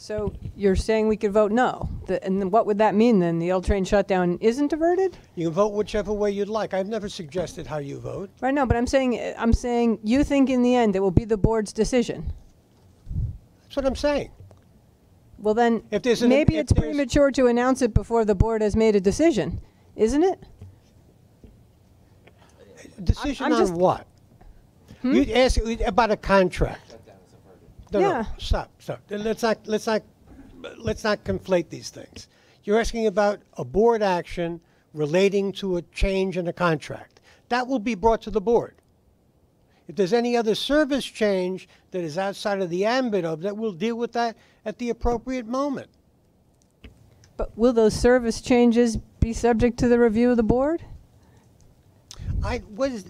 So you're saying we could vote no. And then what would that mean then? The L train shutdown isn't averted? You can vote whichever way you'd like. I've never suggested how you vote. Right, no, but I'm saying you think in the end it will be the board's decision. That's what I'm saying. Well then, if there's maybe it's premature to announce it before the board has made a decision, isn't it? Decision on what? You ask about a contract. No, stop. Let's not conflate these things. You're asking about a board action relating to a change in a contract. That will be brought to the board. If there's any other service change that is outside of the ambit of that, we'll deal with that at the appropriate moment. But will those service changes be subject to the review of the board? What is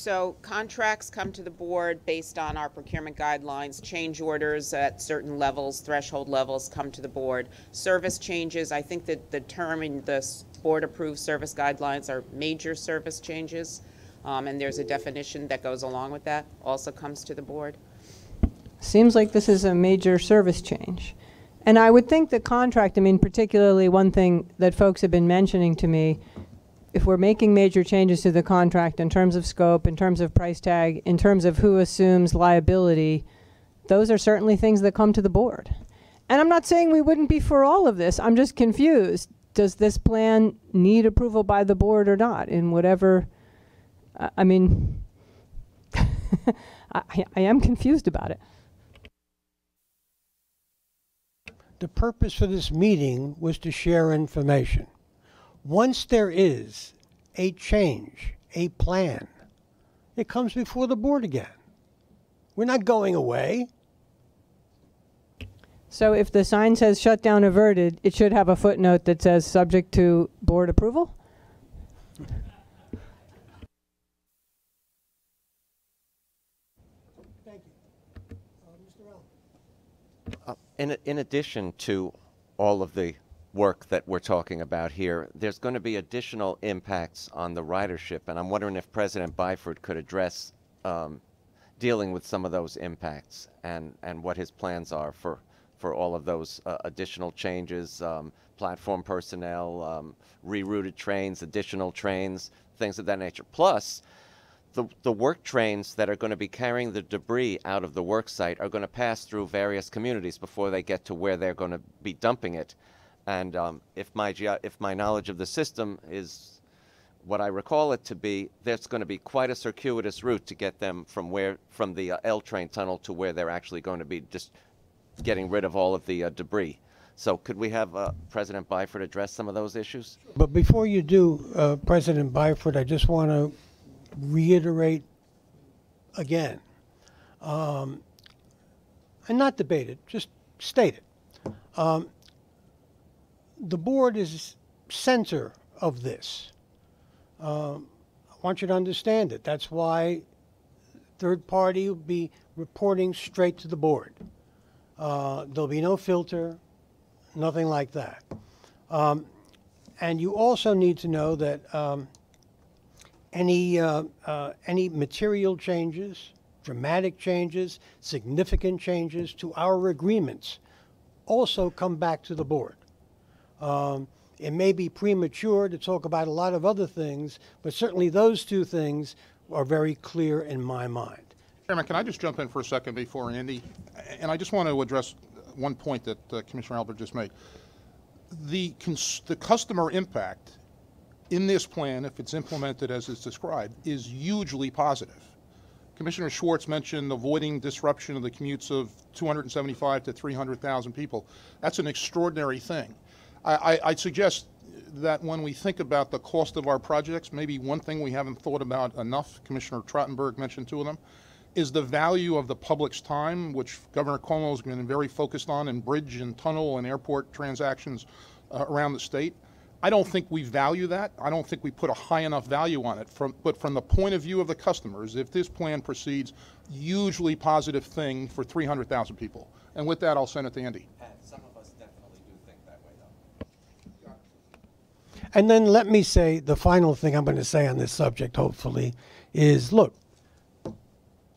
So contracts come to the board based on our procurement guidelines. Change orders at certain levels, threshold levels, come to the board. Service changes, I think that the term in the board-approved service guidelines are major service changes, and there's a definition that goes along with that, also comes to the board. Seems like this is a major service change. And I would think the contract, I mean, particularly one thing that folks have been mentioning to me, if we're making major changes to the contract in terms of scope, in terms of price tag, in terms of who assumes liability, those are certainly things that come to the board. And I'm not saying we wouldn't be for all of this. I'm just confused. Does this plan need approval by the board or not in whatever, I mean, I am confused about it. The purpose for this meeting was to share information. Once there is a change, a plan, it comes before the board again. We're not going away. So if the sign says shutdown averted, it should have a footnote that says subject to board approval? Thank you. Mr. Allen. In addition to all of the work that we're talking about here, there's going to be additional impacts on the ridership, and I'm wondering if President Byford could address dealing with some of those impacts and what his plans are for all of those additional changes, platform personnel, rerouted trains, additional trains, things of that nature. Plus, the work trains that are going to be carrying the debris out of the work site are going to pass through various communities before they get to where they're going to be dumping it. And if my knowledge of the system is what I recall it to be, there's going to be quite a circuitous route to get them from the L train tunnel to where they're actually going to be just getting rid of all of the debris. So could we have President Byford address some of those issues? But before you do, President Byford, I just want to reiterate again, and not debate it, just state it. The board is center of this. I want you to understand it. That's why third party will be reporting straight to the board. There'll be no filter, nothing like that. And you also need to know that any material changes, dramatic changes, significant changes to our agreements also come back to the board. It may be premature to talk about a lot of other things, but certainly those two things are very clear in my mind. Chairman, can I just jump in for a second before Andy? And I just want to address one point that Commissioner Albert just made. The customer impact in this plan, if it's implemented as it's described, is hugely positive. Commissioner Schwartz mentioned avoiding disruption of the commutes of 275 to 300,000 people. That's an extraordinary thing. I'd suggest that when we think about the cost of our projects, maybe one thing we haven't thought about enough, Commissioner Trottenberg mentioned two of them, is the value of the public's time, which Governor Cuomo has been very focused on in bridge and tunnel and airport transactions around the state. I don't think we value that. I don't think we put a high enough value on it. But from the point of view of the customers, if this plan proceeds, hugely positive thing for 300,000 people. And with that, I'll send it to Andy. Some of us definitely do think that way, though. And then let me say, the final thing I'm going to say on this subject, hopefully, is, look,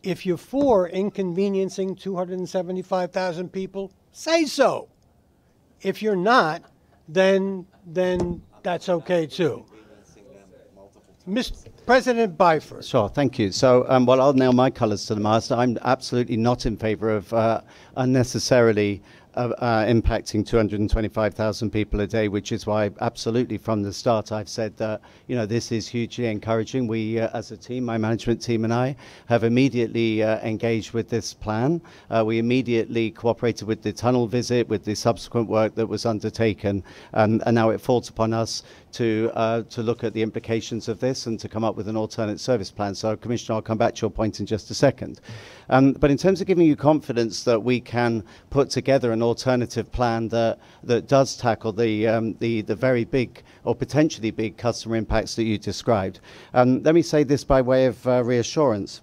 if you're for inconveniencing 275,000 people, say so. If you're not, then that's okay too. Mr. President Byford. Sure, thank you. So, well, I'll nail my colours to the mast. I'm absolutely not in favour of unnecessarily impacting 225,000 people a day, which is why absolutely from the start I've said that, you know, this is hugely encouraging. We, as a team, my management team and I, have immediately engaged with this plan. We immediately cooperated with the tunnel visit, with the subsequent work that was undertaken, and now it falls upon us to look at the implications of this and to come up with an alternate service plan. So, Commissioner, I'll come back to your point in just a second. But in terms of giving you confidence that we can put together an alternative plan that does tackle the very big or potentially big customer impacts that you described, let me say this by way of reassurance.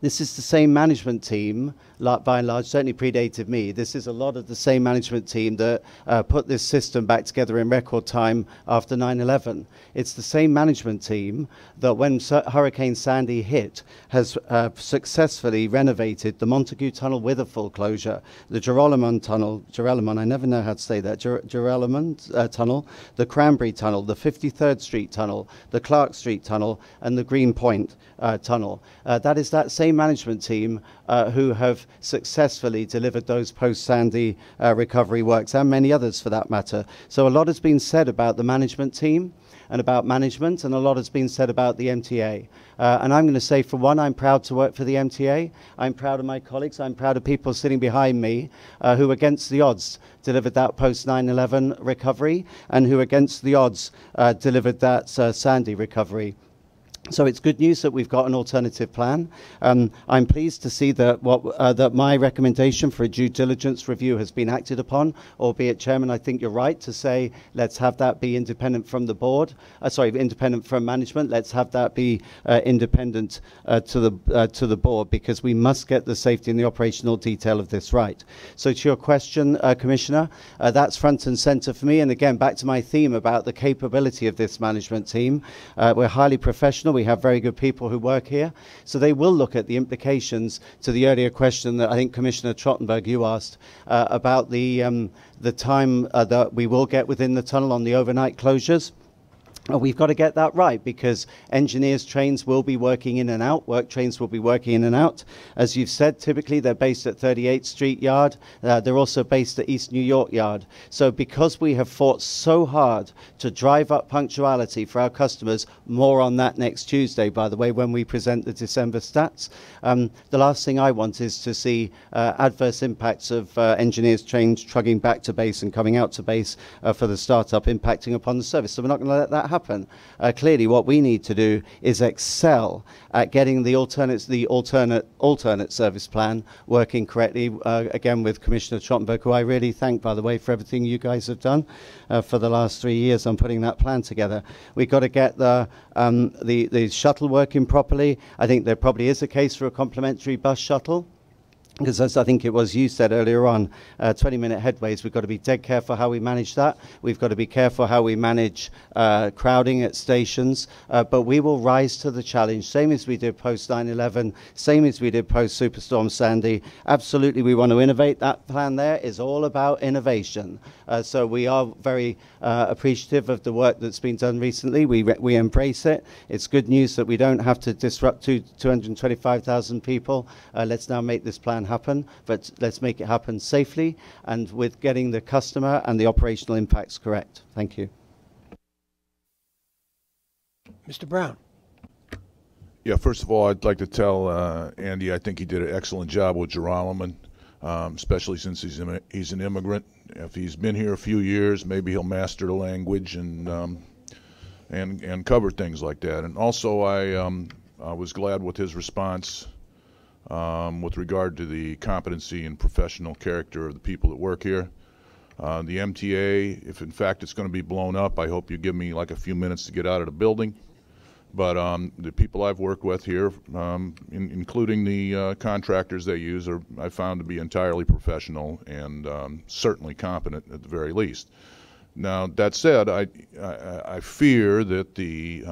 This is the same management team, by and large, certainly predated me. This is a lot of the same management team that put this system back together in record time after 9/11. It's the same management team that when Hurricane Sandy hit has successfully renovated the Montague Tunnel with a full closure, the Joralemon Tunnel, I never know how to say that, Joralemon Tunnel, the Cranberry Tunnel, the 53rd Street Tunnel, the Clark Street Tunnel, and the Green Point Tunnel. That is that same management team who have successfully delivered those post-Sandy recovery works, and many others for that matter. So a lot has been said about the management team and about management, and a lot has been said about the MTA. And I'm going to say, for one, I'm proud to work for the MTA. I'm proud of my colleagues. I'm proud of people sitting behind me who, against the odds, delivered that post-9/11 recovery, and who, against the odds, delivered that Sandy recovery. So it's good news that we've got an alternative plan. I'm pleased to see that that my recommendation for a due diligence review has been acted upon, albeit, Chairman, I think you're right to say let's have that be independent from the board, independent from management. Let's have that be independent to the board, because we must get the safety and the operational detail of this right. So to your question, Commissioner, that's front and center for me. And again, back to my theme about the capability of this management team. We're highly professional. We have very good people who work here, so they will look at the implications to the earlier question that I think Commissioner Trottenberg, you asked about the time that we will get within the tunnel on the overnight closures. We've got to get that right, because engineers' trains will be working in and out, work trains will be working in and out. As you've said, typically they're based at 38th Street Yard. They're also based at East New York Yard. So because we have fought so hard to drive up punctuality for our customers, more on that next Tuesday, by the way, when we present the December stats, the last thing I want is to see adverse impacts of engineers' trains trucking back to base and coming out to base for the startup, impacting upon the service. So we're not going to let that happen. Clearly, what we need to do is excel at getting the alternate service plan working correctly. Again, with Commissioner Trottenberg, who I really thank, by the way, for everything you guys have done for the last 3 years on putting that plan together. We've got to get the shuttle working properly. I think there probably is a case for a complimentary bus shuttle, because as I think it was you said earlier on, 20-minute headways, we've got to be dead careful how we manage that. We've got to be careful how we manage crowding at stations, but we will rise to the challenge, same as we did post 9/11, same as we did post Superstorm Sandy. Absolutely, we want to innovate. That plan there is all about innovation. So we are very appreciative of the work that's been done recently. We embrace it. It's good news that we don't have to disrupt 225,000 people. Let's now make this plan happen, but let's make it happen safely and with getting the customer and the operational impacts correct. Thank you. Mr. Brown. Yeah, first of all, I'd like to tell Andy I think he did an excellent job with Joralemon, especially since he's an immigrant. If he's been here a few years, maybe he'll master the language and cover things like that. And also, I was glad with his response with regard to the competency and professional character of the people that work here. The MTA, if in fact it's going to be blown up, I hope you give me like a few minutes to get out of the building. But the people I've worked with here, including the contractors they use, I found to be entirely professional and certainly competent at the very least. Now, that said, I fear that the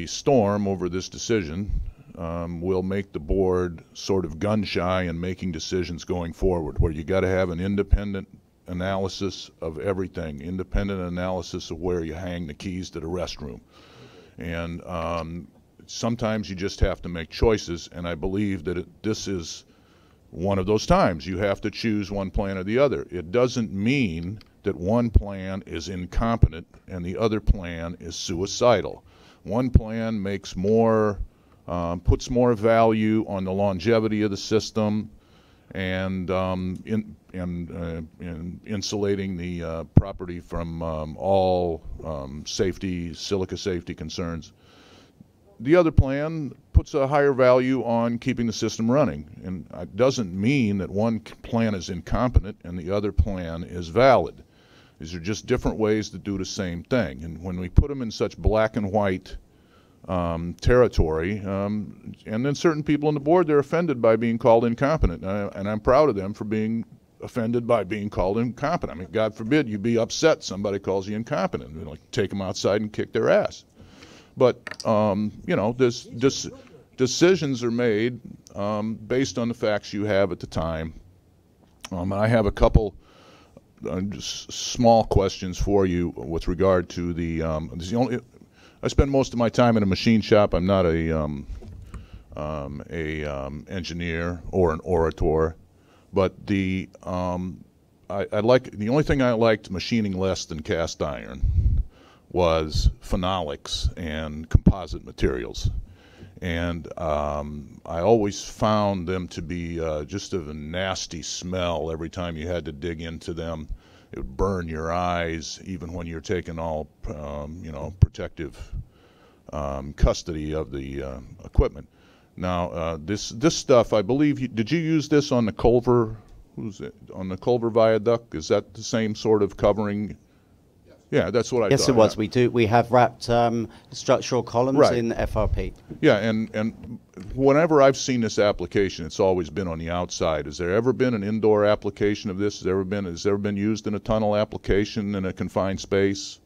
storm over this decision will make the board sort of gun-shy in making decisions going forward, where you got to have an independent analysis of everything, independent analysis of where you hang the keys to the restroom. And sometimes you just have to make choices, and I believe that this is one of those times. You have to choose one plan or the other. It doesn't mean that one plan is incompetent and the other plan is suicidal. One plan makes more, puts more value on the longevity of the system, and insulating the property from all silica safety concerns. The other plan puts a higher value on keeping the system running, and it doesn't mean that one plan is incompetent and the other plan is valid. These are just different ways to do the same thing, and when we put them in such black and white territory, and then certain people on the board, they're offended by being called incompetent, and I'm proud of them for being offended by being called incompetent. I mean, God forbid you be upset somebody calls you incompetent. You know, like, take them outside and kick their ass. But you know, decisions are made based on the facts you have at the time. I have a couple just small questions for you with regard to the. I spend most of my time in a machine shop. I'm not a engineer or an orator, but the only thing I liked machining less than cast iron was phenolics and composite materials, and I always found them to be just of a nasty smell every time you had to dig into them. It would burn your eyes even when you're taking all you know, protective custody of the equipment. Now this stuff, I believe, did you use this on the Culver? On the Culver Viaduct? Is that the same sort of covering? Yeah, that's what I thought. Yes, it was. Yeah. We have wrapped structural columns in FRP. Yeah, and whenever I've seen this application, it's always been on the outside. Has there ever been an indoor application of this? Has it ever been used in a tunnel application in a confined space?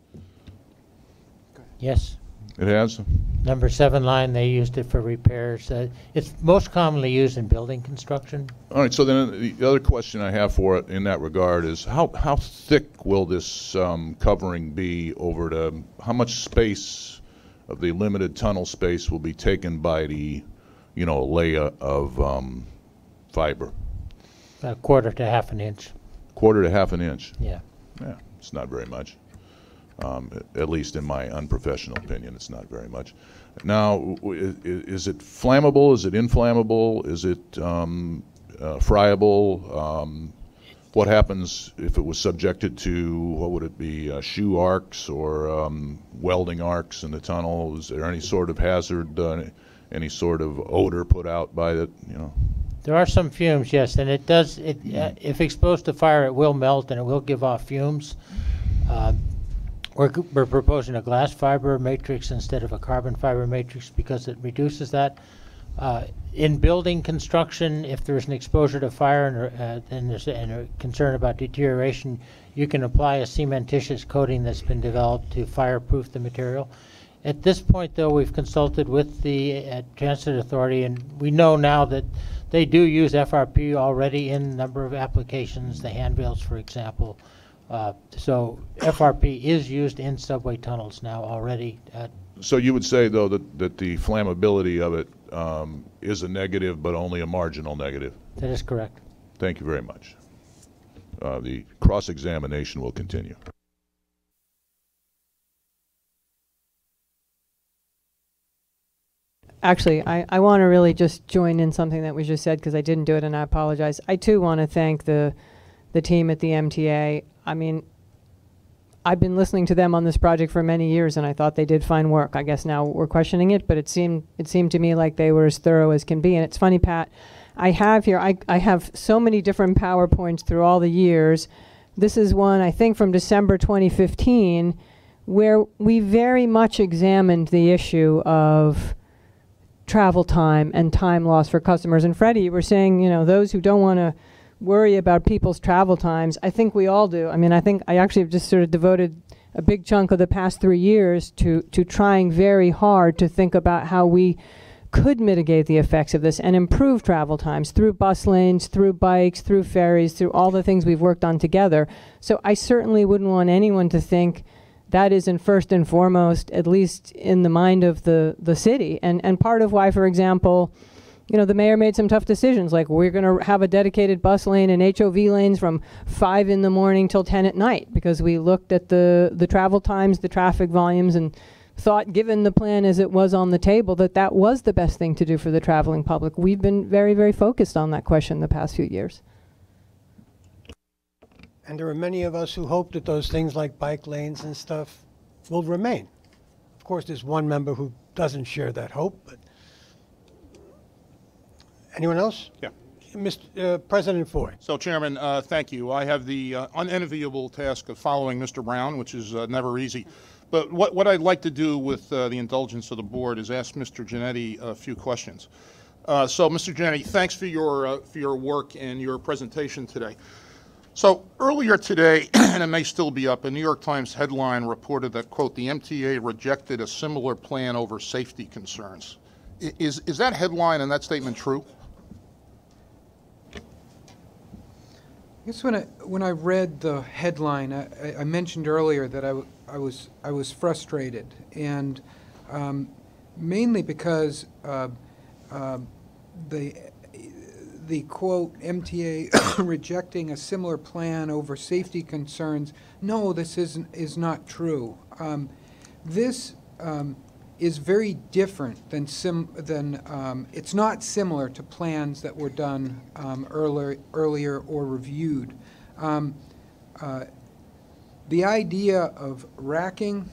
Yes. It has? Number 7 line, they used it for repairs. It's most commonly used in building construction. All right, so then the other question I have for it in that regard is how thick will this covering be over the, how much space of the limited tunnel space will be taken by the, you know, layer of fiber? A quarter to half an inch. Quarter to half an inch? Yeah. Yeah, it's not very much. At least in my unprofessional opinion, it's not very much. Now, is it flammable? Is it inflammable? Is it friable? What happens if it was subjected to, what would it be, shoe arcs or welding arcs in the tunnel? Is there any sort of hazard, any sort of odor put out by it? You know. There are some fumes, yes, and it does. If exposed to fire, it will melt and it will give off fumes. We're proposing a glass fiber matrix instead of a carbon fiber matrix because it reduces that. In building construction, if there's an exposure to fire and there's a concern about deterioration, you can apply a cementitious coating that's been developed to fireproof the material. At this point, though, we've consulted with the Transit Authority, and we know now that they do use FRP already in a number of applications, the handrails, for example. So FRP is used in subway tunnels now already. So you would say, though, that the flammability of it is a negative, but only a marginal negative? That is correct. Thank you very much. The cross-examination will continue. Actually, I want to really just join in something that was just said because I didn't do it and I apologize. I too want to thank the team at the MTA. I mean, I've been listening to them on this project for many years and I thought they did fine work. I guess now we're questioning it, but it seemed to me like they were as thorough as can be. And it's funny, Pat, I have here, I have so many different PowerPoints through all the years. This is one, I think, from December 2015, where we very much examined the issue of travel time and time loss for customers. And Freddie, you were saying, you know, those who don't want to worry about people's travel times, I think we all do. I mean, I think I actually have just sort of devoted a big chunk of the past 3 years to trying very hard to think about how we could mitigate the effects of this and improve travel times through bus lanes, through bikes, through ferries, through all the things we've worked on together. So I certainly wouldn't want anyone to think that isn't first and foremost, at least in the mind of the city. And part of why, for example, you know, the mayor made some tough decisions, like we're going to have a dedicated bus lane and HOV lanes from 5 in the morning till 10 at night, because we looked at the travel times, the traffic volumes, and thought, given the plan as it was on the table, that that was the best thing to do for the traveling public. We've been very, very focused on that question the past few years. And there are many of us who hope that those things like bike lanes and stuff will remain. Of course, there's one member who doesn't share that hope, but anyone else? Yeah. Mr. President Foy. So, Chairman, thank you. I have the unenviable task of following Mr. Brown, which is never easy. But what I'd like to do with the indulgence of the board is ask Mr. Giannetti a few questions. So, Mr. Giannetti, thanks for your work and your presentation today. So earlier today, and it may still be up, a New York Times headline reported that, quote, the MTA rejected a similar plan over safety concerns. Is that headline and that statement true? I guess when I read the headline, I mentioned earlier that I was frustrated, and mainly because the quote, MTA rejecting a similar plan over safety concerns. No, this is not true. This is very different than it's not similar to plans that were done earlier or reviewed. The idea of racking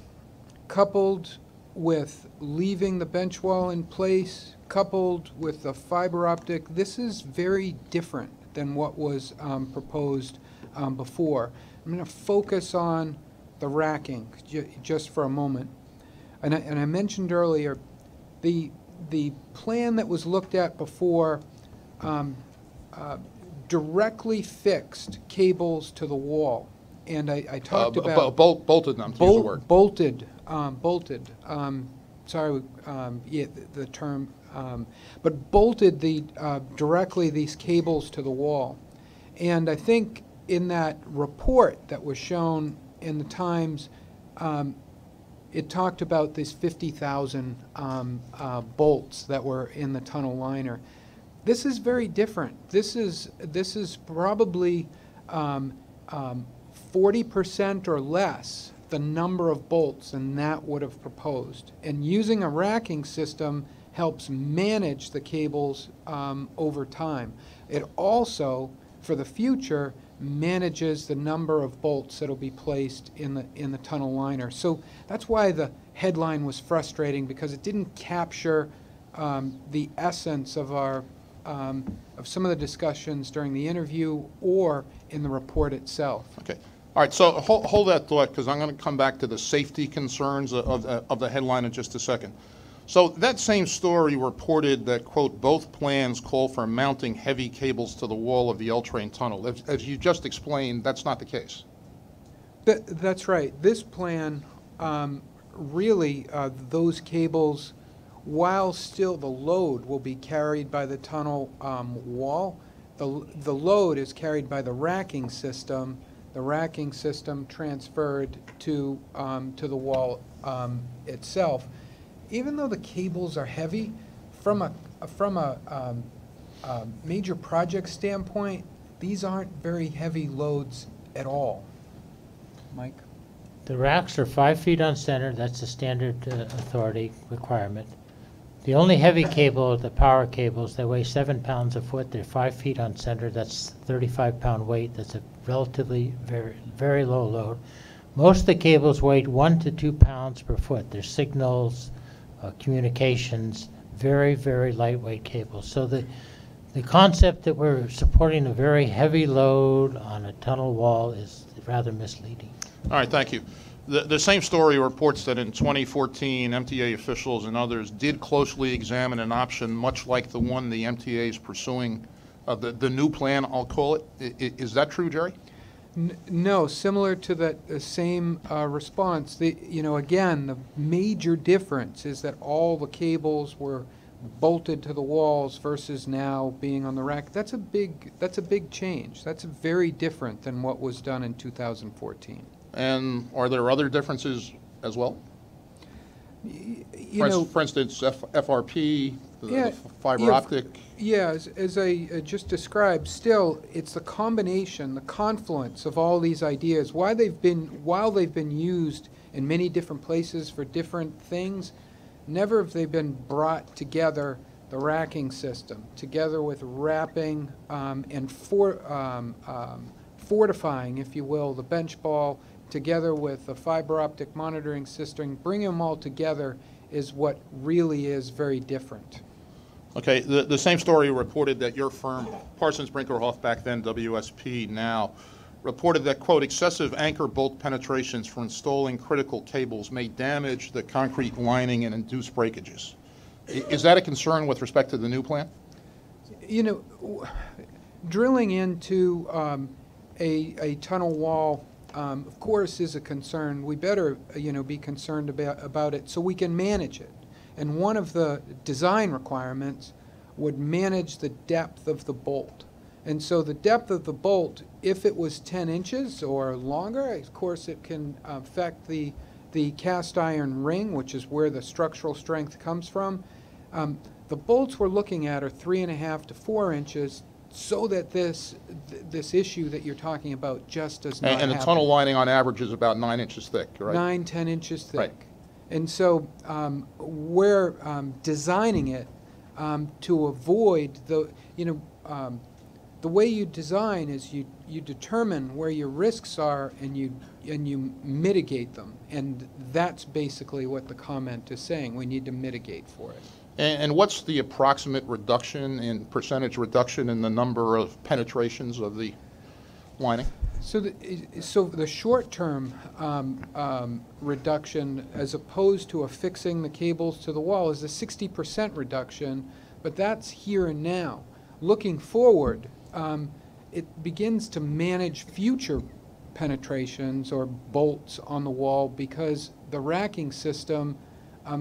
coupled with leaving the bench wall in place, coupled with the fiber optic, this is very different than what was proposed before. I'm going to focus on the racking just for a moment. And I mentioned earlier, the plan that was looked at before directly fixed cables to the wall. And I talked about... bolted them, to use the word. Bolted. Sorry, yeah, the term... but bolted directly these cables to the wall. And I think in that report that was shown in the Times, it talked about these 50,000 bolts that were in the tunnel liner. This is very different. This is probably 40% or less the number of bolts than that would have proposed. And using a racking system helps manage the cables over time. It also, for the future, manages the number of bolts that will be placed in the tunnel liner. So that's why the headline was frustrating, because it didn't capture the essence of our of some of the discussions during the interview or in the report itself. Okay. All right, so hold that thought, because I'm going to come back to the safety concerns of the headline in just a second. So that same story reported that, quote, both plans call for mounting heavy cables to the wall of the L-train tunnel. As you just explained, that's not the case. That's right. This plan, really, those cables, while still the load will be carried by the tunnel wall, the load is carried by the racking system. The racking system transferred to the wall itself. Even though the cables are heavy, from a major project standpoint, these aren't very heavy loads at all. Mike? The racks are 5 feet on center. That's the standard authority requirement. The only heavy cable, the power cables, they weigh 7 pounds a foot. They're 5 feet on center. That's 35-pound weight. That's a relatively very, very low load. Most of the cables weigh 1 to 2 pounds per foot. They're signals, communications, very, very lightweight cables. So the concept that we're supporting a very heavy load on a tunnel wall is rather misleading. All right, thank you. The same story reports that in 2014, MTA officials and others did closely examine an option much like the one the MTA is pursuing, the new plan, I'll call it. Is that true, Jerry? No, similar to that same response. Again, the major difference is that all the cables were bolted to the walls versus now being on the rack. That's a big change. That's very different than what was done in 2014. And are there other differences as well? For instance, FRP, the fiber optic. Yeah, as I just described, still it's the combination, the confluence of all these ideas. While they've been used in many different places for different things. Never have they been brought together, the racking system, together with wrapping and fortifying, if you will, the bench ball, together with a fiber optic monitoring system. Bringing them all together is what really is very different. Okay, the same story reported that your firm, Parsons Brinkerhoff, back then WSP now, reported that, quote, excessive anchor bolt penetrations for installing critical cables may damage the concrete lining and induce breakages. Is that a concern with respect to the new plan? You know, drilling into a tunnel wall, of course, is a concern. We better, be concerned about it so we can manage it. And one of the design requirements would manage the depth of the bolt. And so the depth of the bolt, if it was 10 inches or longer, of course it can affect the cast iron ring, which is where the structural strength comes from. The bolts we're looking at are 3.5 to 4 inches, so that this issue that you're talking about just does not happen. And the tunnel lining on average is about 9 inches thick, right? 9-10 inches thick. Right. And so we're designing it to avoid the way you design is you determine where your risks are and you mitigate them, and that's basically what the comment is saying. We need to mitigate for it. And what's the approximate percentage reduction in the number of penetrations of the lining? So the short-term reduction, as opposed to affixing the cables to the wall, is a 60% reduction, but that's here and now. Looking forward, it begins to manage future penetrations or bolts on the wall, because the racking system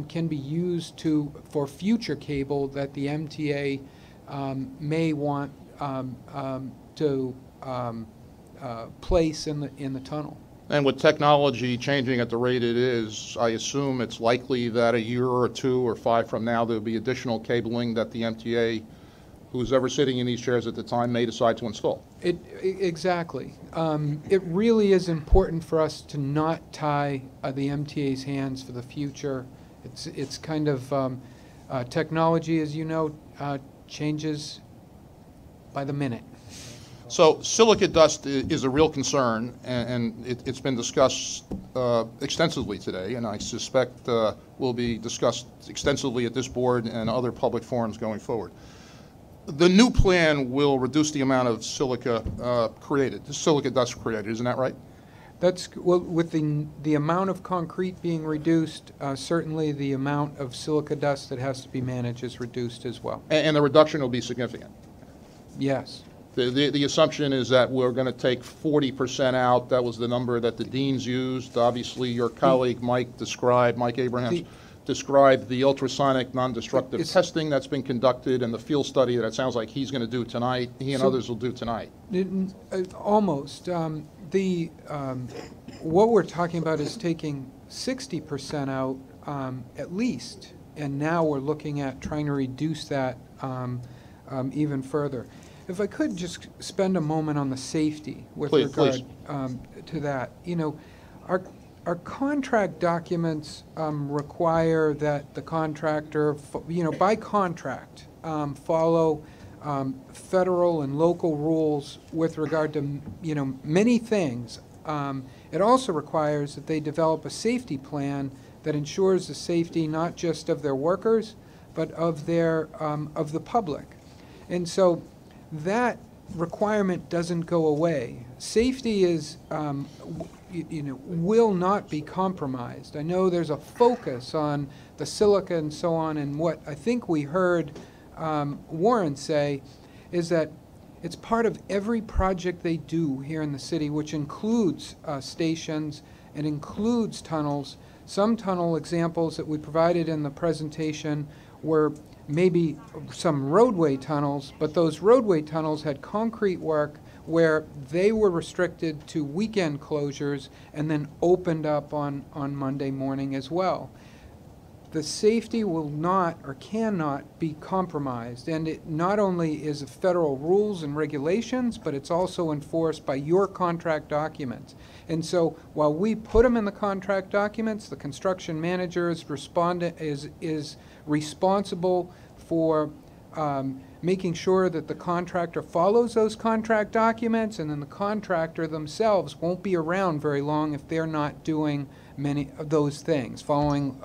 can be used for future cable that the MTA may want to place in the tunnel. And with technology changing at the rate it is, I assume it's likely that a year or 2 or 5 from now there'll be additional cabling that the MTA, who's ever sitting in these chairs at the time, may decide to install. Exactly. It really is important for us to not tie the MTA's hands for the future. It's kind of technology, as you know, changes by the minute. So silica dust is a real concern, and it's been discussed extensively today, and I suspect will be discussed extensively at this board and other public forums going forward. The new plan will reduce the amount of silica silica dust created, isn't that right? Well, with the amount of concrete being reduced, certainly the amount of silica dust that has to be managed is reduced as well. And the reduction will be significant? Yes. The assumption is that we're going to take 40% out. That was the number that the deans used. Obviously, your colleague Mike Abrahams described the ultrasonic non-destructive testing that's been conducted and the field study that it sounds like he's going to do tonight. He and others will do tonight. Almost. What we're talking about is taking 60% out at least, and now we're looking at trying to reduce that even further. If I could just spend a moment on the safety with regard to that. Our contract documents require that the contractor, by contract, follow federal and local rules with regard to, many things. It also requires that they develop a safety plan that ensures the safety not just of their workers, but of the public. And so that requirement doesn't go away. Safety is, will not be compromised. I know there's a focus on the silica and so on, and what I think we heard Warren say is that it's part of every project they do here in the city, which includes stations and includes tunnels. Some tunnel examples that we provided in the presentation were maybe some roadway tunnels, but those roadway tunnels had concrete work where they were restricted to weekend closures and then opened up on Monday morning as well. the safety will not or cannot be compromised. And it not only is federal rules and regulations, but it's also enforced by your contract documents. And so while we put them in the contract documents, the construction manager is responsible for making sure that the contractor follows those contract documents, and then the contractor themselves won't be around very long if they're not doing many of those things, following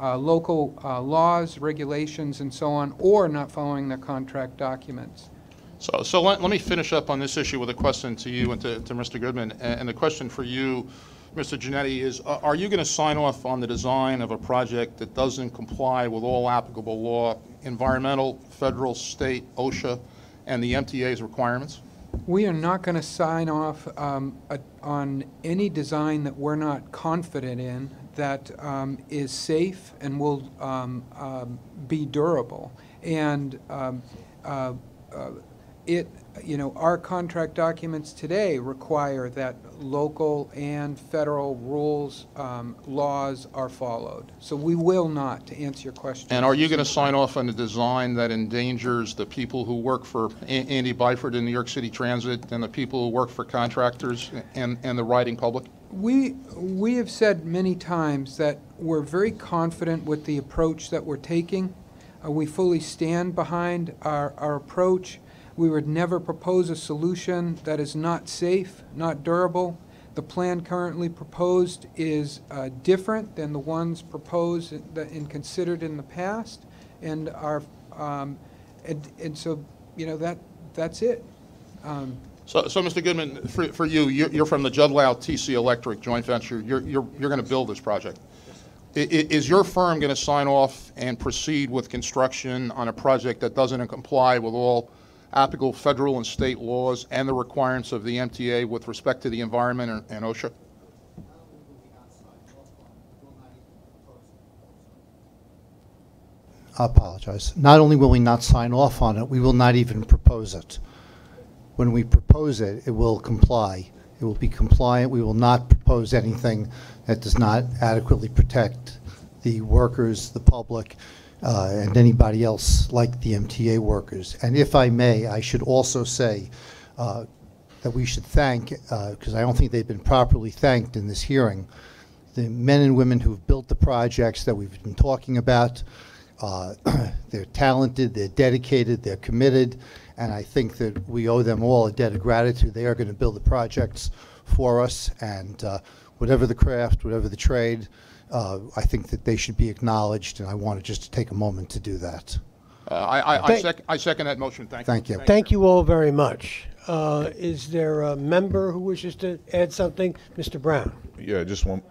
local laws, regulations, and so on, or not following their contract documents. So let me finish up on this issue with a question to you and to Mr. Goodman. And the question for you, Mr. Giannetti, is are you going to sign off on the design of a project that doesn't comply with all applicable law, environmental, federal, state, OSHA, and the MTA's requirements? We are not going to sign off on any design that we're not confident in, that is safe and will be durable. And our contract documents today require that local and federal rules, laws are followed. So we will not, to answer your question. And are you going to sign off on a design that endangers the people who work for Andy Byford in New York City Transit and the people who work for contractors and the riding public? We have said many times that we're very confident with the approach that we're taking. We fully stand behind our approach. We would never propose a solution that is not safe, not durable. The plan currently proposed is different than the ones proposed and considered in the past, and so that's it. So, Mr. Goodman, for you, you're from the Judlow TC Electric joint venture. You're going to build this project. Is your firm going to sign off and proceed with construction on a project that doesn't comply with all applicable federal and state laws and the requirements of the MTA with respect to the environment and OSHA? I apologize. Not only will we not sign off on it, we will not even propose it. When we propose it, it will comply. It will be compliant. We will not propose anything that does not adequately protect the workers, the public, and anybody else like the MTA workers. And if I may, I should also say that we should thank, because I don't think they've been properly thanked in this hearing, the men and women who've built the projects that we've been talking about. They're talented, they're dedicated, they're committed, and I think that we owe them all a debt of gratitude. They are going to build the projects for us, and whatever the craft, whatever the trade, I think that they should be acknowledged, and I wanted just to take a moment to do that. I second that motion. Thank you. Thank you all very much. Is there a member who wishes to add something? Mr. Brown. Yeah, just one.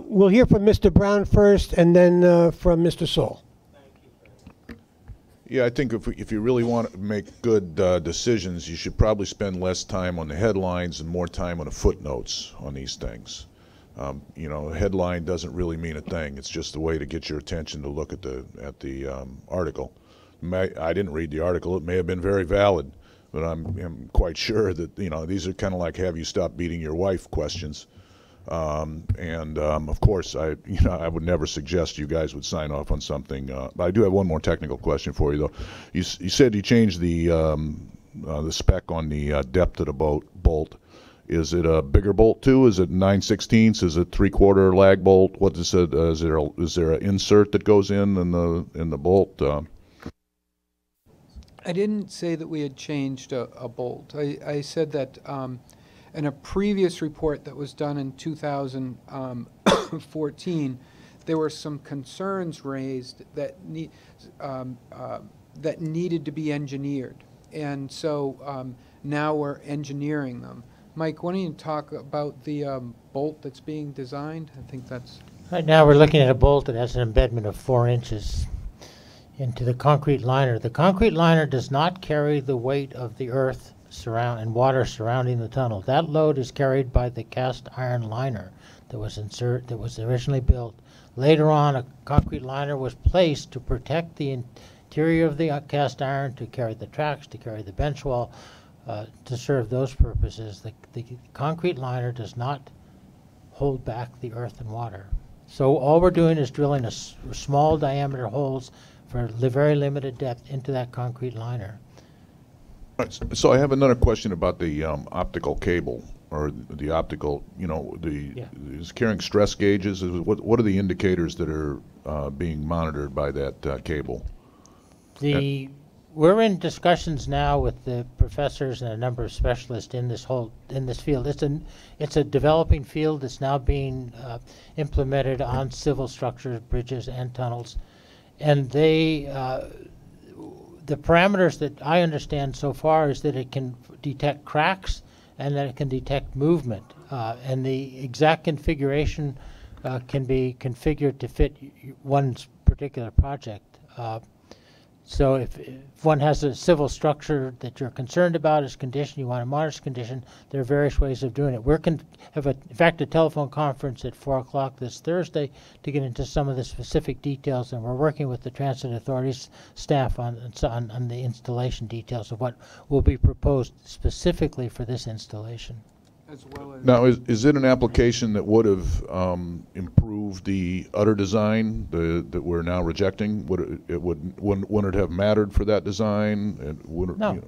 We'll hear from Mr. Brown first, and then from Mr. Saul. Yeah, I think if you really want to make good decisions, you should probably spend less time on the headlines and more time on the footnotes on these things. A headline doesn't really mean a thing. It's just a way to get your attention to look at the article. I didn't read the article. It may have been very valid, but I'm quite sure that these are kind of like "Have you stopped beating your wife?" questions. Of course, I would never suggest you guys would sign off on something. But I do have one more technical question for you, though. You said you changed the spec on the depth of the bolt. Is it a bigger bolt too? Is it 9/16? Is it 3/4 lag bolt? What is it? Is there an insert that goes in the bolt? I didn't say that we had changed a bolt. I said that. In a previous report that was done in 2014, there were some concerns raised that needed to be engineered, and so now we're engineering them. Mike, why don't you talk about the bolt that's being designed? I think that's... Right now we're looking at a bolt that has an embedment of 4 inches into the concrete liner. The concrete liner does not carry the weight of the earth and water surrounding the tunnel. That load is carried by the cast iron liner that was originally built. Later on, a concrete liner was placed to protect the interior of the cast iron, to carry the tracks, to carry the bench wall. to serve those purposes. The concrete liner does not hold back the earth and water. So all we're doing is drilling small diameter holes for very limited depth into that concrete liner. So I have another question about the optical cable, or the optical, is carrying stress gauges. What are the indicators that are being monitored by that cable? We're in discussions now with the professors and a number of specialists in this field. It's a developing field that's now being implemented on civil structures, bridges, and tunnels, and the parameters that I understand so far is that it can detect cracks and that it can detect movement. And the exact configuration can be configured to fit one's particular project. So if one has a civil structure that you're concerned about its condition, you want to monitor its condition, there are various ways of doing it. We're have, in fact, a telephone conference at 4 o'clock this Thursday to get into some of the specific details, and we're working with the Transit Authority's staff on the installation details of what will be proposed specifically for this installation. As well as Now, is it an application that would have improved the other design that we're now rejecting? Wouldn't it have mattered for that design? No.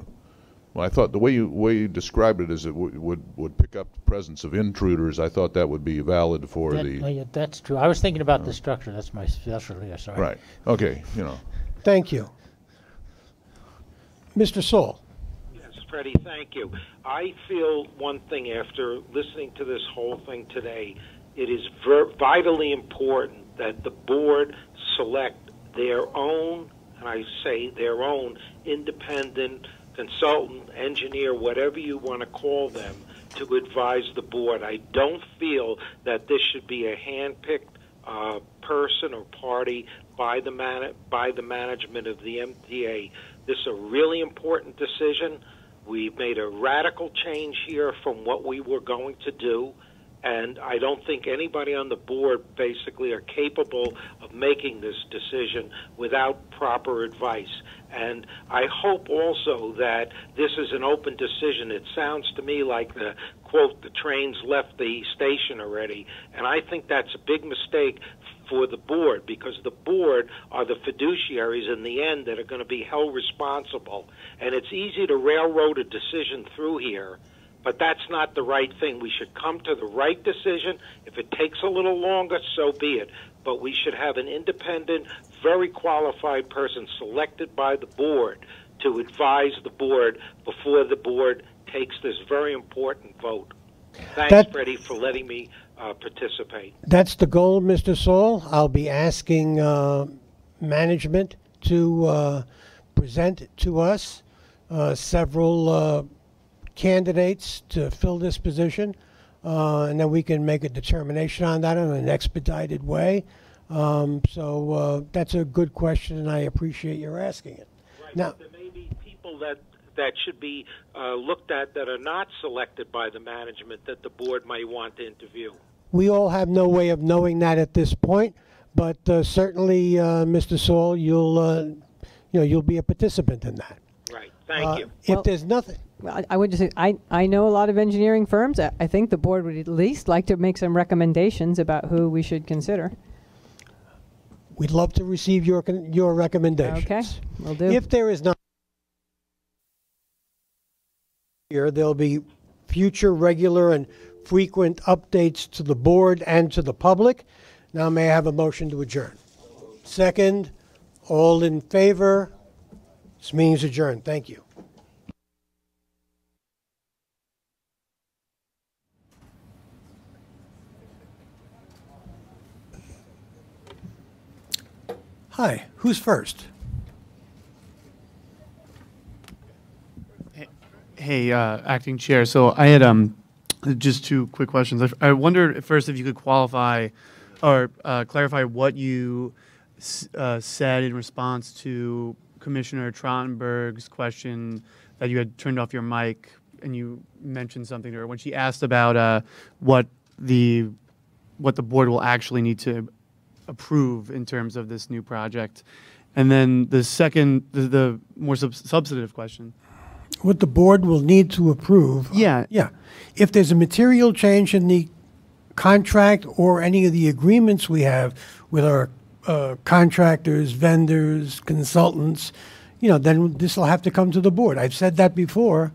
Well, I thought the way you described it is it would pick up the presence of intruders. I thought that would be valid for Yeah, that's true. I was thinking about the structure. That's my specialty. Sorry. Right. Okay. Thank you. Mr. Saul. Freddie, thank you. I feel one thing after listening to this whole thing today, it is vitally important that the board select their own, and I say their own, independent consultant, engineer, whatever you want to call them, to advise the board. I don't feel that this should be a hand-picked person or party by the management of the MTA. This is a really important decision. We've made a radical change here from what we were going to do, and I don't think anybody on the board basically are capable of making this decision without proper advice. And I hope also that this is an open decision. It sounds to me like the train's left the station already, and I think that's a big mistake for the board, because the board are the fiduciaries in the end that are going to be held responsible. And it's easy to railroad a decision through here, but that's not the right thing. We should come to the right decision. If it takes a little longer, so be it. But we should have an independent, very qualified person selected by the board to advise the board before the board takes this very important vote. Thanks, Freddie, for letting me participate. That's the goal, Mr. Saul. I'll be asking management to present to us several candidates to fill this position, and then we can make a determination on that in an expedited way. So that's a good question, and I appreciate your asking it. Right, now, but there may be people that should be looked at that are not selected by the management that the board may want to interview. we all have no way of knowing that at this point, but certainly, Mr. Saul, you'll be a participant in that. Right. Thank you. If there's nothing. Well, I would just say, I know a lot of engineering firms. I think the board would at least like to make some recommendations about who we should consider. We'd love to receive your recommendations. Okay, will do. If there is not here, there'll be future regular and frequent updates to the board and to the public. Now may I have a motion to adjourn? Second, all in favor? This meeting's adjourned. Thank you. Hi, who's first? Hey, Acting Chair. So I had just two quick questions. I wondered first if you could qualify or clarify what you said in response to Commissioner Trottenberg's question that you had turned off your mic and you mentioned something to her when she asked about what the board will actually need to approve in terms of this new project. And then the second, the more substantive question. What the board will need to approve. Yeah. Yeah. If there's a material change in the contract or any of the agreements we have with our contractors, vendors, consultants, then this will have to come to the board. I've said that before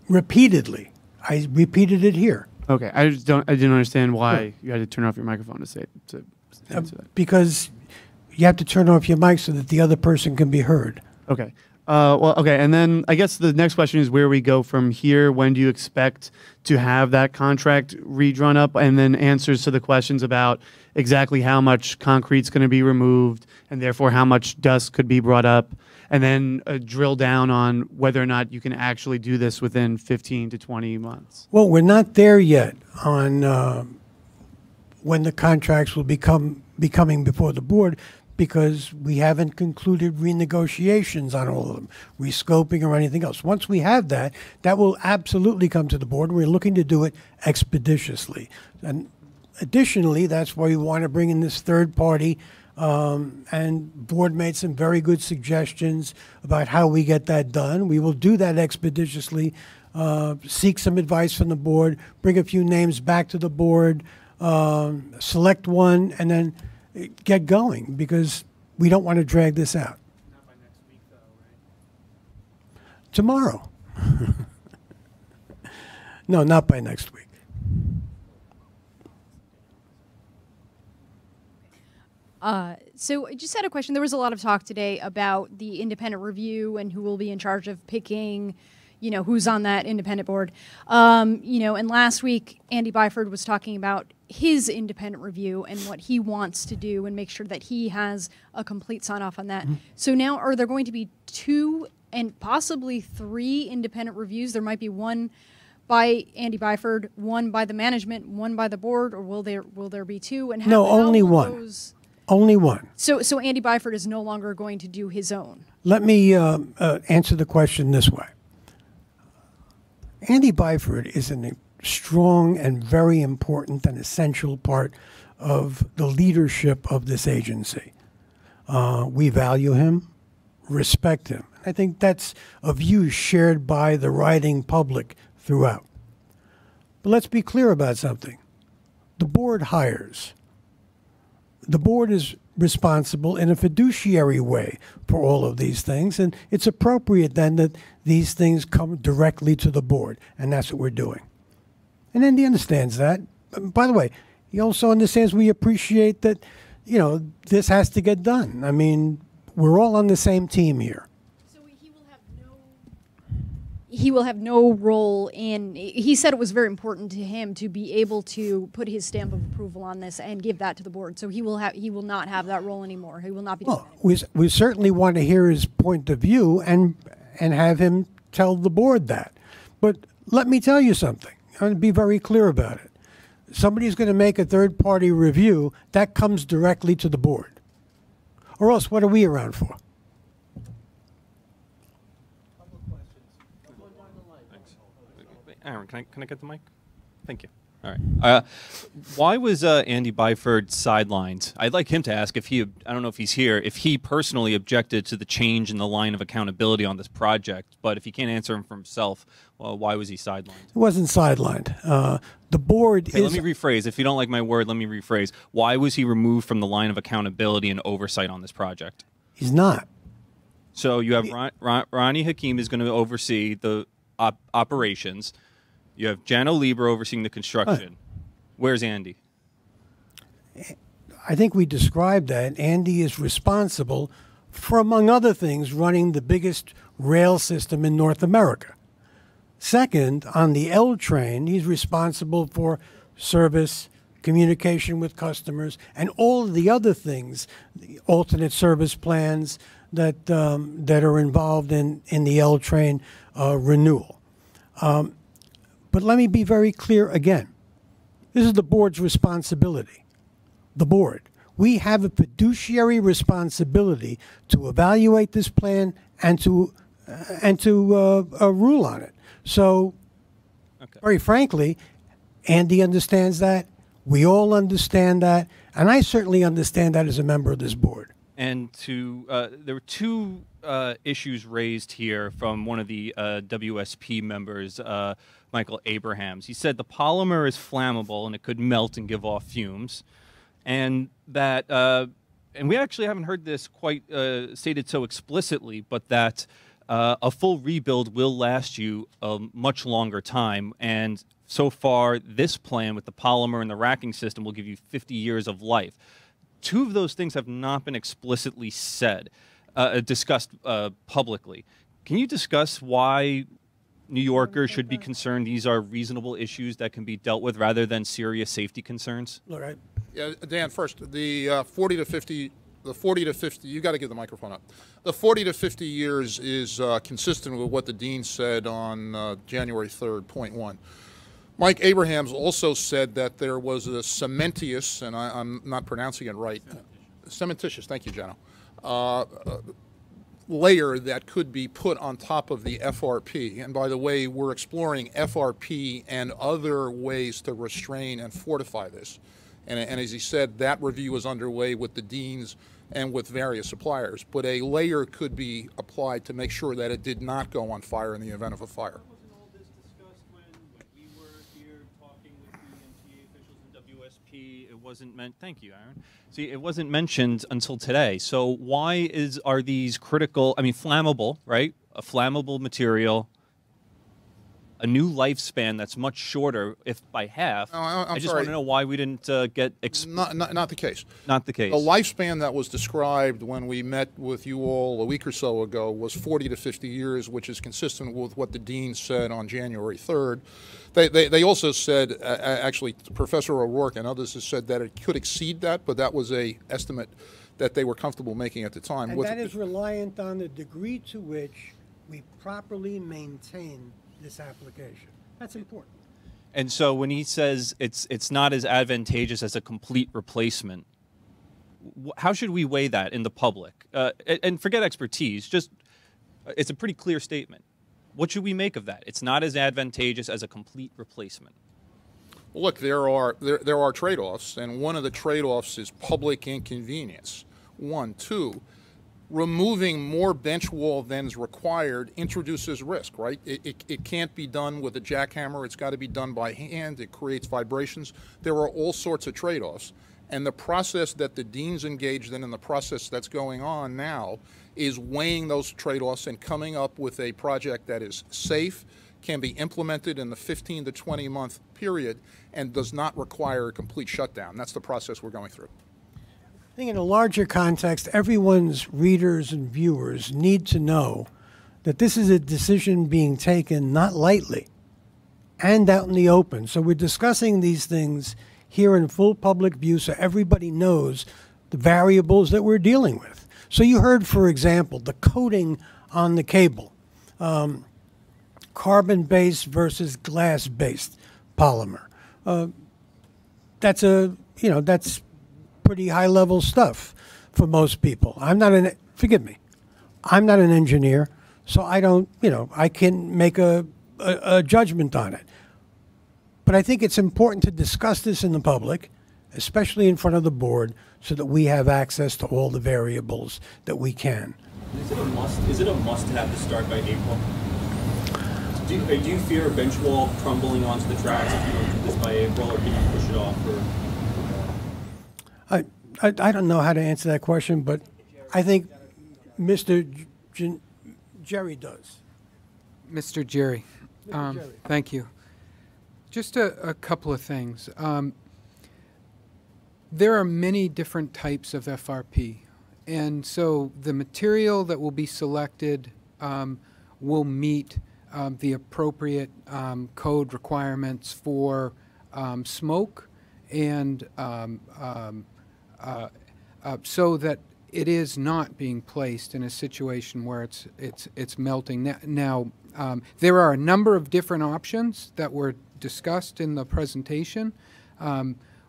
repeatedly. I repeated it here. Okay, I didn't understand why you had to turn off your microphone to say to answer that. Because you have to turn off your mic so that the other person can be heard. Okay. Okay, and then I guess the next question is where we go from here. When do you expect to have that contract redrawn up? And then answers to the questions about exactly how much concrete's going to be removed and therefore how much dust could be brought up. And then drill down on whether or not you can actually do this within 15 to 20 months. Well, we're not there yet on when the contracts will be coming before the board, because we haven't concluded renegotiations on all of them, rescoping or anything else. Once we have that, that will absolutely come to the board. We're looking to do it expeditiously. And additionally, that's why we want to bring in this third party, and board made some very good suggestions about how we get that done. We will do that expeditiously, seek some advice from the board, bring a few names back to the board, select one, and then get going, because we don't want to drag this out. Not by next week, though, right? Tomorrow. No, not by next week. So I just had a question. There was a lot of talk today about the independent review and who will be in charge of picking, who's on that independent board. And last week, Andy Byford was talking about his independent review and what he wants to do and make sure that he has a complete sign-off on that. So now, are there going to be 2 and possibly 3 independent reviews? There might be one by Andy Byford, one by the management, one by the board, or will there be 2? And No, only one. Only one. So Andy Byford is no longer going to do his own. Let me answer the question this way. Andy Byford is a strong and very important and essential part of the leadership of this agency. We value him, respect him. I think that's a view shared by the writing public throughout. But let's be clear about something. The board hires. The board is responsible in a fiduciary way for all of these things, and it's appropriate then that these things come directly to the board, and that's what we're doing. And Andy understands that. By the way, he also understands we appreciate that, this has to get done. I mean, we're all on the same team here. He will have no role in. He said it was very important to him to be able to put his stamp of approval on this and give that to the board. So he will not have that role anymore. He will not be. Well, we certainly want to hear his point of view and have him tell the board that. But let me tell you something. I'm going to be very clear about it. Somebody's going to make a third-party review that comes directly to the board. Or else, what are we around for? Aaron, can I get the mic? Thank you. All right. Why was Andy Byford sidelined? I'd like him to ask if he, I don't know if he's here, if he personally objected to the change in the line of accountability on this project. But if he can't answer him for himself, well, why was he sidelined? It wasn't sidelined. The board Okay, let me rephrase. If you don't like my word, let me rephrase. Why was he removed from the line of accountability and oversight on this project? He's not. So you have Ronnie Hakeem is going to oversee the operations. You have Jano Lieber overseeing the construction. Where's Andy? I think we described that. Andy is responsible for, among other things, running the biggest rail system in North America. Second, on the L train, he's responsible for service, communication with customers, and all of the other things, the alternate service plans that are involved in the L train renewal. But let me be very clear again. This is the board's responsibility. The board. We have a fiduciary responsibility to evaluate this plan and to rule on it. So, very frankly, Andy understands that. We all understand that. And I certainly understand that as a member of this board. and there were two issues raised here from one of the WSP members, Michael Abrahams. He said the polymer is flammable and it could melt and give off fumes, and that, and we actually haven't heard this quite stated so explicitly, but that a full rebuild will last you a much longer time, and so far this plan with the polymer and the racking system will give you 50 years of life. Two of those things have not been explicitly discussed publicly. Can you discuss why New Yorkers should be concerned these are reasonable issues that can be dealt with rather than serious safety concerns? All right. Yeah, Dan, first, the 40 to 50, you got to give the microphone up. The 40 to 50 years is consistent with what the dean said on January 3rd, point one. Mike Abrahams also said that there was a cementitious, and I'm not pronouncing it right, cementitious, thank you, Jano, layer that could be put on top of the FRP. And by the way, we're exploring FRP and other ways to restrain and fortify this. And as he said, that review is underway with the deans and with various suppliers. But a layer could be applied to make sure that it did not go on fire in the event of a fire. It wasn't meant. Thank you, Aaron. See, it wasn't mentioned until today. So why are these critical? I mean, flammable, right? A flammable material, a new lifespan that's much shorter, if by half. I just want to know why we didn't get. Not the case. Not the case. The lifespan that was described when we met with you all a week or so ago was 40 to 50 years, which is consistent with what the dean said on January 3rd. They also said, actually, Professor O'Rourke and others have said that it could exceed that, but that was a estimate that they were comfortable making at the time. And that is reliant on the degree to which we properly maintain this application. That's important. And so when he says it's not as advantageous as a complete replacement, how should we weigh that in the public? And forget expertise, just it's a pretty clear statement. What should we make of that? It's not as advantageous as a complete replacement. Well, look, there are trade-offs, and one of the trade-offs is public inconvenience. One. Two, removing more bench wall than is required introduces risk, right? It can't be done with a jackhammer. It's got to be done by hand. It creates vibrations. There are all sorts of trade-offs. And the process that the dean's engaged in and the process that's going on now is weighing those trade-offs and coming up with a project that is safe, can be implemented in the 15 to 20 month period, and does not require a complete shutdown. That's the process we're going through. I think in a larger context, everyone's readers and viewers need to know that this is a decision being taken not lightly and out in the open. So we're discussing these things here in full public view so everybody knows the variables that we're dealing with. So you heard, for example, the coating on the cable, carbon-based versus glass-based polymer. That's pretty high-level stuff for most people. Forgive me, I'm not an engineer, so I don't, I can't make a judgment on it. But I think it's important to discuss this in the public, especially in front of the board, so that we have access to all the variables that we can. Is it a must-have to start by April? Do you fear a bench wall crumbling onto the tracks if you don't do this by April, or can you push it off? I don't know how to answer that question, but I think Mr. Jerry does. Mr. Jerry, thank you. Just a couple of things. There are many different types of FRP, and so the material that will be selected will meet the appropriate code requirements for smoke, and so that it is not being placed in a situation where it's melting. Now, there are a number of different options that were discussed in the presentation,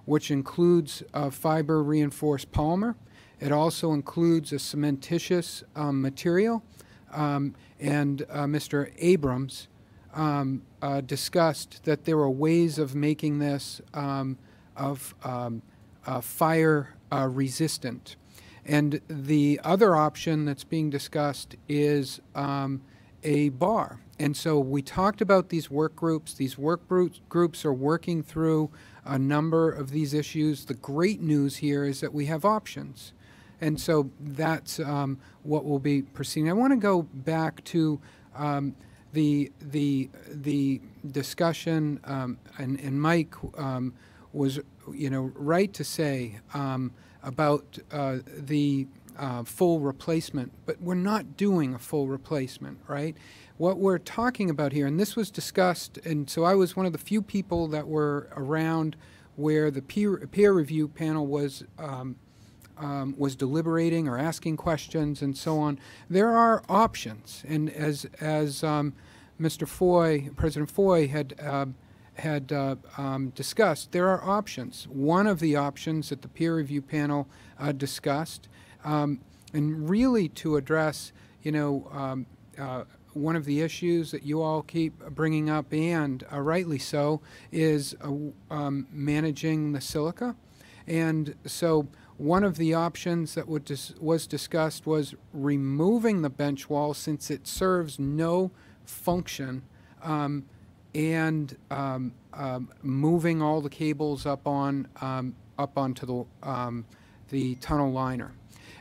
which includes fiber reinforced polymer. It also includes a cementitious material, and Mr. Abrams discussed that there are ways of making this fire resistant. And the other option that's being discussed is a bar. And so we talked about these work groups. These work groups are working through a number of these issues. The great news here is that we have options. And so that's what we'll be proceeding. I want to go back to the discussion, and Mike was, right to say about the full replacement, but we're not doing a full replacement, right? What we're talking about here, and this was discussed, and so I was one of the few people that were around where the peer review panel was deliberating or asking questions and so on. There are options, and as Mr. Foy, President Foy had discussed, there are options. One of the options that the peer review panel discussed, and really to address, one of the issues that you all keep bringing up, and rightly so, is managing the silica. And so one of the options that was discussed was removing the bench wall since it serves no function, and moving all the cables up onto the tunnel liner.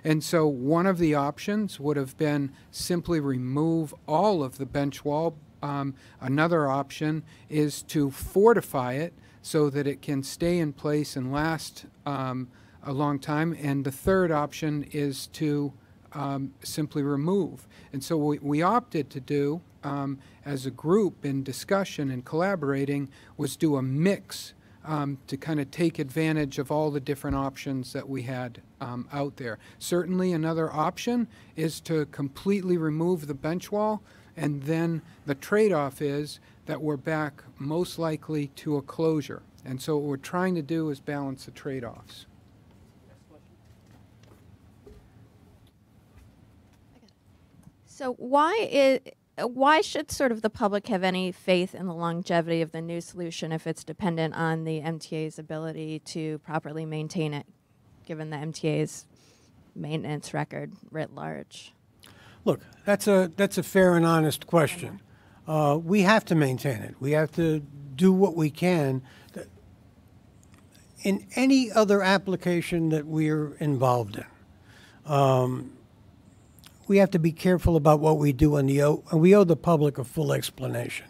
And so one of the options would have been simply remove all of the bench wall. Another option is to fortify it so that it can stay in place and last a long time. And the third option is to simply remove. And so what we opted to do as a group in discussion and collaborating was do a mix to kind of take advantage of all the different options that we had out there. Certainly another option is to completely remove the bench wall, and then the trade-off is that we're back most likely to a closure. And so what we're trying to do is balance the trade-offs. So why should sort of the public have any faith in the longevity of the new solution if it's dependent on the MTA's ability to properly maintain it, given the MTA's maintenance record writ large? Look, that's a fair and honest question. We have to maintain it. We have to do what we can. In any other application that we're involved in, we have to be careful about what we do, and we owe the public a full explanation.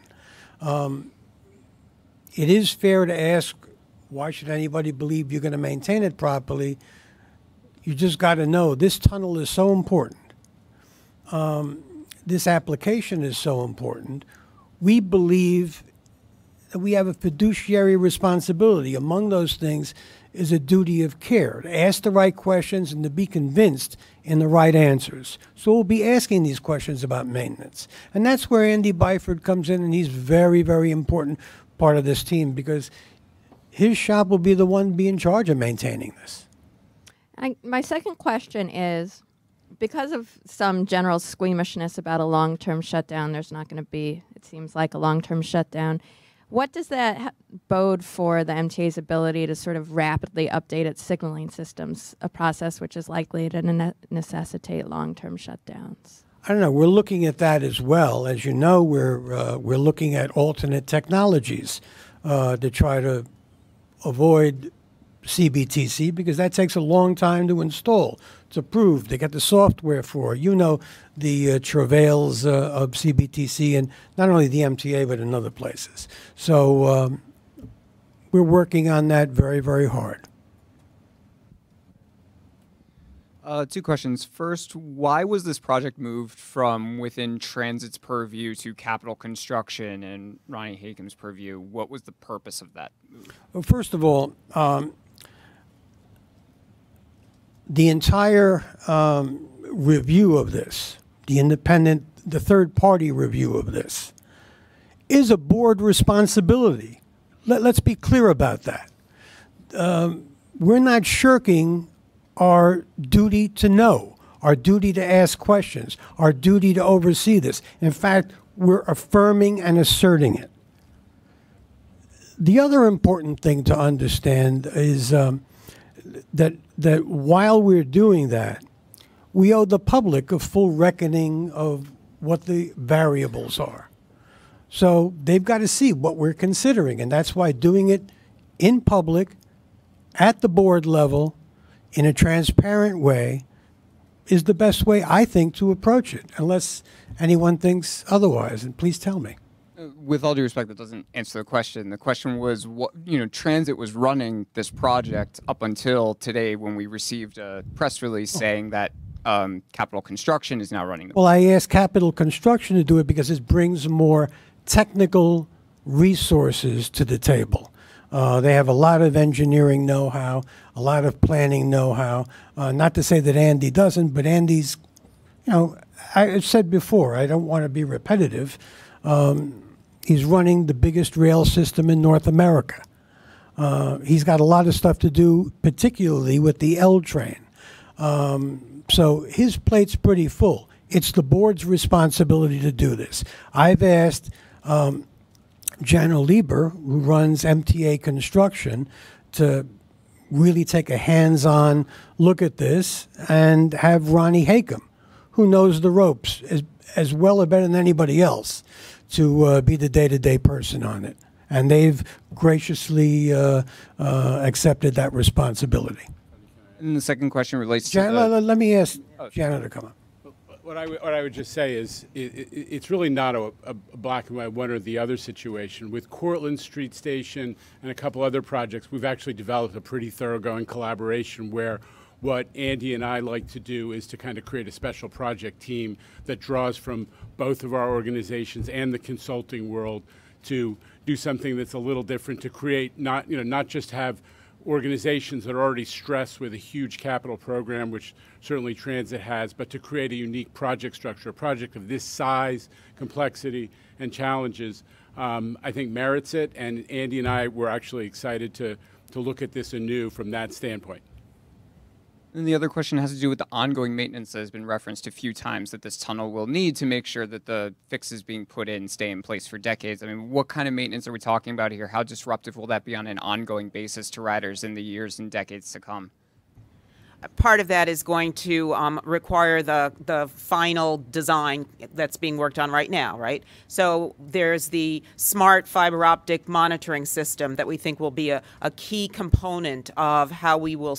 It is fair to ask, why should anybody believe you're going to maintain it properly? You just got to know this tunnel is so important. This application is so important. We believe that we have a fiduciary responsibility. Among those things is a duty of care, to ask the right questions and to be convinced in the right answers. So we'll be asking these questions about maintenance. And that's where Andy Byford comes in, and he's very, very important part of this team, because his shop will be the one be in charge of maintaining this. My second question is, because of some general squeamishness about a long-term shutdown, there's not going to be, it seems like, a long-term shutdown. What does that bode for the MTA's ability to sort of rapidly update its signaling systems, a process which is likely to necessitate long-term shutdowns? I don't know. We're looking at that as well. As you know, we're looking at alternate technologies to try to avoid CBTC, because that takes a long time to install. It's approved. They get the software for it. You know the travails of CBTC, and not only the MTA, but in other places. So we're working on that very, very hard. Two questions. First, why was this project moved from within Transit's purview to Capital Construction and Ronnie Haken's purview? What was the purpose of that move? Well, first of all, the entire review of this, the third-party review of this, is a board responsibility. Let's be clear about that. We're not shirking our duty to know, our duty to ask questions, our duty to oversee this. In fact, we're affirming and asserting it. The other important thing to understand is that while we're doing that, we owe the public a full reckoning of what the variables are. So they've got to see what we're considering, and that's why doing it in public, at the board level, in a transparent way, is the best way, I think, to approach it, unless anyone thinks otherwise, and please tell me. With all due respect, that doesn't answer the question. The question was, what, Transit was running this project up until today when we received a press release saying that Capital Construction is now running the Well, I asked Capital Construction to do it because it brings more technical resources to the table. They have a lot of engineering know-how, a lot of planning know-how. Not to say that Andy doesn't, but Andy's, I've said before, I don't want to be repetitive. He's running the biggest rail system in North America. He's got a lot of stuff to do, particularly with the L train. So his plate's pretty full. It's the board's responsibility to do this. I've asked Jana Lieber, who runs MTA Construction, to really take a hands-on look at this, and have Ronnie Hakem, who knows the ropes as well or better than anybody else, to be the day-to-day person on it. And they've graciously accepted that responsibility. And the second question relates to... Let me ask Jana to come up. What I would just say is it's really not a black and white one or the other situation. With Cortlandt Street Station and a couple other projects, we've actually developed a pretty thoroughgoing collaboration where what Andy and I like to do is to kind of create a special project team that draws from both of our organizations and the consulting world to do something that's a little different, to create not just have organizations that are already stressed with a huge capital program, which certainly transit has, but to create a unique project structure, a project of this size, complexity, and challenges, I think merits it. And Andy and I were actually excited to look at this anew from that standpoint. And the other question has to do with the ongoing maintenance that has been referenced a few times that this tunnel will need to make sure that the fixes being put in stay in place for decades. I mean, what kind of maintenance are we talking about here? How disruptive will that be on an ongoing basis to riders in the years and decades to come? Part of that is going to require the final design that's being worked on right now, right? So there's the smart fiber optic monitoring system that we think will be a key component of how we will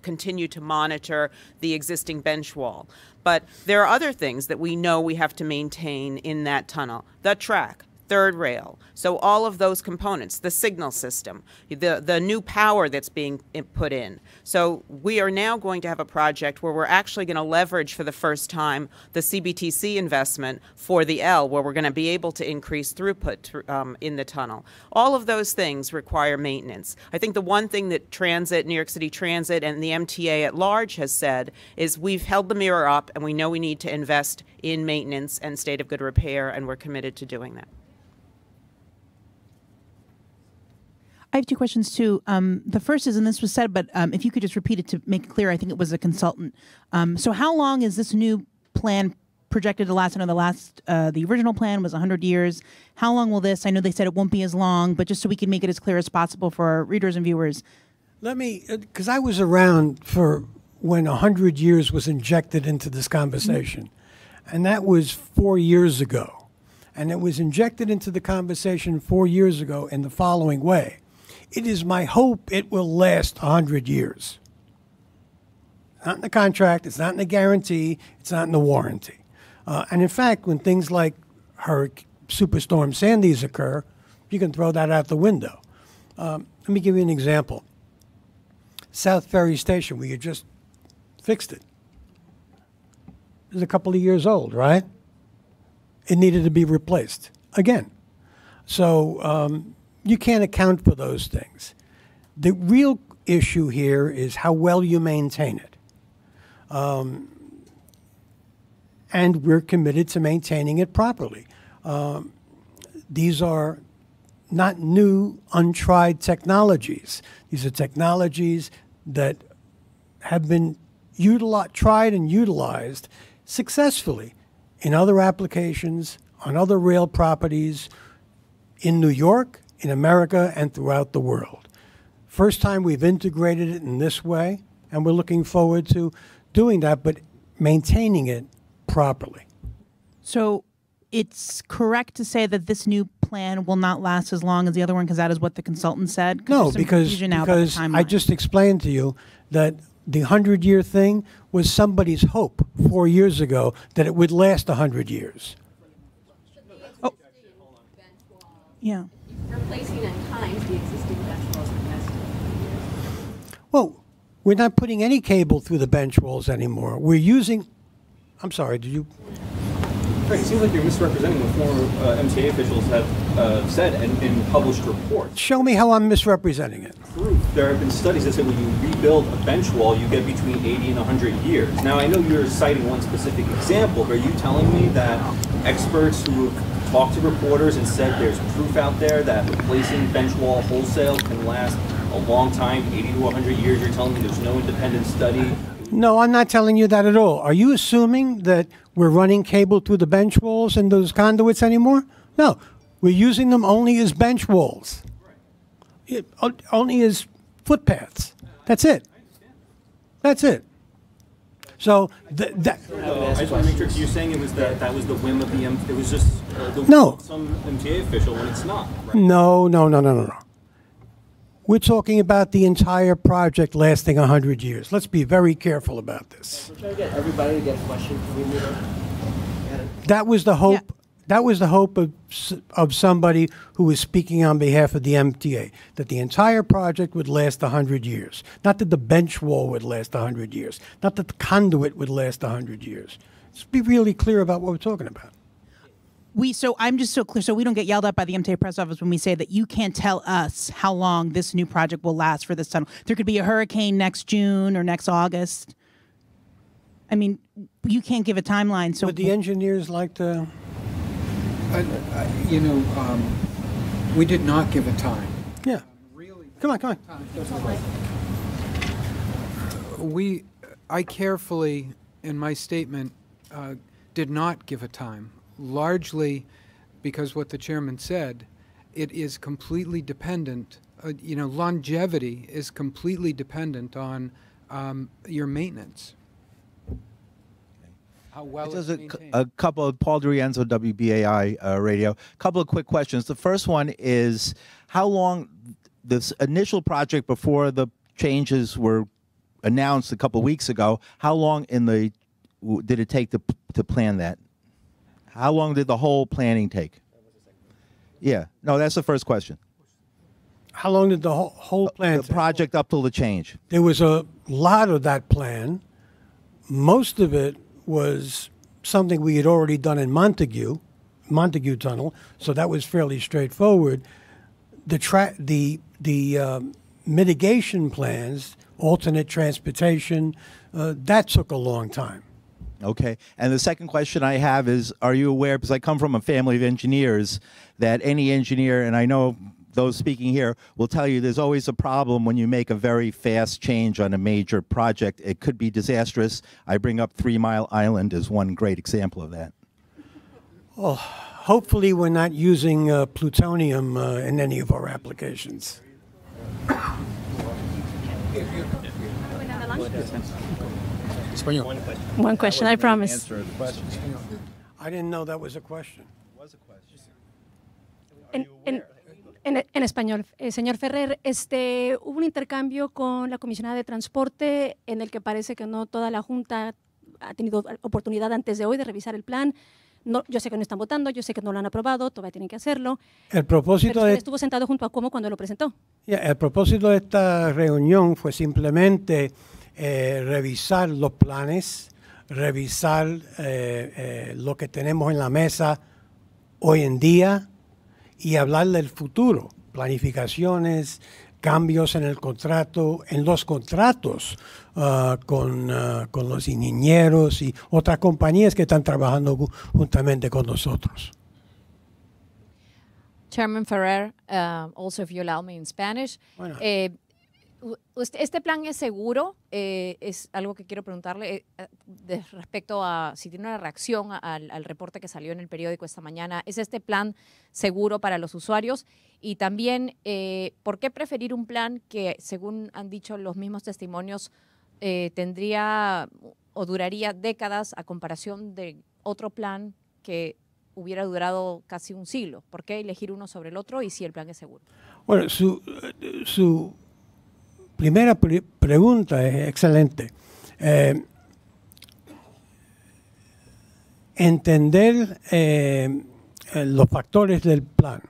continue to monitor the existing bench wall. But there are other things that we know we have to maintain in that tunnel. The track, third rail. So all of those components, the signal system, the new power that's being put in. So we are now going to have a project where we're actually going to leverage for the first time the CBTC investment for the L, where we're going to be able to increase throughput in the tunnel. All of those things require maintenance. I think the one thing that Transit, New York City Transit, and the MTA at large has said is we've held the mirror up and we know we need to invest in maintenance and state of good repair, and we're committed to doing that. I have two questions, too. The first is, and this was said, but if you could just repeat it to make it clear, I think it was a consultant. So how long is this new plan projected to last? I know the original plan was 100 years. How long will this? I know they said it won't be as long, but just so we can make it as clear as possible for our readers and viewers. Let me, because I was around for when 100 years was injected into this conversation, and that was 4 years ago. And it was injected into the conversation 4 years ago in the following way. It is my hope it will last 100 years. Not in the contract, it's not in the guarantee, it's not in the warranty. And in fact, when things like Superstorm Sandy's occur, you can throw that out the window. Let me give you an example. South Ferry Station, we had just fixed it. It was a couple of years old, right? It needed to be replaced again. So you can't account for those things. The real issue here is how well you maintain it. And we're committed to maintaining it properly. These are not new, untried technologies. These are technologies that have been tried and utilized successfully in other applications, on other rail properties, in New York, in America, and throughout the world. First time we've integrated it in this way, and we're looking forward to doing that, but maintaining it properly. So it's correct to say that this new plan will not last as long as the other one, because that is what the consultant said? No, there's some because confusion now about the I timeline. just explained to you that the 100-year thing was somebody's hope 4 years ago that it would last 100 years. Yeah. Replacing in kind the existing bench walls that lasted. Well, we're not putting any cable through the bench walls anymore. We're using, I'm sorry, did you? Frank, it seems like you're misrepresenting what former MTA officials have said in published reports. Show me how I'm misrepresenting it. Proof. There have been studies that say when you rebuild a bench wall, you get between 80 and 100 years. Now, I know you're citing one specific example, but are you telling me that experts who have talked to reporters and said there's proof out there that replacing bench wall wholesale can last a long time, 80 to 100 years? You're telling me there's no independent study? No, I'm not telling you that at all. Are you assuming that we're running cable through the bench walls and those conduits anymore? No, we're using them only as bench walls, only as footpaths. That's it. That's it. So that. I just want to make sure you're saying it was that was the whim of the it was just the whim No. of some MTA official when it's not. Right? No. We're talking about the entire project lasting 100 years. Let's be very careful about this. We're trying to get everybody to get a question. Can we move on? That was the hope. Yeah. That was the hope of somebody who was speaking on behalf of the MTA, that the entire project would last 100 years. Not that the bench wall would last 100 years. Not that the conduit would last 100 years. Let's be really clear about what we're talking about. So I'm just so clear, so we don't get yelled at by the MTA press office when we say that you can't tell us how long this new project will last for this tunnel. There could be a hurricane next June or next August. I mean, you can't give a timeline. So would the engineers like to? We did not give a time. Yeah. Come on. I carefully, in my statement, did not give a time. Largely because what the chairman said, it is completely dependent, longevity is completely dependent on your maintenance. How well it's maintained. A couple of Paul D'Arienzo, WBAI radio. A couple of quick questions. The first one is how long this initial project before the changes were announced a couple of weeks ago, how long did it take to plan that? How long did the whole planning take? Yeah, no, that's the first question. How long did the whole plan take? The project up till the change. There was a lot of that plan. Most of it was something we had already done in Montague Tunnel, so that was fairly straightforward. The mitigation plans, alternate transportation, that took a long time. Okay. And the second question I have is, are you aware, because I come from a family of engineers, that any engineer, and I know those speaking here, will tell you there's always a problem when you make a very fast change on a major project. It could be disastrous. I bring up 3 Mile Island as one great example of that. Well, hopefully we're not using plutonium in any of our applications. One question, I promise. Answer the question. I didn't know that was a question. En español, señor Ferrer, hubo un intercambio con la comisionada de transporte en el que parece que no toda la Junta ha tenido oportunidad antes de hoy de revisar el plan. No, yo sé que no están votando, yo sé que no lo han aprobado, todavía tienen que hacerlo. El propósito pero usted estuvo sentado junto a Como cuando lo presentó. El propósito de esta reunión fue simplemente revisar los planes, revisar lo que tenemos en la mesa hoy en día y hablar del futuro, planificaciones, cambios en el contrato, en los contratos con los ingenieros y otras compañías que están trabajando juntamente con nosotros. Chairman Ferrer, also if you allow me in Spanish. Bueno. ¿Este plan es seguro? Es algo que quiero preguntarle respecto a si tiene una reacción al reporte que salió en el periódico esta mañana. ¿Es este plan seguro para los usuarios? Y también, ¿por qué preferir un plan que, según han dicho los mismos testimonios, tendría o duraría décadas a comparación de otro plan que hubiera durado casi un siglo? ¿Por qué elegir uno sobre el otro y si el plan es seguro? Bueno, su primera pregunta es excelente. Entender los factores del plan,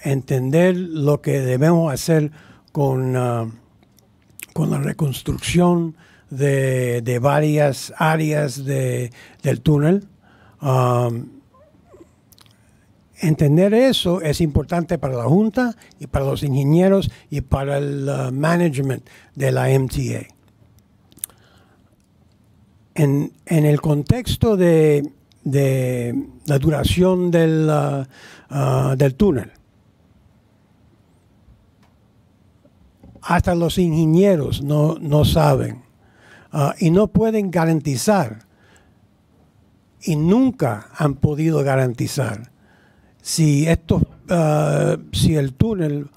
entender lo que debemos hacer con la reconstrucción de varias áreas del túnel. Entender eso es importante para la Junta y para los ingenieros y para el management de la MTA. En el contexto de la duración del túnel, hasta los ingenieros no saben y no pueden garantizar y nunca han podido garantizar si el túnel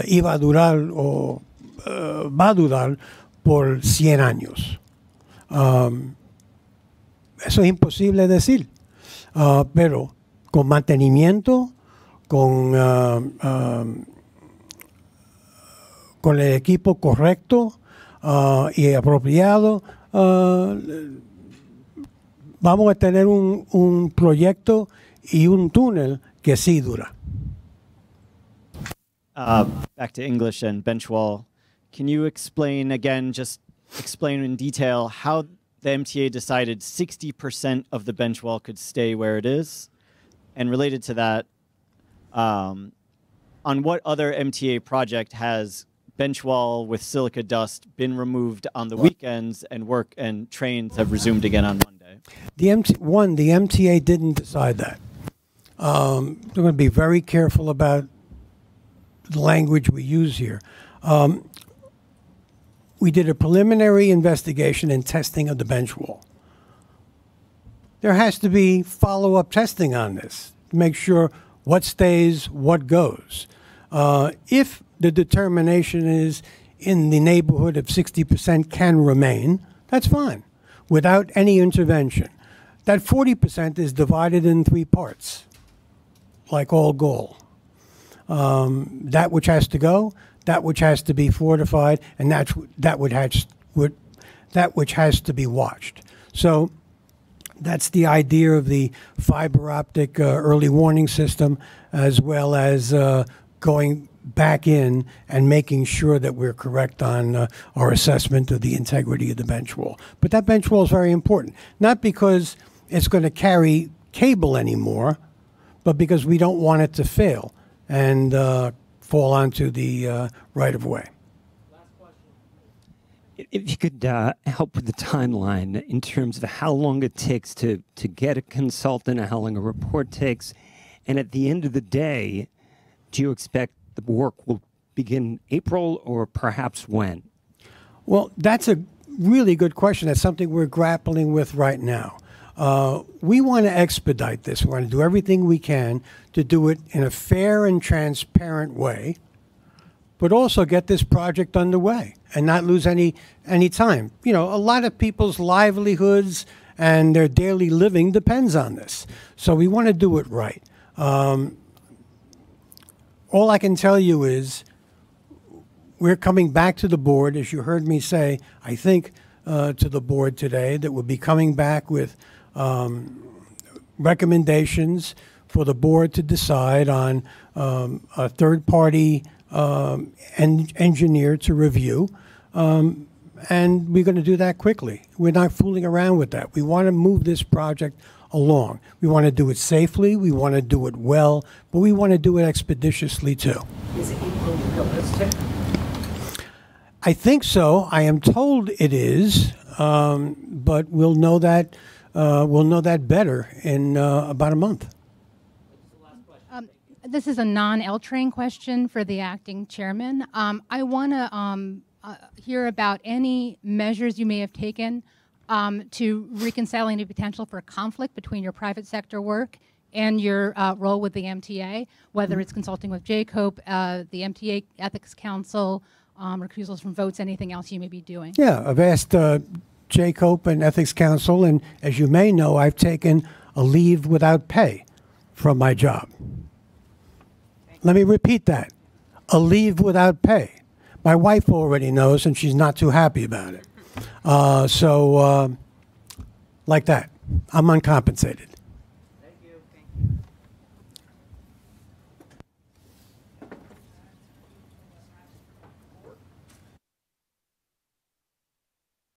iba a durar o va a durar por 100 años. Eso es imposible decir, pero con mantenimiento, con el equipo correcto y apropiado, vamos a tener un proyecto y un túnel que sí dura. Back to English and bench wall. Can you explain again, just explain in detail how the MTA decided 60% of the bench wall could stay where it is? And related to that, on what other MTA project has bench wall with silica dust been removed on the weekends and work and trains have resumed again on Monday? The MTA didn't decide that. We're going to be very careful about the language we use here. We did a preliminary investigation and testing of the bench wall. There has to be follow-up testing on this to make sure what stays, what goes. If the determination is in the neighborhood of 60% can remain, that's fine, without any intervention. That 40% is divided in 3 parts, like all gold. That which has to go, that which has to be fortified, and that which has to be watched. So that's the idea of the fiber optic early warning system, as well as going back in and making sure that we're correct on our assessment of the integrity of the bench wall. But that bench wall is very important, not because it's going to carry cable anymore, but because we don't want it to fail and fall onto the right-of-way. If you could help with the timeline in terms of how long it takes to get a consultant, how long a report takes, and at the end of the day, do you expect the work will begin April or perhaps when? Well, that's a really good question. That's something we're grappling with right now. We want to expedite this. We want to do everything we can to do it in a fair and transparent way, but also get this project underway and not lose any time. You know, a lot of people's livelihoods and their daily living depends on this. So we want to do it right. All I can tell you is we're coming back to the board, as you heard me say, I think, to the board today, that we'll be coming back with recommendations for the board to decide on a third-party engineer to review. And we're going to do that quickly. We're not fooling around with that. We want to move this project along. We want to do it safely, we want to do it well, but we want to do it expeditiously too. Is it April realistic? I think so. I am told it is, but we'll know that better in about a month. This is a non-L-train question for the acting chairman. I want to hear about any measures you may have taken to reconcile any potential for conflict between your private sector work and your role with the MTA, whether it's consulting with JCOPE, the MTA Ethics Council, recusals from votes, anything else you may be doing. Yeah, I've asked JCOPE and Ethics Council, and as you may know, I've taken a leave without pay from my job. Let me repeat that. A leave without pay. My wife already knows, and she's not too happy about it. Like that. I'm uncompensated.